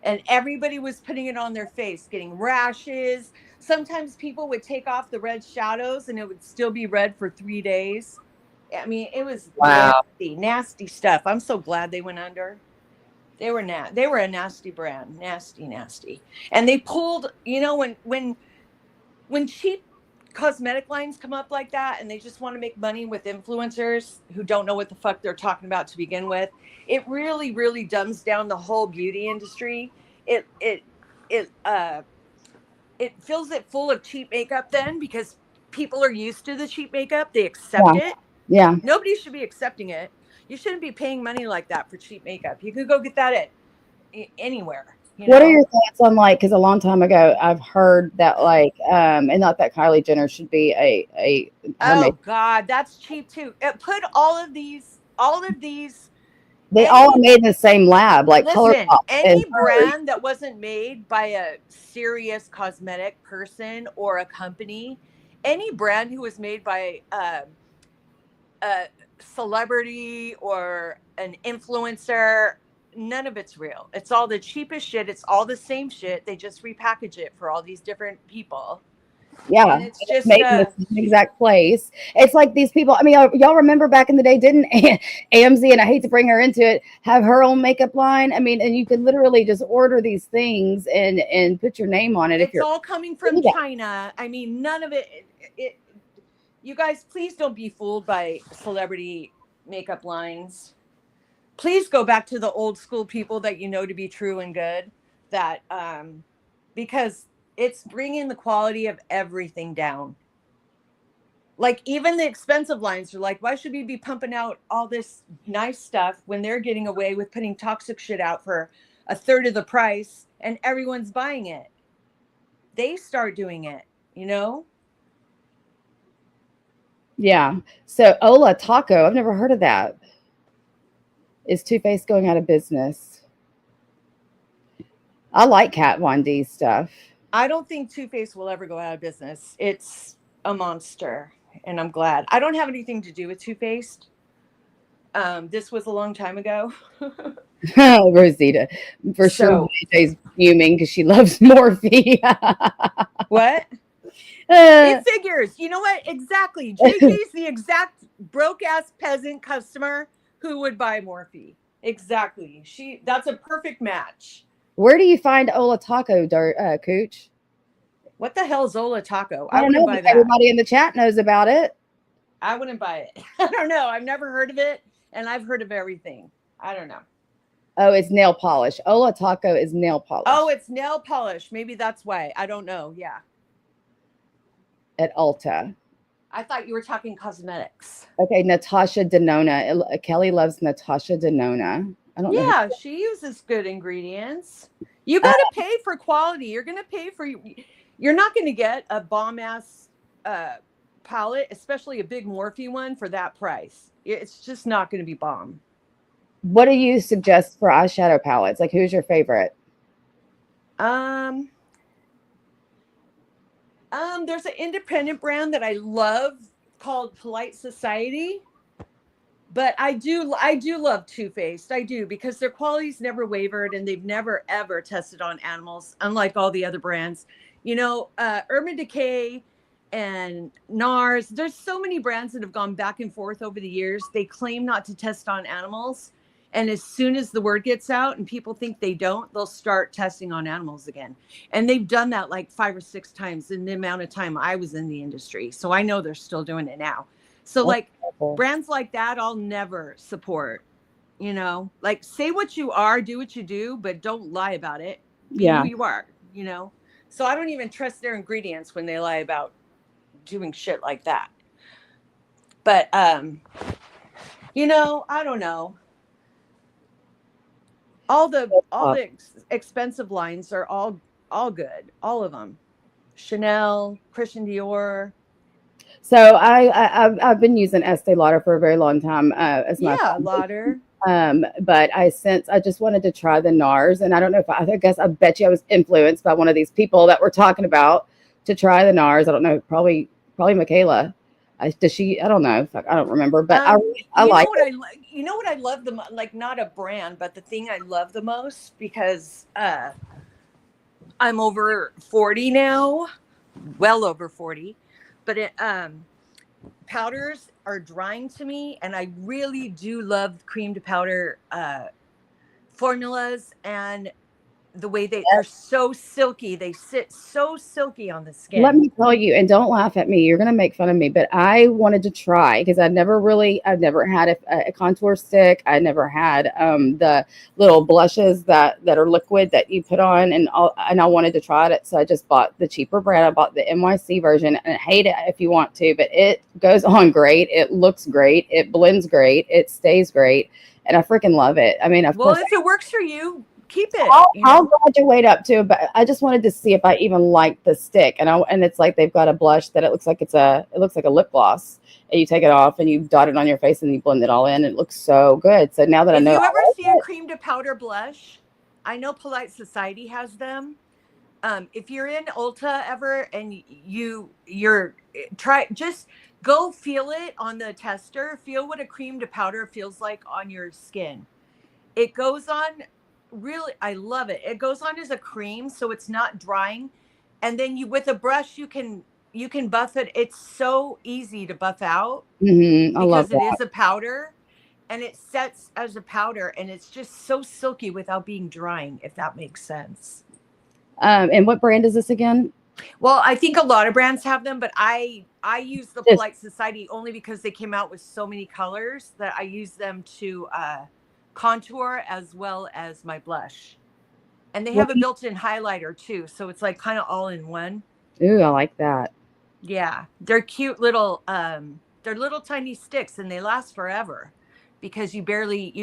Speaker 10: And everybody was putting it on their face, getting rashes. Sometimes people would take off the red shadows and it would still be red for 3 days. I mean, it was nasty stuff. I'm so glad they went under. They were a nasty brand, nasty. And they pulled, you know, when cheap cosmetic lines come up like that and they just want to make money with influencers who don't know what the fuck they're talking about to begin with, it really, really dumbs down the whole beauty industry. It fills it full of cheap makeup then, because people are used to the cheap makeup. They accept it.
Speaker 2: Yeah.
Speaker 10: Nobody should be accepting it. You shouldn't be paying money like that for cheap makeup. You could go get that at anywhere.
Speaker 2: What are your thoughts on like? Because a long time ago, I've heard that like, and not that Kylie Jenner should be a her
Speaker 10: Oh
Speaker 2: makeup.
Speaker 10: God, that's cheap too. Put all of these.
Speaker 2: They all are
Speaker 10: Any
Speaker 2: made in the same lab, like
Speaker 10: listen,
Speaker 2: ColourPop and
Speaker 10: any
Speaker 2: hers.
Speaker 10: brand that wasn't made by a serious cosmetic person or a company, any brand who was made by a celebrity or an influencer, none of it's real. It's all the cheapest shit. It's all the same shit. They just repackage it for all these different people.
Speaker 2: Yeah,
Speaker 10: And it's
Speaker 2: it's
Speaker 10: just
Speaker 2: made in the same exact place. It's like these people. I mean, y'all remember back in the day, didn't AMZ, and I hate to bring her into it, have her own makeup line? I mean, and you could literally just order these things and put your name on it if
Speaker 10: it's
Speaker 2: you're.
Speaker 10: all coming from China. I mean, none of it. You guys, please don't be fooled by celebrity makeup lines. Please go back to the old school people that you know to be true and good. That because it's bringing the quality of everything down. Like even the expensive lines are like, why should we be pumping out all this nice stuff when they're getting away with putting toxic shit out for a third of the price and everyone's buying it? They start doing it, you know?
Speaker 2: Yeah. So Ola Taco, I've never heard of that. Is Too Faced going out of business? I like Kat Von D stuff.
Speaker 10: I don't think Too Faced will ever go out of business. It's a monster, and I'm glad. I don't have anything to do with Too Faced. This was a long time ago.
Speaker 2: Rosita, for sure. JJ's fuming because she loves Morphe.
Speaker 10: What? It figures. You know what? Exactly. JJ's the exact broke ass peasant customer who would buy Morphe. Exactly. That's a perfect match.
Speaker 2: Where do you find Ola Taco, Cooch?
Speaker 10: What the hell is Ola Taco?
Speaker 2: I don't know, but everybody in the chat knows about it.
Speaker 10: I wouldn't buy it. I don't know. I've never heard of it, and I've heard of everything. I don't know.
Speaker 2: Oh, it's nail polish. Ola Taco is nail polish.
Speaker 10: Oh, it's nail polish. Maybe that's why. I don't know. Yeah.
Speaker 2: At Ulta.
Speaker 10: I thought you were talking cosmetics.
Speaker 2: Okay, Natasha Denona. Kelly loves Natasha Denona. I don't know.
Speaker 10: Yeah, she uses good ingredients. You got to pay for quality. You're going to pay for. You're not going to get a bomb ass palette, especially a big Morphe one, for that price. It's just not going to be bomb.
Speaker 2: What do you suggest for eyeshadow palettes? Like, who's your favorite?
Speaker 10: There's an independent brand that I love called Polite Society, but I do love Too Faced. I do, because their quality's never wavered and they've never ever tested on animals, unlike all the other brands. You know, Urban Decay and NARS. There's so many brands that have gone back and forth over the years. They claim not to test on animals. And as soon as the word gets out and people think they don't, they'll start testing on animals again. And they've done that like 5 or 6 times in the amount of time I was in the industry. So I know they're still doing it now. So like brands like that, I'll never support, you know, like say what you are, do what you do, but don't lie about it. Be who you are, you know? So I don't even trust their ingredients when they lie about doing shit like that. But, you know, I don't know. All the expensive lines are all good. All of them. Chanel, Christian Dior.
Speaker 2: So I've been using Estee Lauder for a very long time as my
Speaker 10: Lauder.
Speaker 2: But I just wanted to try the NARS, and I don't know if I bet you I was influenced by one of these people that we're talking about to try the NARS. I don't know, probably Michaela. Does she? I don't know. I don't remember, but I like it.
Speaker 10: You know what I love the like, not a brand, but the thing I love the most, because I'm over 40 now, well over 40, but powders are drying to me, and I really do love cream to powder formulas, and the way they're so silky. They sit so silky on the skin.
Speaker 2: Let me tell you, and don't laugh at me. You're going to make fun of me, but I wanted to try, because I've never had a contour stick. I never had the little blushes that are liquid that you put on, and I wanted to try it. So I just bought the cheaper brand. I bought the NYC version, and hate it if you want to, but it goes on great. It looks great. It blends great. It stays great. And I freaking love it. I mean, of course,
Speaker 10: if it works for you, keep it.
Speaker 2: I'll graduate up to, but I just wanted to see if I even liked the stick. And it's like they've got a blush that it looks like a lip gloss. And you take it off and you dot it on your face and you blend it all in. It looks so good. So now that I know,
Speaker 10: if you ever see a cream to powder blush, I know Polite Society has them. If you're in Ulta ever and you're just go feel it on the tester. Feel what a cream to powder feels like on your skin. It goes on really, I love it. It goes on as a cream, so it's not drying. And then with a brush, you can buff it. It's so easy to buff out
Speaker 2: I love
Speaker 10: because it
Speaker 2: that.
Speaker 10: is a powder and it sets as a powder and it's just so silky without being drying, if that makes sense.
Speaker 2: And what brand is this again?
Speaker 10: Well, I think a lot of brands have them, but I use the Polite Society only because they came out with so many colors that I use them to contour as well as my blush. And they have a built-in highlighter too, so it's like kind of all in one.
Speaker 2: Ooh, I like that.
Speaker 10: Yeah, they're cute little they're little tiny sticks and they last forever because you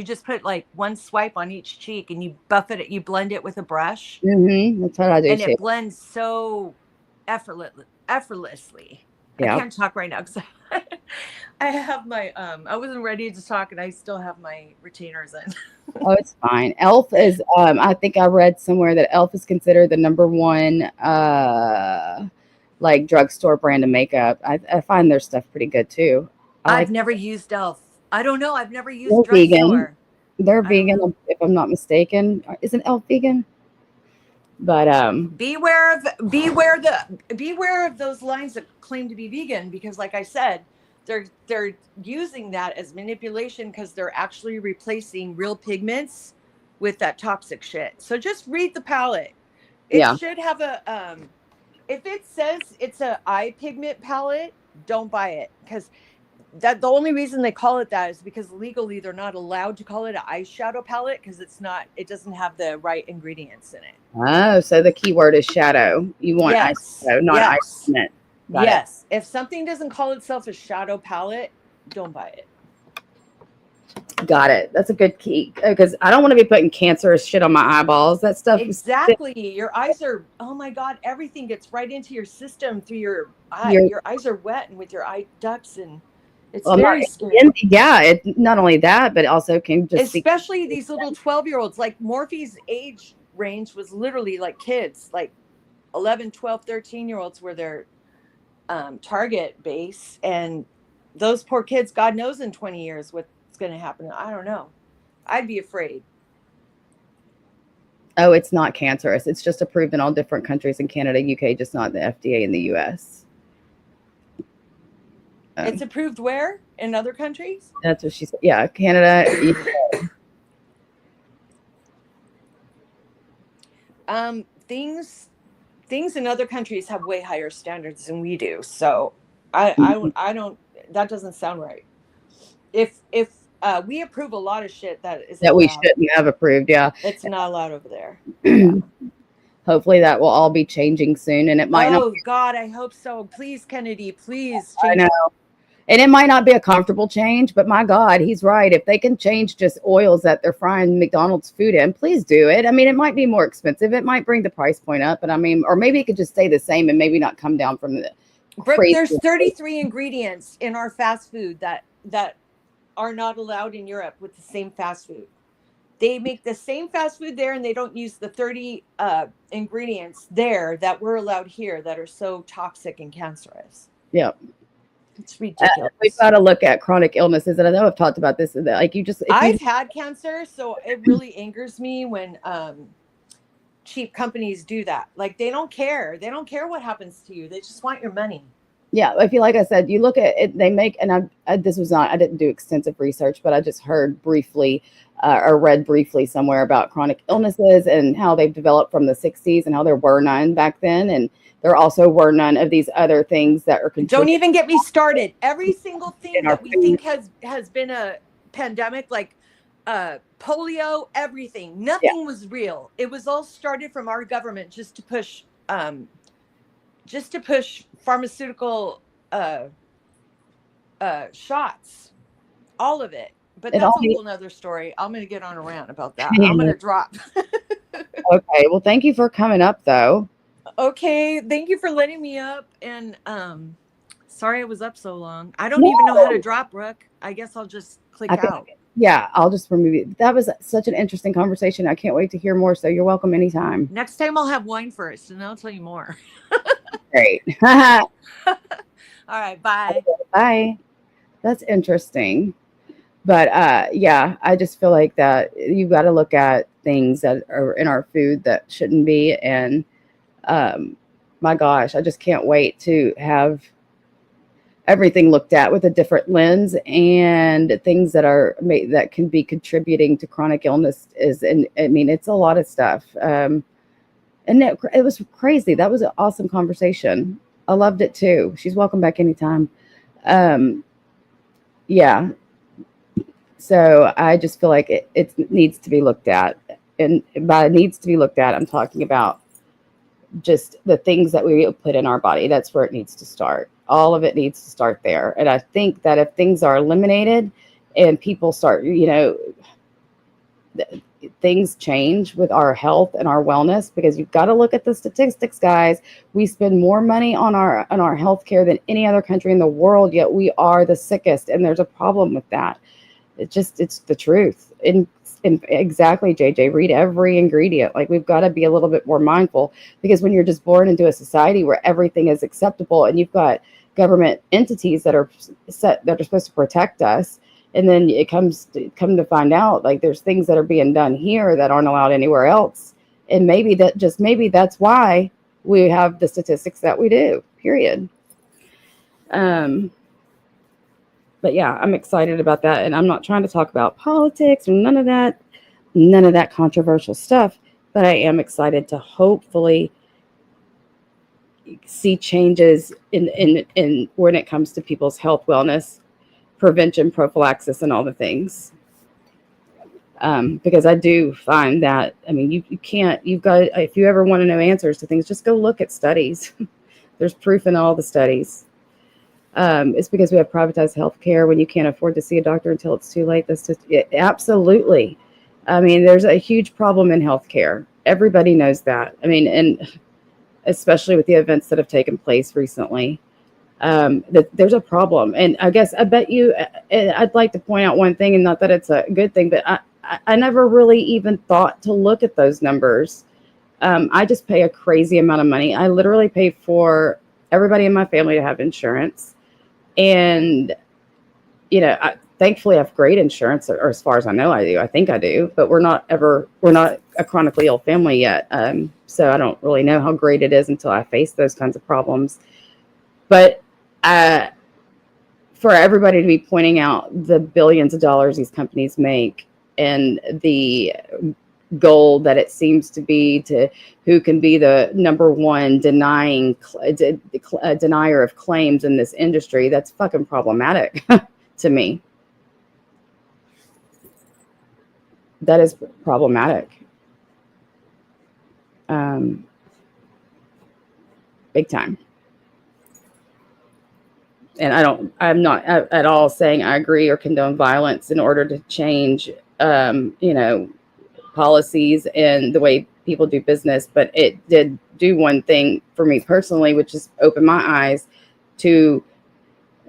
Speaker 10: just put like one swipe on each cheek and you buff it, you blend it with a brush.
Speaker 2: That's what I do
Speaker 10: and
Speaker 2: too.
Speaker 10: It blends so effortlessly. Yep. I can't talk right now because I have my I wasn't ready to talk and I still have my retainers in.
Speaker 2: Oh, it's fine. Elf is I think I read somewhere that Elf is considered the #1 like drugstore brand of makeup. I find their stuff pretty good too.
Speaker 10: I've never used Elf. I don't know. I've never used
Speaker 2: drugstore.
Speaker 10: Vegan.
Speaker 2: They're vegan, if I'm not mistaken. Isn't Elf vegan? But
Speaker 10: beware of those lines that claim to be vegan, because like I said, they're using that as manipulation because they're actually replacing real pigments with that toxic shit. So just read the palette. It should have a if it says it's a eye pigment palette, don't buy it, because the only reason they call it that is because legally they're not allowed to call it an eyeshadow palette because it doesn't have the right ingredients in it.
Speaker 2: Oh, so the keyword is shadow. You want eyeshadow, not eye pigment.
Speaker 10: Yes. If something doesn't call itself a shadow palette, don't buy it.
Speaker 2: Got it. That's a good key, because I don't want to be putting cancerous shit on my eyeballs. That stuff.
Speaker 10: Exactly. Your eyes are, oh my God, everything gets right into your system through your eye. Your eyes are wet and with your eye ducts, and it's very scary.
Speaker 2: Yeah, it not only that, but also can just
Speaker 10: especially these little 12-year-olds. Like Morphe's age range was literally like kids, like 11, 12, 13-year-olds were their target base, and those poor kids, God knows in 20 years what's going to happen. I don't know. I'd be afraid.
Speaker 2: Oh, it's not cancerous. It's just approved in all different countries in Canada, UK, just not the FDA in the US.
Speaker 10: It's approved where? In other countries?
Speaker 2: That's what she said. Yeah, Canada.
Speaker 10: Things in other countries have way higher standards than we do. So I don't, that doesn't sound right. If we approve a lot of shit that
Speaker 2: we shouldn't have approved,
Speaker 10: it's not allowed over there. Yeah.
Speaker 2: Hopefully that will all be changing soon, and it might not.
Speaker 10: Oh God, I hope so. Please, Kennedy, please
Speaker 2: change. I know. And it might not be a comfortable change, but my God, he's right. If they can change just oils that they're frying McDonald's food in, please do it. I mean, it might be more expensive. It might bring the price point up, but I mean, or maybe it could just stay the same and maybe not come down from the
Speaker 10: crazy. There's 33 ingredients in our fast food that are not allowed in Europe with the same fast food. They make the same fast food there and they don't use the 30 ingredients there that we're allowed here that are so toxic and cancerous.
Speaker 2: Yeah.
Speaker 10: It's ridiculous.
Speaker 2: We've got to look at chronic illnesses, and I know I've talked about this. Like
Speaker 10: I've had cancer, so it really angers me when cheap companies do that. Like they don't care. They don't care what happens to you. They just want your money.
Speaker 2: Yeah, I feel like I said, you look at it. They make, and I didn't do extensive research, but I just heard briefly or read briefly somewhere about chronic illnesses and how they've developed from the 60s and how there were none back then, and there also were none of these other things that are.
Speaker 10: Don't even get me started. Every single thing that we think has been a pandemic, like polio, everything, nothing was real. It was all started from our government just to push pharmaceutical shots, all of it. But that's a whole nother story. I'm going to get on a rant about that. I'm going to drop.
Speaker 2: Okay. Well, thank you for coming up, though.
Speaker 10: Okay, thank you for letting me up. And sorry I was up so long. I don't even know how to drop, Brooke. I guess I'll just click out.
Speaker 2: Yeah, I'll just remove you. That was such an interesting conversation. I can't wait to hear more. So you're welcome anytime.
Speaker 10: Next time I'll have wine first, and I'll tell you more.
Speaker 2: Great.
Speaker 10: All right, bye.
Speaker 2: Bye. That's interesting. But yeah, I just feel like that you've got to look at things that are in our food that shouldn't be. And my gosh, I just can't wait to have everything looked at with a different lens, and things that are that can be contributing to chronic illness is, and I mean, it's a lot of stuff. And it was crazy. That was an awesome conversation. I loved it too. She's welcome back anytime. Yeah. So I just feel like it needs to be looked at. And by needs to be looked at, I'm talking about just the things that we put in our body. That's where it needs to start. All of it needs to start there. And I think that if things are eliminated and people start, things change with our health and our wellness, because you've got to look at the statistics, guys. We spend more money on our healthcare than any other country in the world, yet we are the sickest, and there's a problem with that. It's the truth. And exactly, JJ, read every ingredient. Like, we've got to be a little bit more mindful, because when you're just born into a society where everything is acceptable, and you've got government entities that are supposed to protect us, and then it come to find out, like, there's things that are being done here that aren't allowed anywhere else. And maybe that's why we have the statistics that we do, period. But yeah, I'm excited about that. And I'm not trying to talk about politics or none of that controversial stuff. But I am excited to hopefully see changes in when it comes to people's health, wellness, prevention, prophylaxis, and all the things. Because I do find that, I mean, you've got, if you ever want to know answers to things, just go look at studies. There's proof in all the studies. It's because we have privatized healthcare when you can't afford to see a doctor until it's too late. That's just absolutely. I mean, there's a huge problem in healthcare. Everybody knows that. I mean, and especially with the events that have taken place recently, that there's a problem. And I guess I bet you, I'd like to point out one thing, and not that it's a good thing, but I never really even thought to look at those numbers. I just pay a crazy amount of money. I literally pay for everybody in my family to have insurance. And, thankfully I have great insurance, or as far as I know, I do. I think I do, but we're not a chronically ill family yet. So I don't really know how great it is until I face those kinds of problems. But for everybody to be pointing out the billions of dollars these companies make, and the goal that it seems to be to who can be the number one denier of claims in this industry, that's fucking problematic to me. That is problematic. Big time. And I'm not at all saying I agree or condone violence in order to change, policies and the way people do business. But it did do one thing for me personally, which is open my eyes to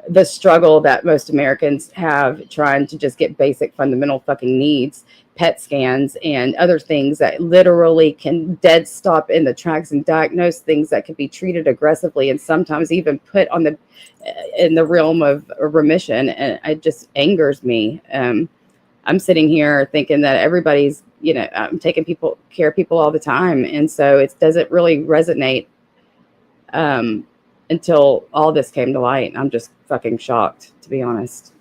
Speaker 2: the struggle that most Americans have trying to just get basic fundamental fucking needs, PET scans and other things that literally can dead stop in the tracks and diagnose things that can be treated aggressively, and sometimes even put on in the realm of remission. And it just angers me. I'm sitting here thinking that everybody's, I'm taking care of people all the time. And so it doesn't really resonate until all this came to light. I'm just fucking shocked, to be honest.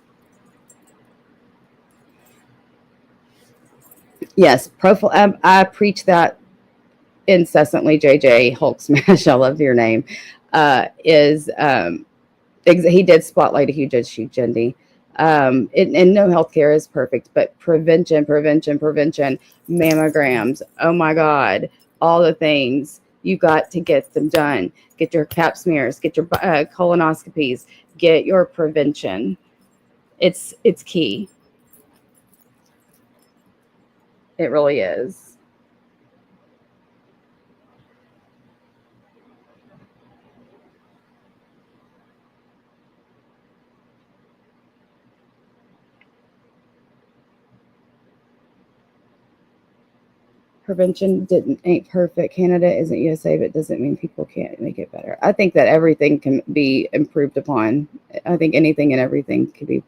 Speaker 2: Yes, profile. I preach that incessantly. JJ Hulk Smash, I love your name. He did spotlight a huge issue, Jendi. And no healthcare is perfect, but prevention, mammograms. Oh my God, all the things. You got to get them done. Get your pap smears, get your colonoscopies, get your prevention. It's key. It really is. Prevention ain't perfect. Canada isn't USA, but doesn't mean people can't make it better. I think that everything can be improved upon. I think anything and everything can be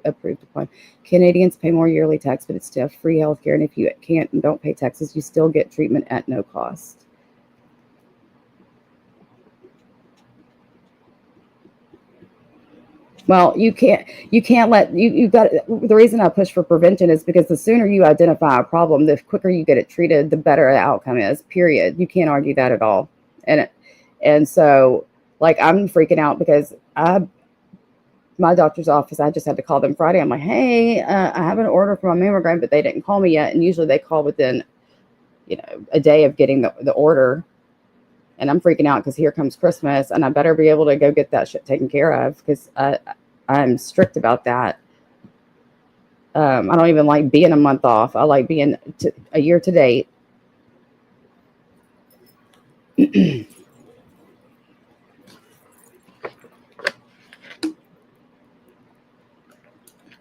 Speaker 2: improved upon. Canadians pay more yearly tax, but it's still free healthcare. And if you can't and don't pay taxes, you still get treatment at no cost. Well, you can't let you got the reason I push for prevention is because the sooner you identify a problem, the quicker you get it treated, the better the outcome is, period. You can't argue that at all. And so like I'm freaking out because my doctor's office, I just had to call them Friday. I'm like, hey, I have an order for my mammogram, but they didn't call me yet. And usually they call within, a day of getting the order. And I'm freaking out because here comes Christmas and I better be able to go get that shit taken care of because I'm strict about that. I don't even like being a month off. I like being a year to date.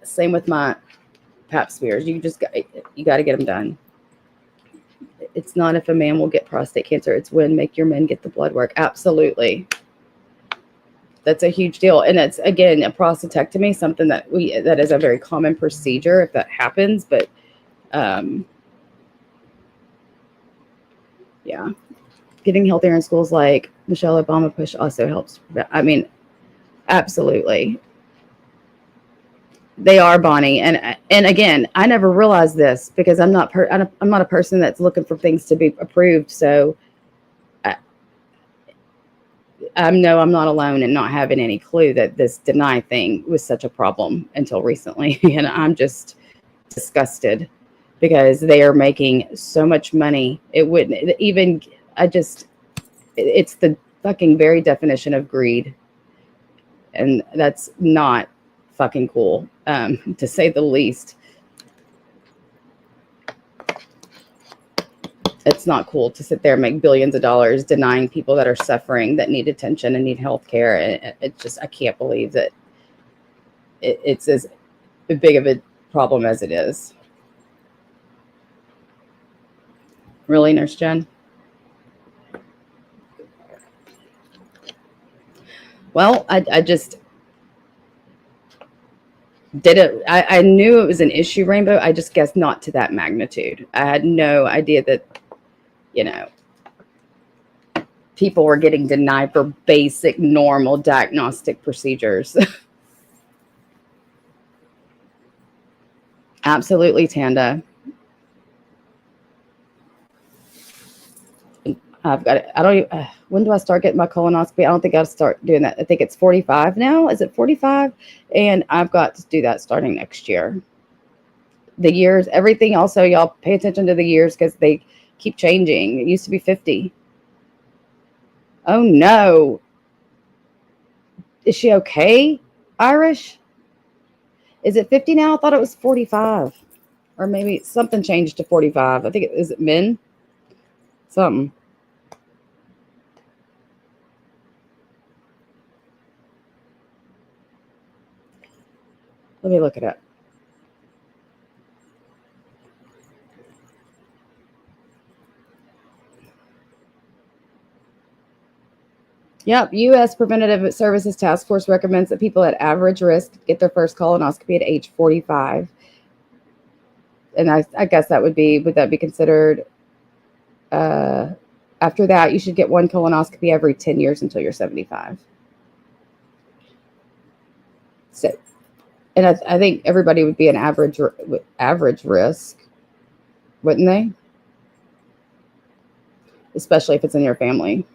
Speaker 2: Same with my pap smears. You got to get them done. It's not if a man will get prostate cancer. It's when make your men get the blood work. Absolutely. That's a huge deal. And it's, again, a prostatectomy, something that is a very common procedure if that happens. But, yeah. Getting healthier in schools like Michelle Obama push also helps. I mean, absolutely. They are, Bonnie, and again, I never realized this because I'm not a person that's looking for things to be approved. So, I'm not alone in not having any clue that this deny thing was such a problem until recently, and I'm just disgusted because they are making so much money. It wouldn't even. It's the fucking very definition of greed, and that's not fucking cool, to say the least. It's not cool to sit there and make billions of dollars denying people that are suffering, that need attention and need health care. And it just, I can't believe that it's as big of a problem as it is. Really, Nurse Jen? Well, I just did it. I knew it was an issue, Rainbow. I just guessed not to that magnitude. I had no idea that, people were getting denied for basic, normal diagnostic procedures. Absolutely, Tanda. I've got it. I don't even, when do I start getting my colonoscopy? I don't think I'll start doing that. I think it's 45 now. Is it 45? And I've got to do that starting next year. The years, everything. Also, y'all pay attention to the years because they keep changing. It used to be 50. Oh no. Is she okay? Irish? Is it 50 now? I thought it was 45. Or maybe something changed to 45. I think is it men? Something. Let me look it up. Yep, U.S. Preventative Services Task Force recommends that people at average risk get their first colonoscopy at age 45. And I guess would that be considered, after that, you should get one colonoscopy every 10 years until you're 75. So, and I think everybody would be an average risk, wouldn't they? Especially if it's in your family.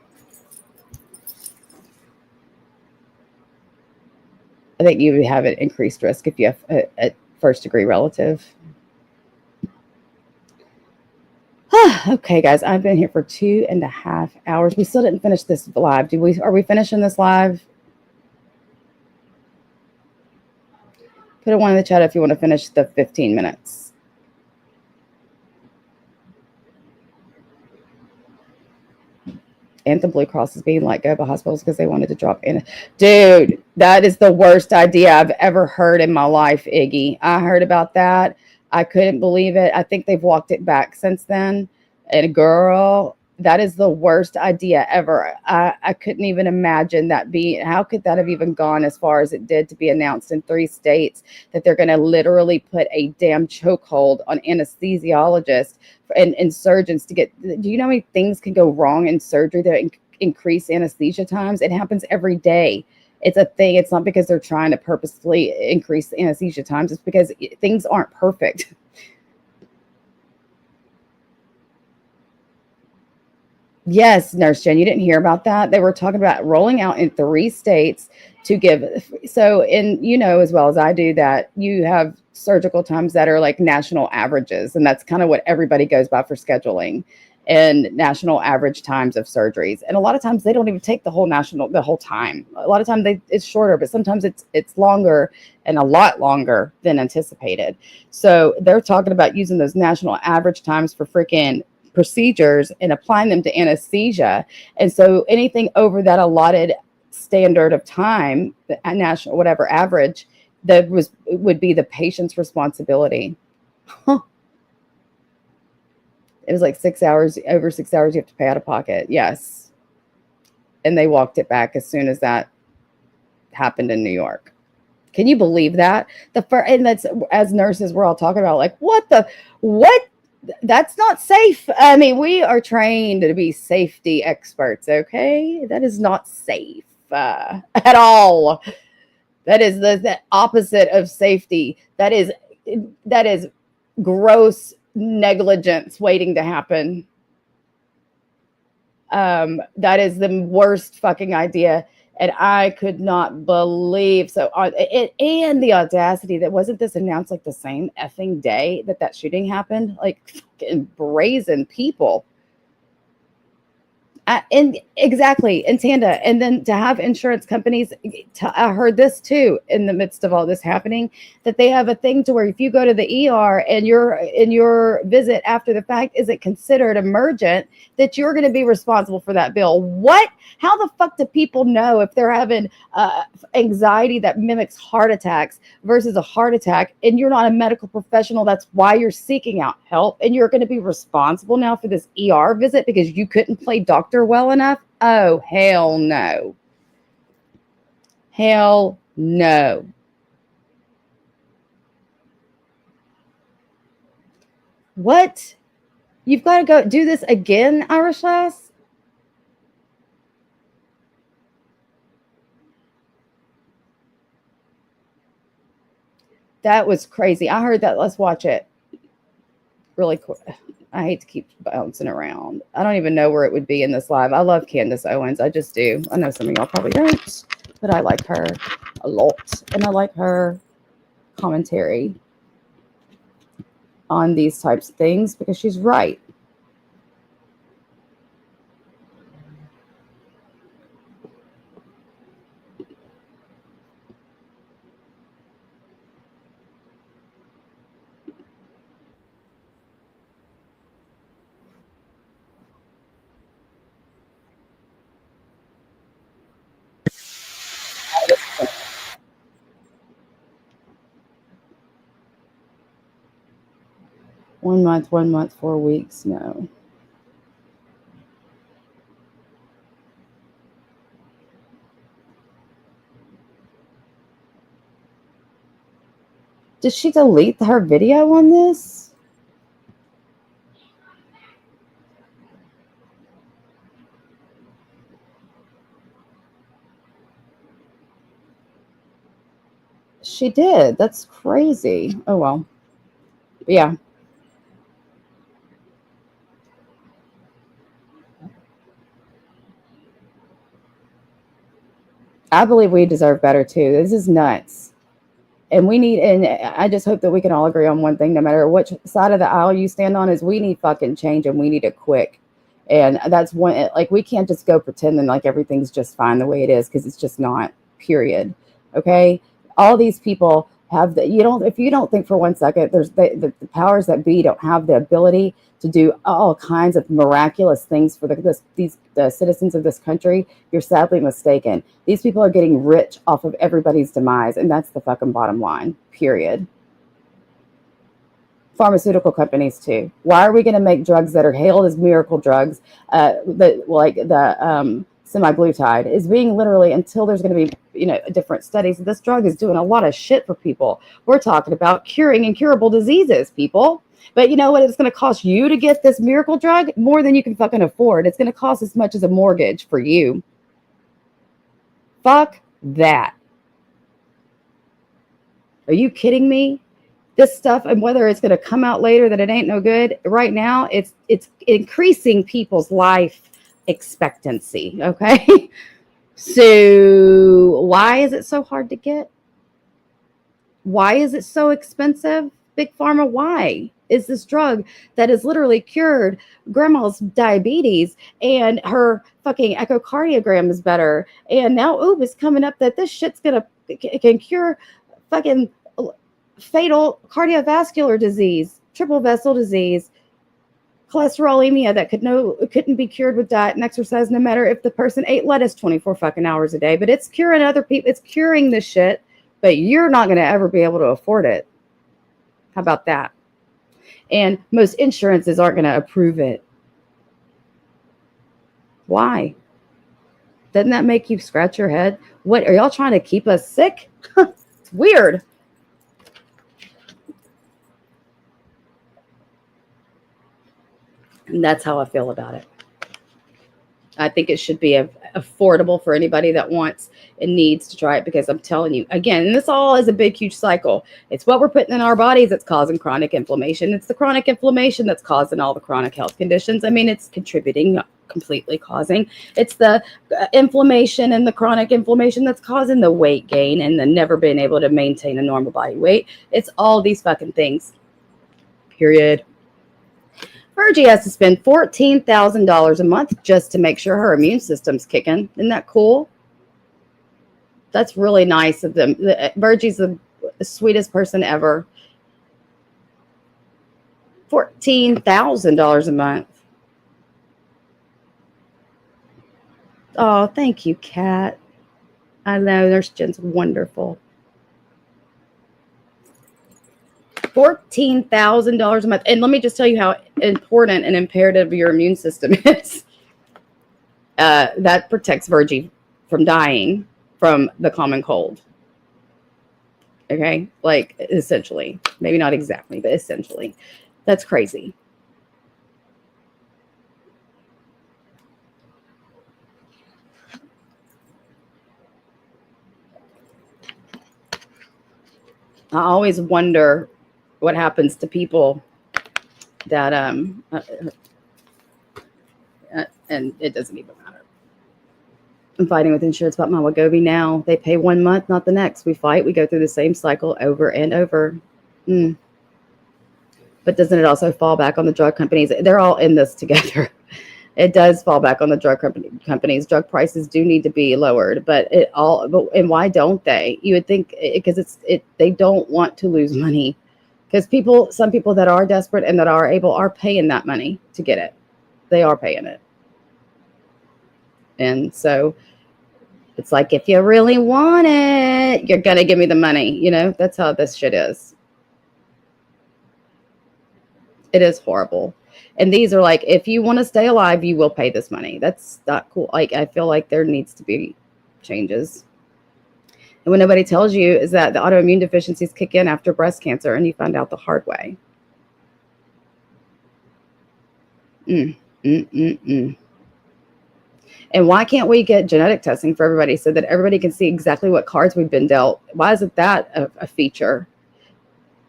Speaker 2: I think you would have an increased risk if you have a first degree relative. Okay, guys, I've been here for 2.5 hours. We still didn't finish this live. Are we finishing this live? Put a 1 in the chat if you want to finish the 15 minutes. Anthem Blue Cross is being let go by hospitals because they wanted to drop in. Dude, that is the worst idea I've ever heard in my life, Iggy. I heard about that. I couldn't believe it. I think they've walked it back since then. And girl, that is the worst idea ever. I couldn't even imagine that being, how could that have even gone as far as it did to be announced in 3 states that they're going to literally put a damn chokehold on anesthesiologists and surgeons to get, do you know how many things can go wrong in surgery that increase anesthesia times? It happens every day. It's a thing. It's not because they're trying to purposefully increase anesthesia times. It's because things aren't perfect. Yes, Nurse Jen, you didn't hear about that. They were talking about rolling out in 3 states to give. So, in you know as well as I do that you have surgical times that are like national averages, and that's kind of what everybody goes by for scheduling and national average times of surgeries. And a lot of times they don't even take the whole time. A lot of times it's shorter, but sometimes it's longer and a lot longer than anticipated. So they're talking about using those national average times for freaking procedures and applying them to anesthesia. And so anything over that allotted standard of time, the national whatever average, that would be the patient's responsibility. Huh. It was like 6 hours, over 6 hours you have to pay out of pocket. Yes. And they walked it back as soon as that happened in New York. Can you believe that? And that's, as nurses, we're all talking about like, what? That's not safe. I mean, we are trained to be safety experts. Okay. That is not safe at all. That is the opposite of safety. That is gross negligence waiting to happen. That is the worst fucking idea. And I could not believe and the audacity that wasn't this announced like the same effing day that shooting happened, like fucking brazen people. And exactly, and Tanda, and then to have insurance companies, I heard this too in the midst of all this happening, that they have a thing to where if you go to the ER and your visit after the fact isn't considered emergent, that you're going to be responsible for that bill. What? How the fuck do people know if they're having anxiety that mimics heart attacks versus a heart attack, and you're not a medical professional? That's why you're seeking out help, and you're going to be responsible now for this ER visit because you couldn't play doctor well enough? Oh, hell no. Hell no. What? You've got to go do this again, Irish Lass? That was crazy. I heard that. Let's watch it really quick. I hate to keep bouncing around. I don't even know where it would be in this live. I love Candace Owens. I just do. I know some of y'all probably don't, but I like her a lot. And I like her commentary on these types of things because she's right. One month, 4 weeks. No. Did she delete her video on this? She did. That's crazy. Oh, well. Yeah. I believe we deserve better too. This is nuts. And I just hope that we can all agree on one thing, no matter which side of the aisle you stand on, is we need fucking change and we need it quick. And that's one, like, we can't just go pretending like everything's just fine the way it is, because it's just not, period. Okay. All these people have if you don't think for 1 second, there's the powers that be don't have the ability to do all kinds of miraculous things for the citizens of this country, you're sadly mistaken. These people are getting rich off of everybody's demise, and that's the fucking bottom line, period. pharmaceutical companies too. Why are we going to make drugs that are hailed as miracle drugs? Like the semaglutide is being literally, until there's going to be, different studies. This drug is doing a lot of shit for people. We're talking about curing incurable diseases, people. But you know what? It's going to cost you to get this miracle drug more than you can fucking afford. It's going to cost as much as a mortgage for you. Fuck that. Are you kidding me? This stuff, and whether it's going to come out later that it ain't no good, right now it's increasing people's life expectancy. Okay. So why is it so hard to get? Why is it so expensive? Big Pharma, why is this drug that has literally cured grandma's diabetes and her fucking echocardiogram is better, and now is coming up that this shit's can cure fucking fatal cardiovascular disease, triple vessel disease, cholesterolemia that couldn't be cured with diet and exercise, no matter if the person ate lettuce 24 fucking hours a day. But it's curing other people. It's curing this shit, but you're not going to ever be able to afford it. How about that? And most insurances aren't going to approve it. Why? Doesn't that make you scratch your head? What, are y'all trying to keep us sick? It's weird. And that's how I feel about it. I think it should be affordable for anybody that wants and needs to try it, because I'm telling you, again, this all is a big, huge cycle. It's what we're putting in our bodies that's causing chronic inflammation. It's the chronic inflammation that's causing all the chronic health conditions. I mean, it's contributing, not completely causing. It's the inflammation and the chronic inflammation that's causing the weight gain and the never being able to maintain a normal body weight. It's all these fucking things. Period. Virgie has to spend $14,000 a month just to make sure her immune system's kicking. Isn't that cool? That's really nice of them. Virgie's the sweetest person ever. $14,000 a month. Oh, thank you, Kat. I know Nurse Jen's wonderful. $14,000 a month. And let me just tell you how important and imperative your immune system is. That protects Virgie from dying from the common cold. Okay? Like, essentially. Maybe not exactly, but essentially. That's crazy. I always wonder what happens to people that and it doesn't even matter. I'm fighting with insurance about my Wegovy now. They pay 1 month, not the next. We fight. We go through the same cycle over and over. But doesn't it also fall back on the drug companies? They're all in this together. It does fall back on the drug companies. Drug prices do need to be lowered, and why don't they? You would think, because they don't want to lose money. Because some people that are desperate and that are able are paying that money to get it. They are paying it. And so it's like, if you really want it, you're going to give me the money. That's how this shit is. It is horrible. And these are like, if you want to stay alive, you will pay this money. That's not cool. Like, I feel like there needs to be changes. And what nobody tells you is that the autoimmune deficiencies kick in after breast cancer, and you find out the hard way. And why can't we get genetic testing for everybody so that everybody can see exactly what cards we've been dealt? Why isn't that a feature?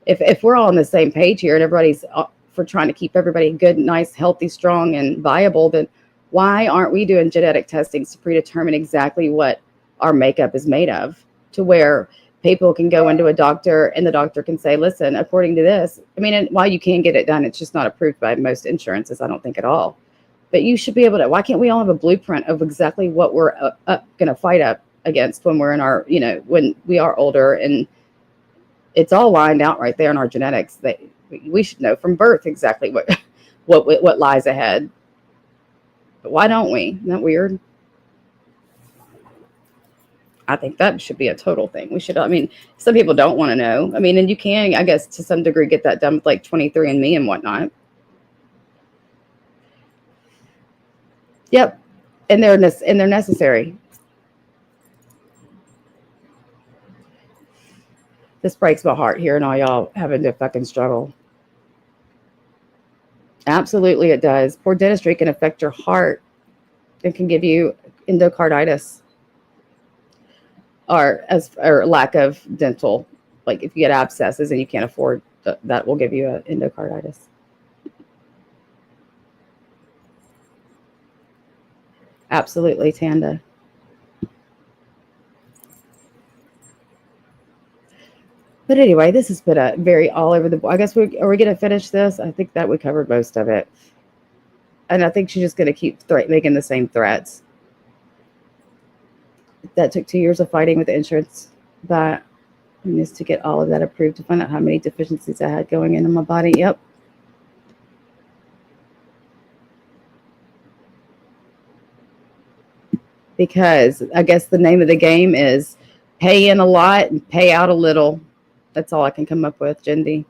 Speaker 2: If we're all on the same page here and everybody's for trying to keep everybody good, nice, healthy, strong, and viable, then why aren't we doing genetic testings to predetermine exactly what our makeup is made of? To where people can go into a doctor and the doctor can say, listen, according to this, and while you can get it done, it's just not approved by most insurances, I don't think at all. But you should be able to, why can't we all have a blueprint of exactly what we're going to fight up against when we're in our, when we are older, and it's all lined out right there in our genetics. That we should know from birth exactly what lies ahead. But why don't we? Isn't that weird? I think that should be a total thing. We should, I mean, some people don't want to know. I mean, and you can, I guess, to some degree get that done with like 23andMe and whatnot. Yep. And they're necessary. This breaks my heart hearing all y'all having to fucking struggle. Absolutely, it does. Poor dentistry can affect your heart. It can give you endocarditis or lack of dental. Like if you get abscesses and you can't afford that will give you an endocarditis. Absolutely, Tanda. But anyway, this has been a very all over the. I guess are we going to finish this? I think that we covered most of it, and I think she's just going to keep making the same threats. That took 2 years of fighting with the insurance, but I needs to get all of that approved to find out how many deficiencies I had going into my body. Yep. Because I guess the name of the game is pay in a lot and pay out a little. That's all I can come up with, Jindy.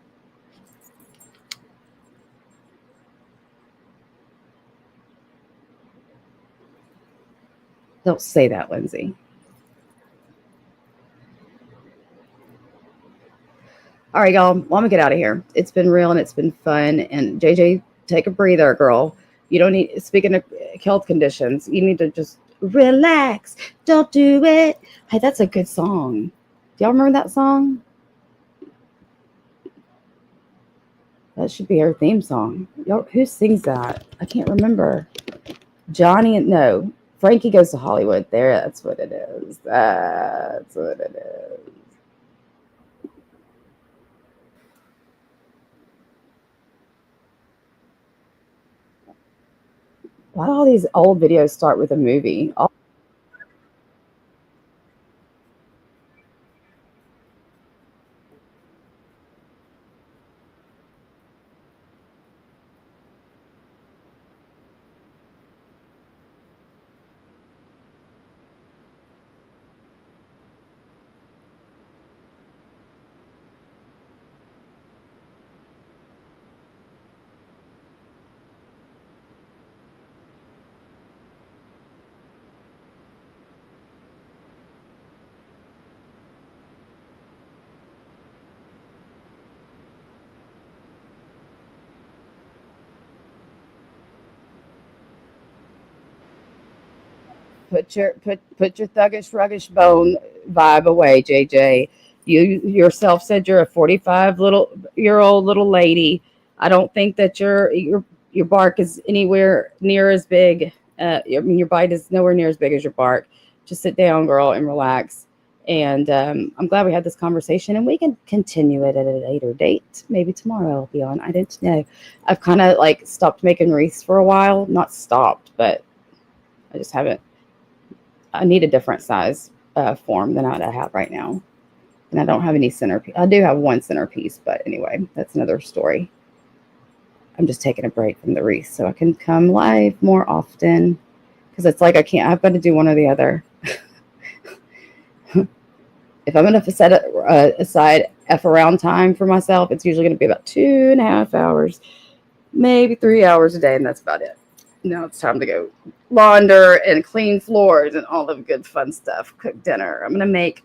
Speaker 2: Don't say that, Lindsay. All right, y'all. Well, I'm going to get out of here. It's been real and it's been fun. And JJ, take a breather, girl. You don't need, speaking of health conditions, you need to just relax. Don't do it. Hey, that's a good song. Do y'all remember that song? That should be her theme song. Y'all, who sings that? I can't remember. Johnny, no. Frankie Goes to Hollywood. There, that's what it is. That's what it is. Why do all these old videos start with a movie? Put your thuggish ruggish bone vibe away, JJ. You yourself said you're a 45-year-old little lady. I don't think that your bark is anywhere near as big. I mean, your bite is nowhere near as big as your bark. Just sit down, girl, and relax. And I'm glad we had this conversation, and we can continue it at a later date. Maybe tomorrow I'll be on. I didn't know. I've kind of like stopped making wreaths for a while. Not stopped, but I just haven't. I need a different size form than I have right now. And I don't have any centerpiece. I do have one centerpiece, but anyway, that's another story. I'm just taking a break from the wreath so I can come live more often. Because it's like I've got to do one or the other. If I'm going to set aside F around time for myself, it's usually going to be about 2.5 hours, maybe 3 hours a day, and that's about it. Now it's time to go launder and clean floors and all the good fun stuff. Cook dinner. I'm going to make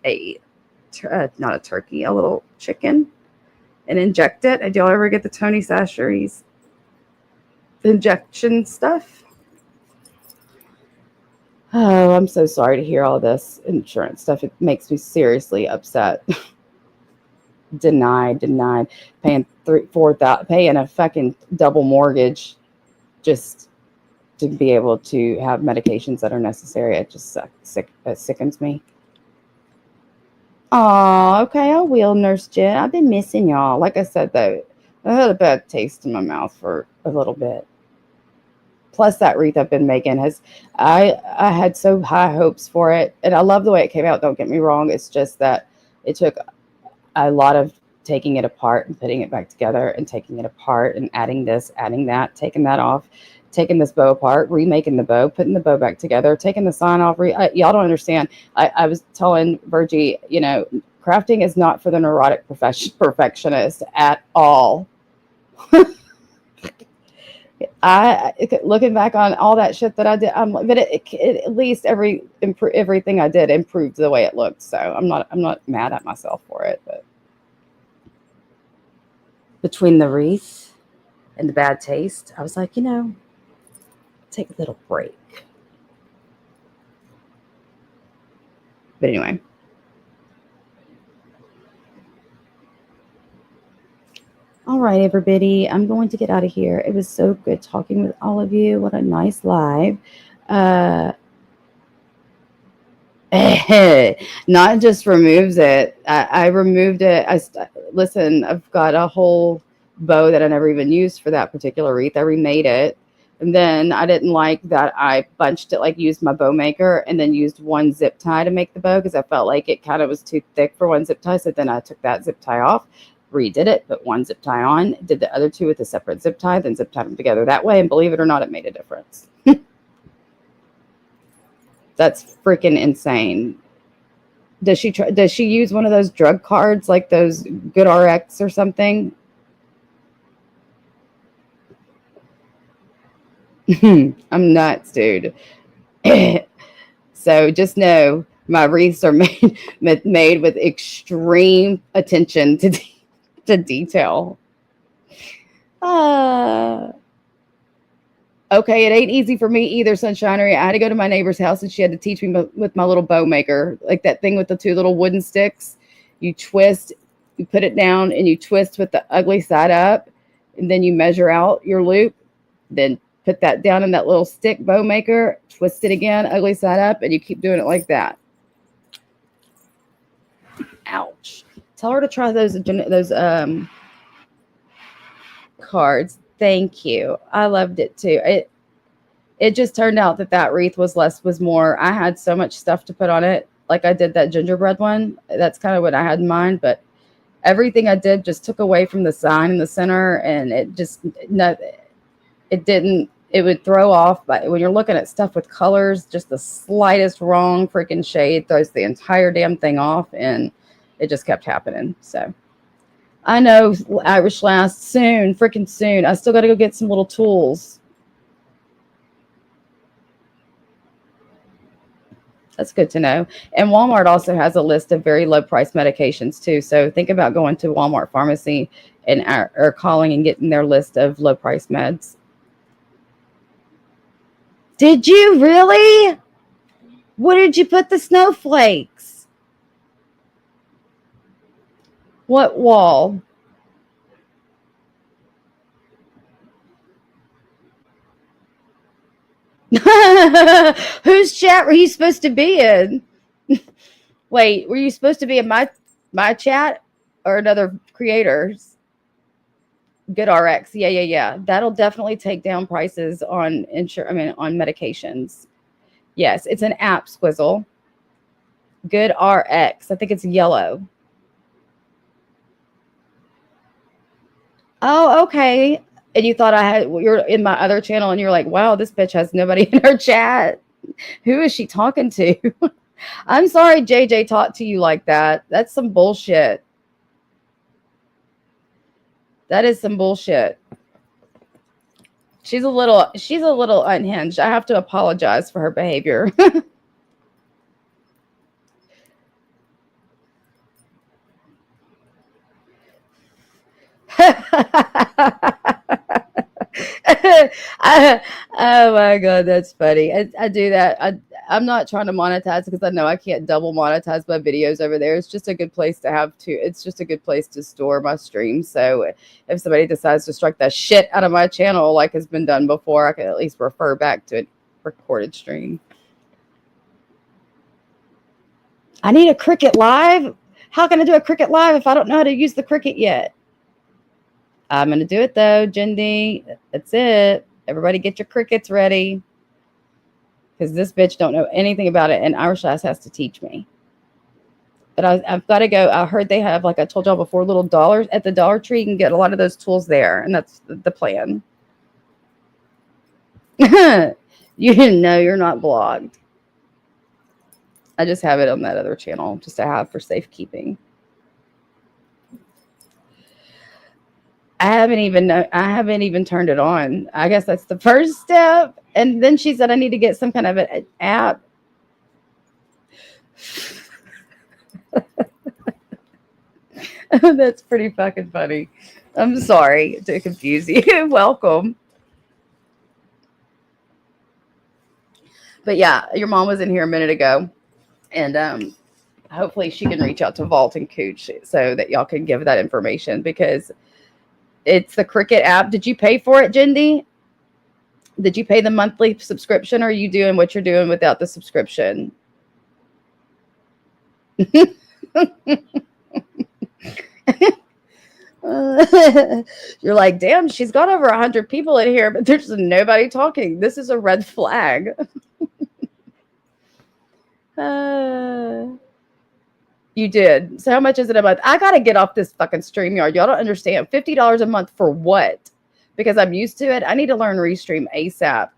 Speaker 2: not a turkey, a little chicken and inject it. Did y'all ever get the Tony Chachere's injection stuff? Oh, I'm so sorry to hear all this insurance stuff. It makes me seriously upset. Denied. Paying $4,000, paying a fucking double mortgage just to be able to have medications that are necessary. It just sickens me. Oh, okay. I will, Nurse Jen. I've been missing y'all. Like I said, though, I had a bad taste in my mouth for a little bit. Plus, that wreath I've been making I had so high hopes for it. And I love the way it came out. Don't get me wrong. It's just that it took a lot of taking it apart and putting it back together and taking it apart and adding this, adding that, taking that off, taking this bow apart, remaking the bow, putting the bow back together, taking the sign off. Y'all don't understand. I was telling Virgie, you know, crafting is not for the neurotic perfectionist at all. Looking back on all that shit that I did, but at least everything I did improved the way it looked. So I'm not mad at myself for it. But between the wreath and the bad taste, I was like, you know, take a little break. But anyway. All right, everybody. I'm going to get out of here. It was so good talking with all of you. What a nice live. Not just removes it. I removed it. Listen, I've got a whole bow that I never even used for that particular wreath. I remade it. And then I didn't like that I bunched it, like used my bow maker and then used one zip tie to make the bow because I felt like it kind of was too thick for one zip tie. So then I took that zip tie off, redid it, put one zip tie on, did the other two with a separate zip tie, then zip tied them together that way. And believe it or not, it made a difference. That's freaking insane. Does she use one of those drug cards like those Good RX or something? I'm nuts, dude. So just know my wreaths are made with extreme attention to detail. Okay, it ain't easy for me either, Sunshinery. I had to go to my neighbor's house and she had to teach me with my little bow maker, like that thing with the two little wooden sticks. You twist, you put it down and you twist with the ugly side up, and then you measure out your loop, then put that down in that little stick bow maker, twist it again, ugly side up, and you keep doing it like that. Ouch. Tell her to try those cards. Thank you. I loved it too. It just turned out that wreath was more. I had so much stuff to put on it. Like I did that gingerbread one. That's kind of what I had in mind, but everything I did just took away from the sign in the center, and it would throw off. But when you're looking at stuff with colors, just the slightest wrong freaking shade throws the entire damn thing off, and it just kept happening. So I know Irish Last freaking soon. I still got to go get some little tools. That's good to know. And Walmart also has a list of very low price medications too. So think about going to Walmart pharmacy or calling and getting their list of low price meds. Did you really? What did you put the snowflakes? What wall? Whose chat were you supposed to be in? Wait, were you supposed to be in my chat or another creator's? Good RX. Yeah. That'll definitely take down prices on on medications. Yes, it's an app, Squizzle. Good RX. I think it's yellow. Oh, okay. And you thought you're in my other channel and you're like, wow, this bitch has nobody in her chat. Who is she talking to? I'm sorry JJ talked to you like that. That's some bullshit. That is some bullshit. She's a little unhinged. I have to apologize for her behavior. Oh my god, that's funny. I do that. I'm not trying to monetize because I know I can't double monetize my videos over there. It's just a good place to it's just a good place to store my streams. So if somebody decides to strike that shit out of my channel like has been done before, I can at least refer back to a recorded stream. I need a Cricut Live. How can I do a Cricut Live if I don't know how to use the Cricut yet? I'm going to do it though, Jindy. That's it. Everybody get your Cricuts ready. Because this bitch don't know anything about it, and Irish Lass has to teach me. But I've got to go. I heard they have, like I told y'all before, little dollars at the Dollar Tree. You can get a lot of those tools there, and that's the plan. You know you're not blocked. I just have it on that other channel just to have for safekeeping. I haven't even turned it on. I guess that's the first step. And then she said I need to get some kind of an app. That's pretty fucking funny. I'm sorry to confuse you. Welcome. But yeah, your mom was in here a minute ago, and hopefully she can reach out to Vault and Cooch so that y'all can give that information because it's the Cricket app. Did you pay for it, Jindy? Did you pay the monthly subscription, or are you doing what you're doing without the subscription? You're like, damn, she's got over 100 people in here, but there's nobody talking. This is a red flag. You did. So how much is it a month? I got to get off this fucking StreamYard. Y'all don't understand. $50 a month for what? Because I'm used to it. I need to learn Restream ASAP.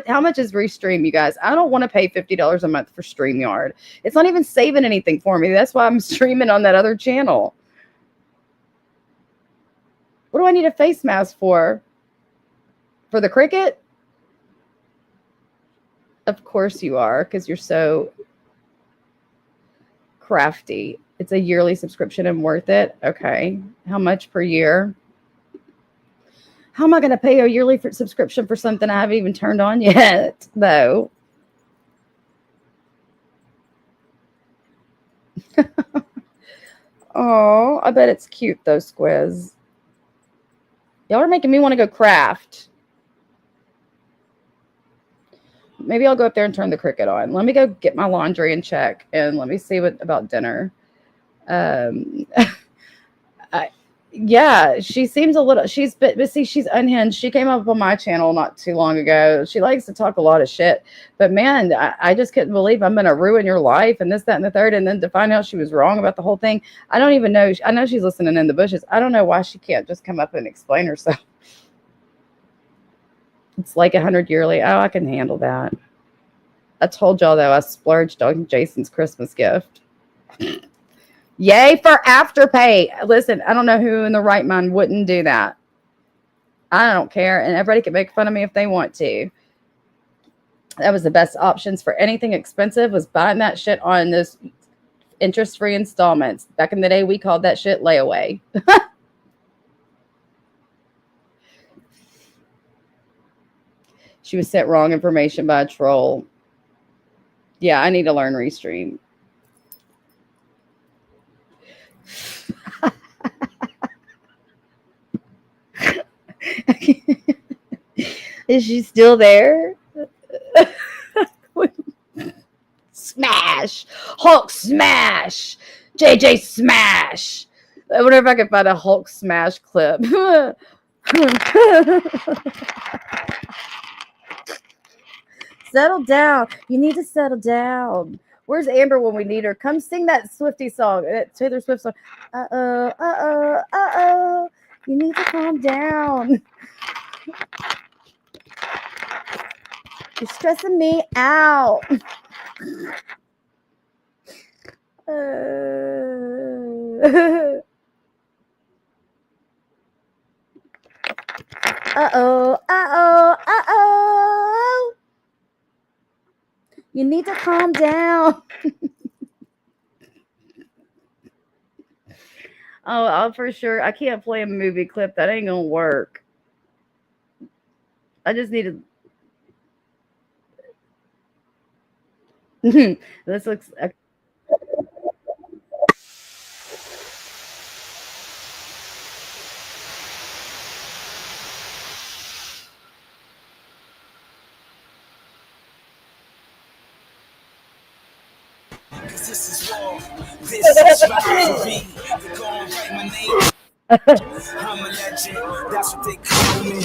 Speaker 2: How much is Restream, you guys? I don't want to pay $50 a month for StreamYard. It's not even saving anything for me. That's why I'm streaming on that other channel. What do I need a face mask for? For the Cricket? Of course you are, because you're so crafty. It's a yearly subscription and worth it. Okay. How much per year? How am I going to pay a yearly subscription for something I haven't even turned on yet, though? Oh, I bet it's cute, though, Squiz. Y'all are making me want to go craft. Maybe I'll go up there and turn the Cricket on. Let me go get my laundry and check, and let me see what about dinner. Yeah, she seems a little. But see, she's unhinged. She came up on my channel not too long ago. She likes to talk a lot of shit. But man, I just couldn't believe I'm gonna ruin your life and this, that, and the third. And then to find out she was wrong about the whole thing. I don't even know. I know she's listening in the bushes. I don't know why she can't just come up and explain herself. It's like 100 yearly. Oh, I can handle that. I told y'all though I splurged on Jason's Christmas gift. Yay for Afterpay. Listen, I don't know who in the right mind wouldn't do that. I don't care. And everybody can make fun of me if they want to. That was the best options for anything expensive was buying that shit on those interest-free installments. Back in the day, we called that shit layaway. She was sent wrong information by a troll. Yeah, I need to learn Restream. Is she still there? Smash! Hulk smash! JJ smash! I wonder if I can find a Hulk smash clip. Settle down. You need to settle down. Where's Amber when we need her? Come sing that Swiftie song, that Taylor Swift song. Uh-oh, uh-oh, uh-oh. You need to calm down. You're stressing me out. Uh-oh, uh-oh, uh-oh. You need to calm down. I'll for sure. I can't play a movie clip. That ain't gonna work. I just need to. This looks.
Speaker 3: This is war. This is rivalry. They're gonna write my name. I'm a legend. That's what they call me.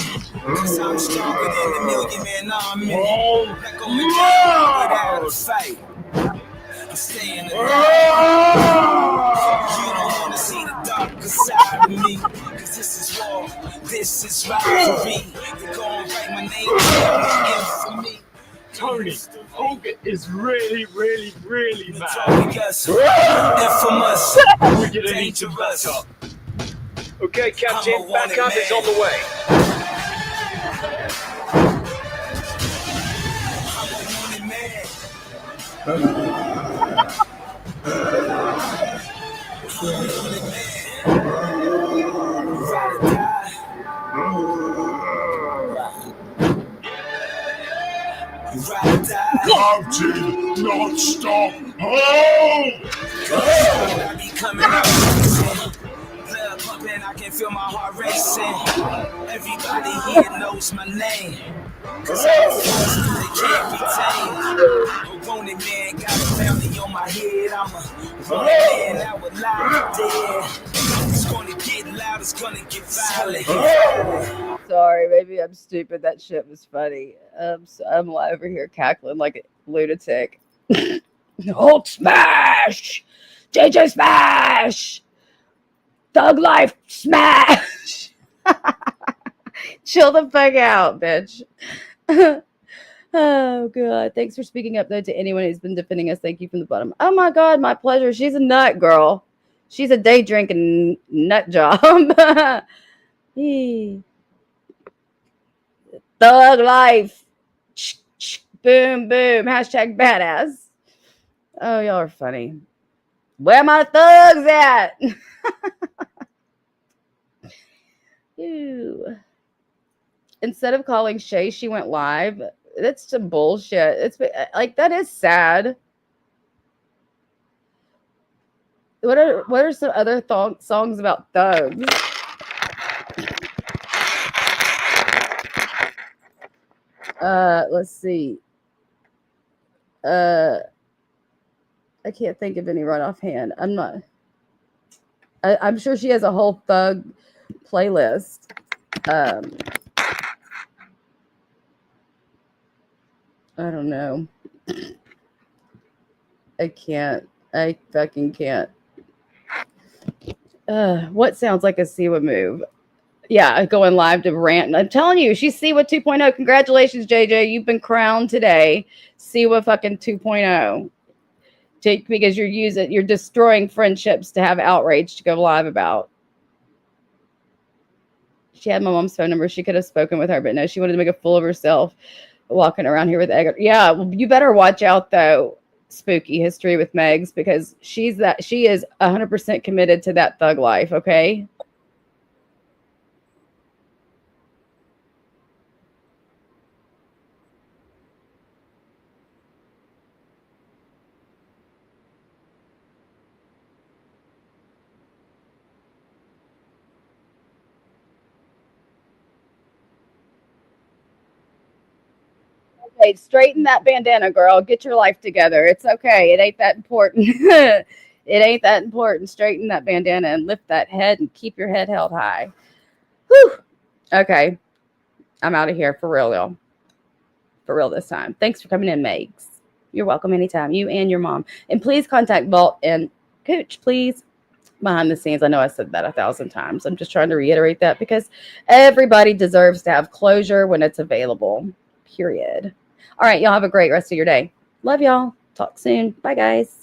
Speaker 3: Cause I'm stronger than a million-man army. Not going down without a fight. I'm staying alive. You don't wanna see the darker side of me. Cause this is war. This is rivalry. They're gonna Tony, Olga is really, really, really mad. We're gonna need to back up. Okay, Captain, backup is on the way. Captain, not stop. Oh!
Speaker 1: I be coming out racing. Blood pumping, I can feel my heart racing. Everybody here knows my name. Cause I'm a force that can't be tamed. A wanted man, got a family on my head. I'm a wanted man, I would lie dead. It's gonna get loud, it's gonna get violent.
Speaker 2: Sorry, maybe I'm stupid. That shit was funny. So I'm over here cackling like a lunatic. Hulk smash! JJ smash! Thug life smash! Chill the fuck out, bitch. Oh, God. Thanks for speaking up, though, to anyone who's been defending us. Thank you from the bottom. Oh, my God. My pleasure. She's a nut girl. She's a day drinking nut job. Thug life. Boom, boom. Hashtag badass. Oh, y'all are funny. Where my thugs at? Ew. Instead of calling Shay, she went live. That's some bullshit. It's like, that is sad. What are some other songs about thugs? Let's see. I can't think of any right offhand. I'm sure she has a whole thug playlist. I don't know. I can't. I fucking can't. What sounds like a Siwa move? Yeah, going live to rant. I'm telling you, she's Siwa 2.0. Congratulations, JJ. You've been crowned today. Siwa fucking 2.0. Because you're destroying friendships to have outrage to go live about. She had my mom's phone number. She could have spoken with her, but no, she wanted to make a fool of herself walking around here with egg. Yeah, well, you better watch out though. Spooky history with Megs, because she is 100% committed to that thug life. Okay. Okay, straighten that bandana, girl. Get your life together. It's okay. It ain't that important. It ain't that important. Straighten that bandana and lift that head and keep your head held high. Whew. Okay. I'm out of here for real, y'all. For real this time. Thanks for coming in, Megs. You're welcome anytime. You and your mom. And please contact Vault and Cooch, please. Behind the scenes. I know I said that 1,000 times. I'm just trying to reiterate that because everybody deserves to have closure when it's available. Period. All right, y'all have a great rest of your day. Love y'all. Talk soon. Bye, guys.